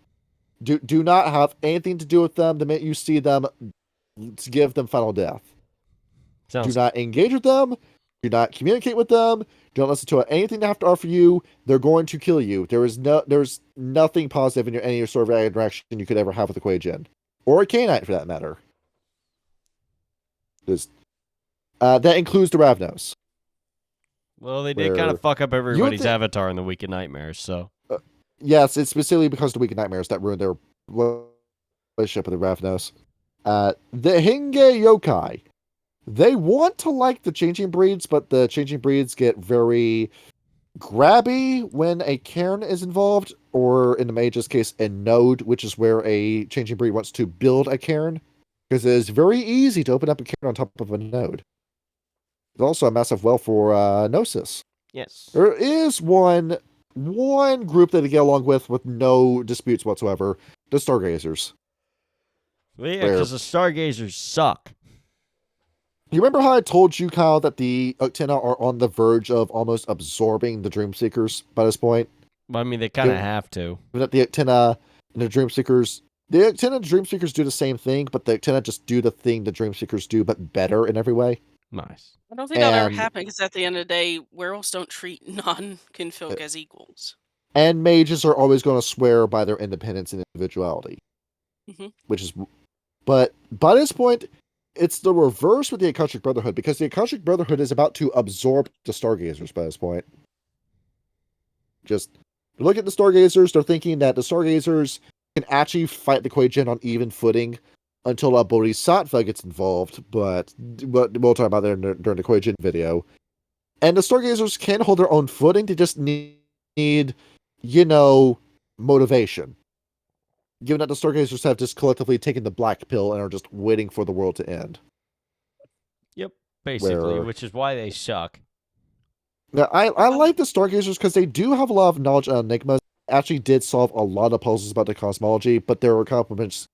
Do not have anything to do with them. The minute you see them, give them final death. Do not engage with them. Do not communicate with them. Don't listen to anything they have to offer you. They're going to kill you. There's nothing positive in any sort of interaction you could ever have with a Kuei Jin. Or a Canine, for that matter. That includes the Ravnos. Well, they did kind of fuck up everybody's avatar in the Week of Nightmares, so... Yes, it's specifically because of the Week of Nightmares that ruined their relationship with the Ravnos. The Hinge Yokai. They want to like the changing breeds, but the changing breeds get very grabby when a cairn is involved, or in the Mage's case, a node, which is where a changing breed wants to build a cairn, because it is very easy to open up a cairn on top of a node. There's also a massive well for Gnosis. Yes. There is one group that they get along with no disputes whatsoever, the Stargazers. Well, yeah, because the Stargazers suck. You remember how I told you, Kyle, that the Uktena are on the verge of almost absorbing the Dreamseekers by this point? Well, I mean, they kind of have to. That the Uktena and the Dreamseekers... The Uktena and the Dreamseekers do the same thing, but the Uktena just do the thing the Dreamseekers do, but better in every way. Nice. I don't think that'll ever happen, because at the end of the day, werewolves don't treat non-kinfolk as equals. And mages are always going to swear by their independence and individuality. Mm-hmm. Which is... But by this point, it's the reverse with the Akashic Brotherhood, because the Akashic Brotherhood is about to absorb the Stargazers by this point. Just look at the Stargazers, they're thinking that the Stargazers can actually fight the Kuei-jin on even footing until a Bodhisattva gets involved, but we'll talk about that during the Kuei-jin video. And the Stargazers can hold their own footing, they just need motivation. Given that the Stargazers have just collectively taken the black pill and are just waiting for the world to end. Yep, basically, Where- which is why they suck. Now, I like the Stargazers because they do have a lot of knowledge on enigmas. Actually did solve a lot of puzzles about the cosmology, but their accomplishments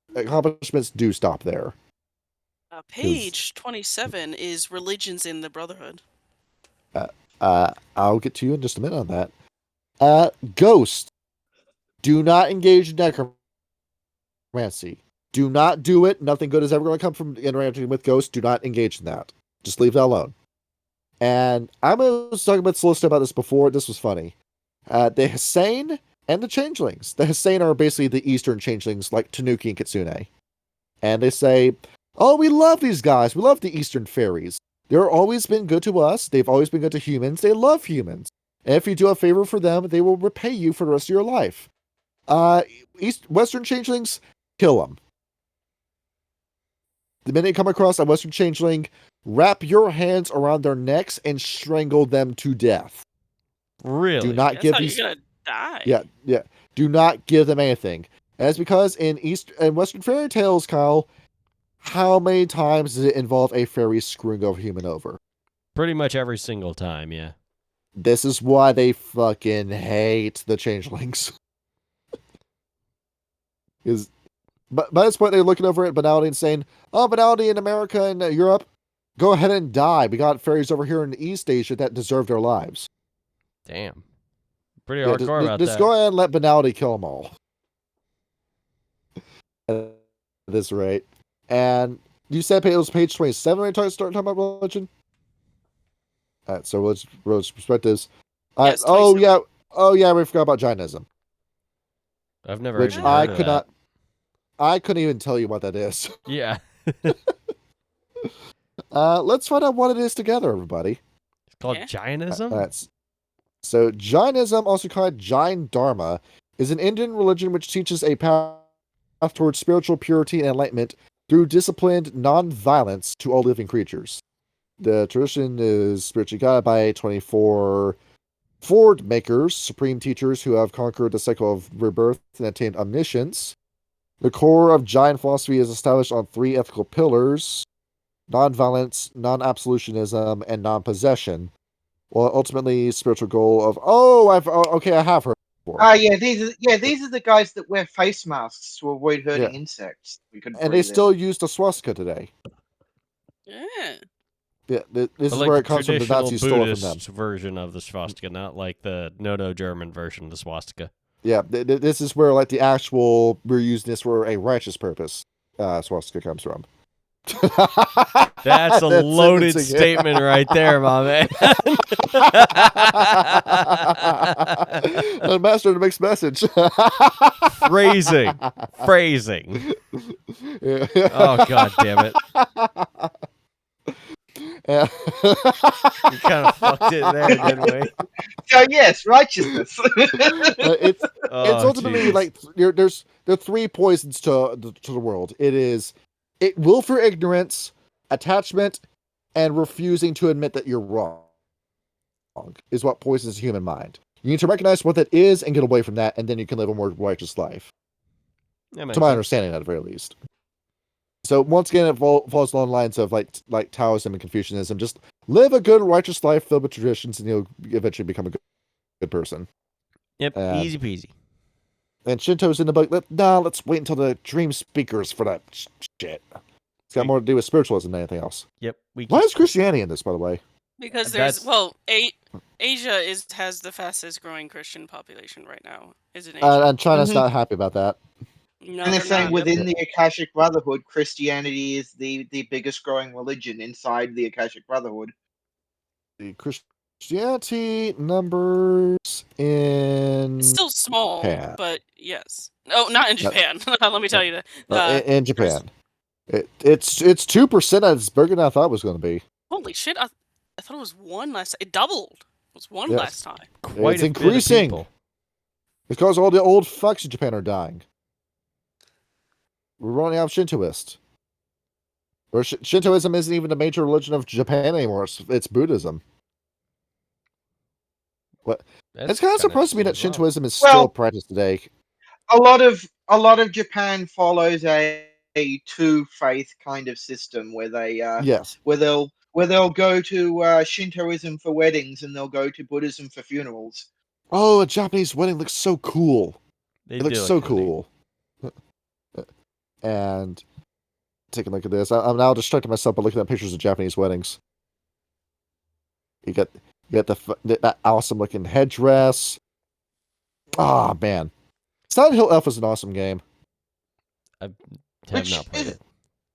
do stop there. Page 27 is religions in the Brotherhood. I'll get to you in just a minute on that. Ghosts. Do not engage in necromancy. Do not do it. Nothing good is ever going to come from interacting with ghosts. Do not engage in that. Just leave that alone. And I was talking with Slouista about this before. This was funny. The Hussein and the Changelings. The Hussein are basically the Eastern Changelings, like Tanuki and Kitsune. And they say, oh, we love these guys. We love the Eastern fairies. They've always been good to us. They've always been good to humans. They love humans. And if you do a favor for them, they will repay you for the rest of your life. Western Changelings, kill them. The minute you come across a Western Changeling, wrap your hands around their necks and strangle them to death. Really? Do not That's give how these. you're gonna die. Yeah. Do not give them anything. And that's because in Western fairy tales, Kyle, how many times does it involve a fairy screwing over human over? Pretty much every single time, yeah. This is why they fucking hate the changelings. But by this point, they're looking over at banality and saying, oh, banality in America and Europe, go ahead and die. We got fairies over here in the East Asia that deserve their lives. Damn. Pretty hardcore about just that. go ahead and let banality kill them all. At this rate. And you said it was page 27 when I start talking about religion? Alright, so religious perspectives. Yes, Oh 27. yeah, we forgot about Jainism. I've never Which even heard of that. I couldn't even tell you what that is. Yeah. Let's find out what it is together, everybody. It's called Yeah. Jainism? So Jainism, also called Jain Dharma, is an Indian religion which teaches a path towards spiritual purity and enlightenment through disciplined non-violence to all living creatures. The tradition is spiritually guided by 24 Ford makers, supreme teachers who have conquered the cycle of rebirth and attained omniscience. The core of Jain philosophy is established on 3 ethical pillars: non-violence, non-absolutionism, and non-possession. Well, ultimately, spiritual goal of I have heard before. These are the guys that wear face masks to avoid hurting insects. And they still use the swastika today. Yeah. Yeah, this But is like where the it comes from. The traditional Nazis stole it from them. Buddhist version of the swastika, not like the Noto-German version of the swastika. Yeah, this is where like the actual we're using this for a righteous purpose. Swastika comes from. That's a loaded sentencing. statement right there, my man. The master of the mixed message. Phrasing. Yeah. Oh, god damn it. Yeah. We kind of fucked it there, didn't we? So yes, righteousness. It's Oh, ultimately jeez. like there are 3 poisons to the world. It will for ignorance, attachment, and refusing to admit that you're wrong is what poisons the human mind. You need to recognize what that is and get away from that, and then you can live a more righteous life. That makes To my sense. understanding, at the very least. So once again, it falls along the lines of like Taoism and Confucianism. Just live a good, righteous life filled with traditions, and you'll eventually become a good person. Yep, easy peasy. And Shinto's in the book. Let's wait until the dream speakers for that shit. It's got more to do with spiritualism than anything else. Yep. Why is Christianity in this, by the way? Because That's- Asia has the fastest growing Christian population right now. Isn't Asia? And China's Mhm. not happy about that. No, And they're saying not. within the Akashic Brotherhood, Christianity is the biggest growing religion inside the Akashic Brotherhood. The Christianity numbers in It's still small, Japan. but yes. Oh, not in Japan. Let me tell you that. in Japan. It's 2%. It's bigger than I thought it was going to be. Holy shit! I thought it was 1 last. It doubled. It was 1 Yes. last time. Quite It's a bit of increasing. people. It's because all the old fucks in Japan are dying. We're running out of Shintoists. Or Shintoism isn't even the major religion of Japan anymore. It's Buddhism. It's kind of surprising me that Shintoism is still practiced today. A lot of Japan follows a two faith kind of system where they Yes. where they'll go to Shintoism for weddings and they'll go to Buddhism for funerals. Oh, a Japanese wedding looks so cool. It looks so cool. And take a look at this. I'm now distracting myself by looking at pictures of Japanese weddings. You got that awesome looking headdress. Ah, man. Silent Hill F was an awesome game. I have not played it.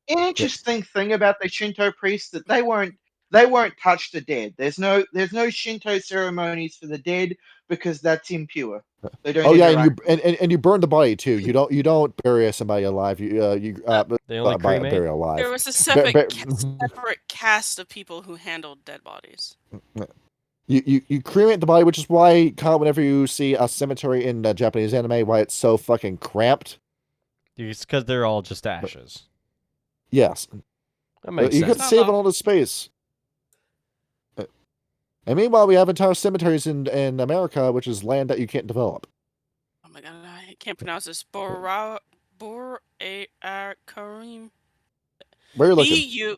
An interesting thing about the Shinto priests that they won't touch the dead. There's no Shinto ceremonies for the dead because that's impure. They don't. Oh yeah, and you burn the body too. You don't bury somebody alive. They only cremate? bury alive. There was a separate cast of people who handled dead bodies. You cremate the body, which is why, Kyle, whenever you see a cemetery in Japanese anime, why it's so fucking cramped. It's because they're all just ashes. Yes. That makes you sense. could save all the space. And meanwhile, we have entire cemeteries in America, which is land that you can't develop. Oh my god, I can't pronounce this. Karim. Where are you looking?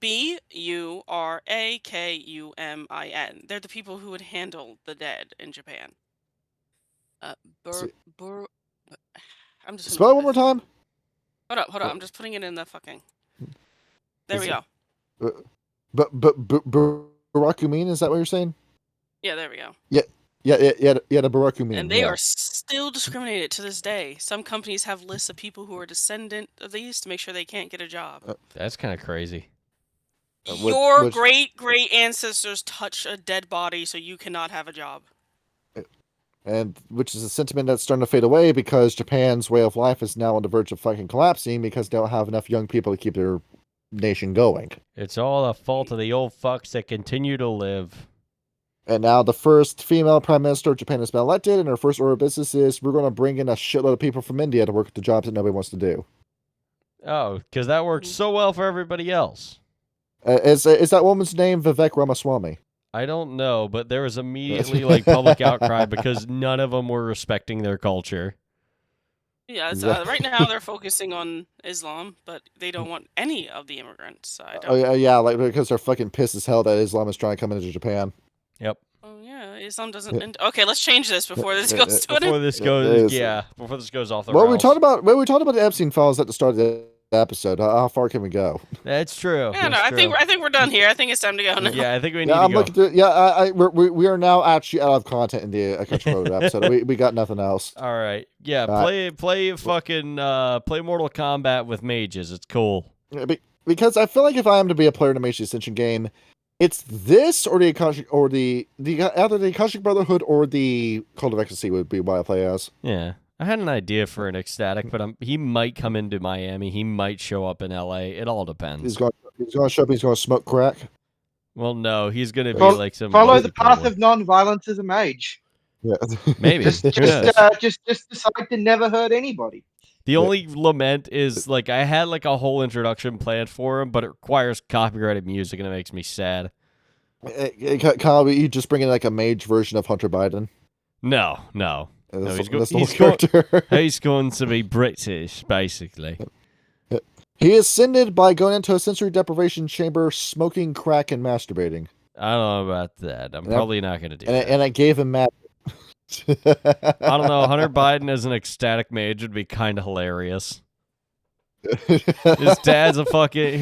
Burakumin. They're the people who would handle the dead in Japan. I'm just spell it one more time. Hold up. I'm just putting it in the fucking. There we go. But Burakumin, is that what you're saying? Yeah, there we go. Yeah, the Burakumin. And they are still discriminated to this day. Some companies have lists of people who are descendant of these to make sure they can't get a job. That's kind of crazy. Your great ancestors touch a dead body, so you cannot have a job. And which is a sentiment that's starting to fade away because Japan's way of life is now on the verge of fucking collapsing because they don't have enough young people to keep their nation going. It's all the fault of the old fucks that continue to live. And now the first female prime minister of Japan has been elected, and her first order of business is we're going to bring in a shitload of people from India to work at the jobs that nobody wants to do. Oh, because that works so well for everybody else. Is that woman's name Vivek Ramaswamy? I don't know, but there was immediately public outcry because none of them were respecting their culture. Yeah, right now they're focusing on Islam, but they don't want any of the immigrants. Because they're fucking pissed as hell that Islam is trying to come into Japan. Yep. Oh yeah, Islam doesn't. Okay, let's change this before this goes to before this goes off the rails. We talked about the Epstein files at the start of the episode. How far can we go? That's true. Yeah, I think we're done here. I think it's time to go now. Yeah, I think we need to go. We are now actually out of content in the Akashic Brotherhood episode. We got nothing else. All right. Yeah, play Mortal Kombat with mages. It's cool. Because I feel like if I am to be a player in a Mage Ascension game, it's this or the Akashic or either the Akashic Brotherhood or the Cult of Ecstasy would be what I play as. Yeah. I had an idea for an ecstatic, but he might come into Miami. He might show up in LA. It all depends. He's going to show up. He's going to smoke crack. Well, no, he's going to be like some. Follow the path of non-violence as a mage. Yeah, maybe. just decide to never hurt anody. The only lament is I had a whole introduction planned for him, but it requires copyrighted music, and it makes me sad. Kyle, you just bring in a mage version of Hunter Biden? No. He's going to be British, basically. He ascended by going into a sensory deprivation chamber, smoking crack and masturbating. I don't know about that. I'm probably not going to do that. And I gave him magic. I don't know. Hunter Biden as an ecstatic mage would be kind of hilarious. His dad's a fucking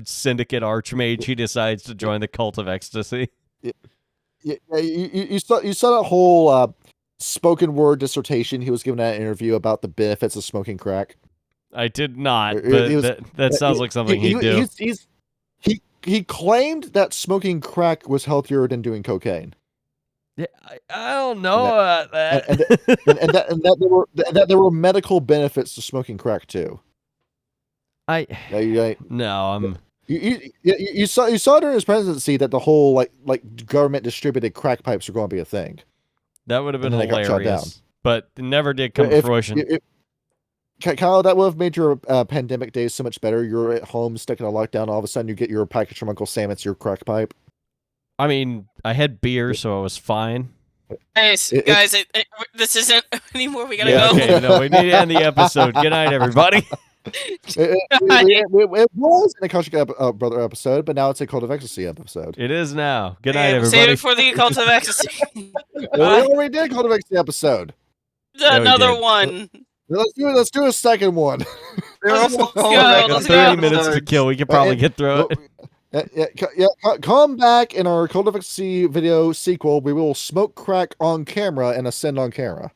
syndicate archmage. He decides to join the Cult of Ecstasy. Yeah, you saw that whole spoken word dissertation he was giving that interview about the benefits of smoking crack. I did not, but that sounds like something he'd do. He claimed that smoking crack was healthier than doing cocaine. Yeah, I don't know about that. And that there were medical benefits to smoking crack too. I No, you ain't. no, I'm. You saw during his presidency that the whole like government distributed crack pipes were going to be a thing. That would have been And then it got shut hilarious, but it never did come to If- fruition. Kyle, that would have made your pandemic days so much better. You're at home, stuck in a lockdown. All of a sudden, you get your package from Uncle Sam. It's your crack pipe. I mean, I had beer, so I was fine. Guys, this isn't anymore. We gotta Yeah, go. okay, no, we need to end the episode. Good night, everybody. It was an Akashic Brother episode, but now it's a Cult of Ecstasy episode. It is now. Good night, Save everybody. it for the Cult of Ecstasy. We already did Cult of Ecstasy episode. Another did. one. Let's do a second one. Let's go. Got Let's 30 go. minutes to kill. We could probably get through it. Come back in our Cult of Ecstasy video sequel. We will smoke crack on camera and ascend on camera.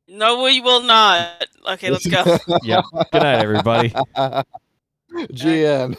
No, we will not. Okay, let's go. Yep. Good night, everybody. GN.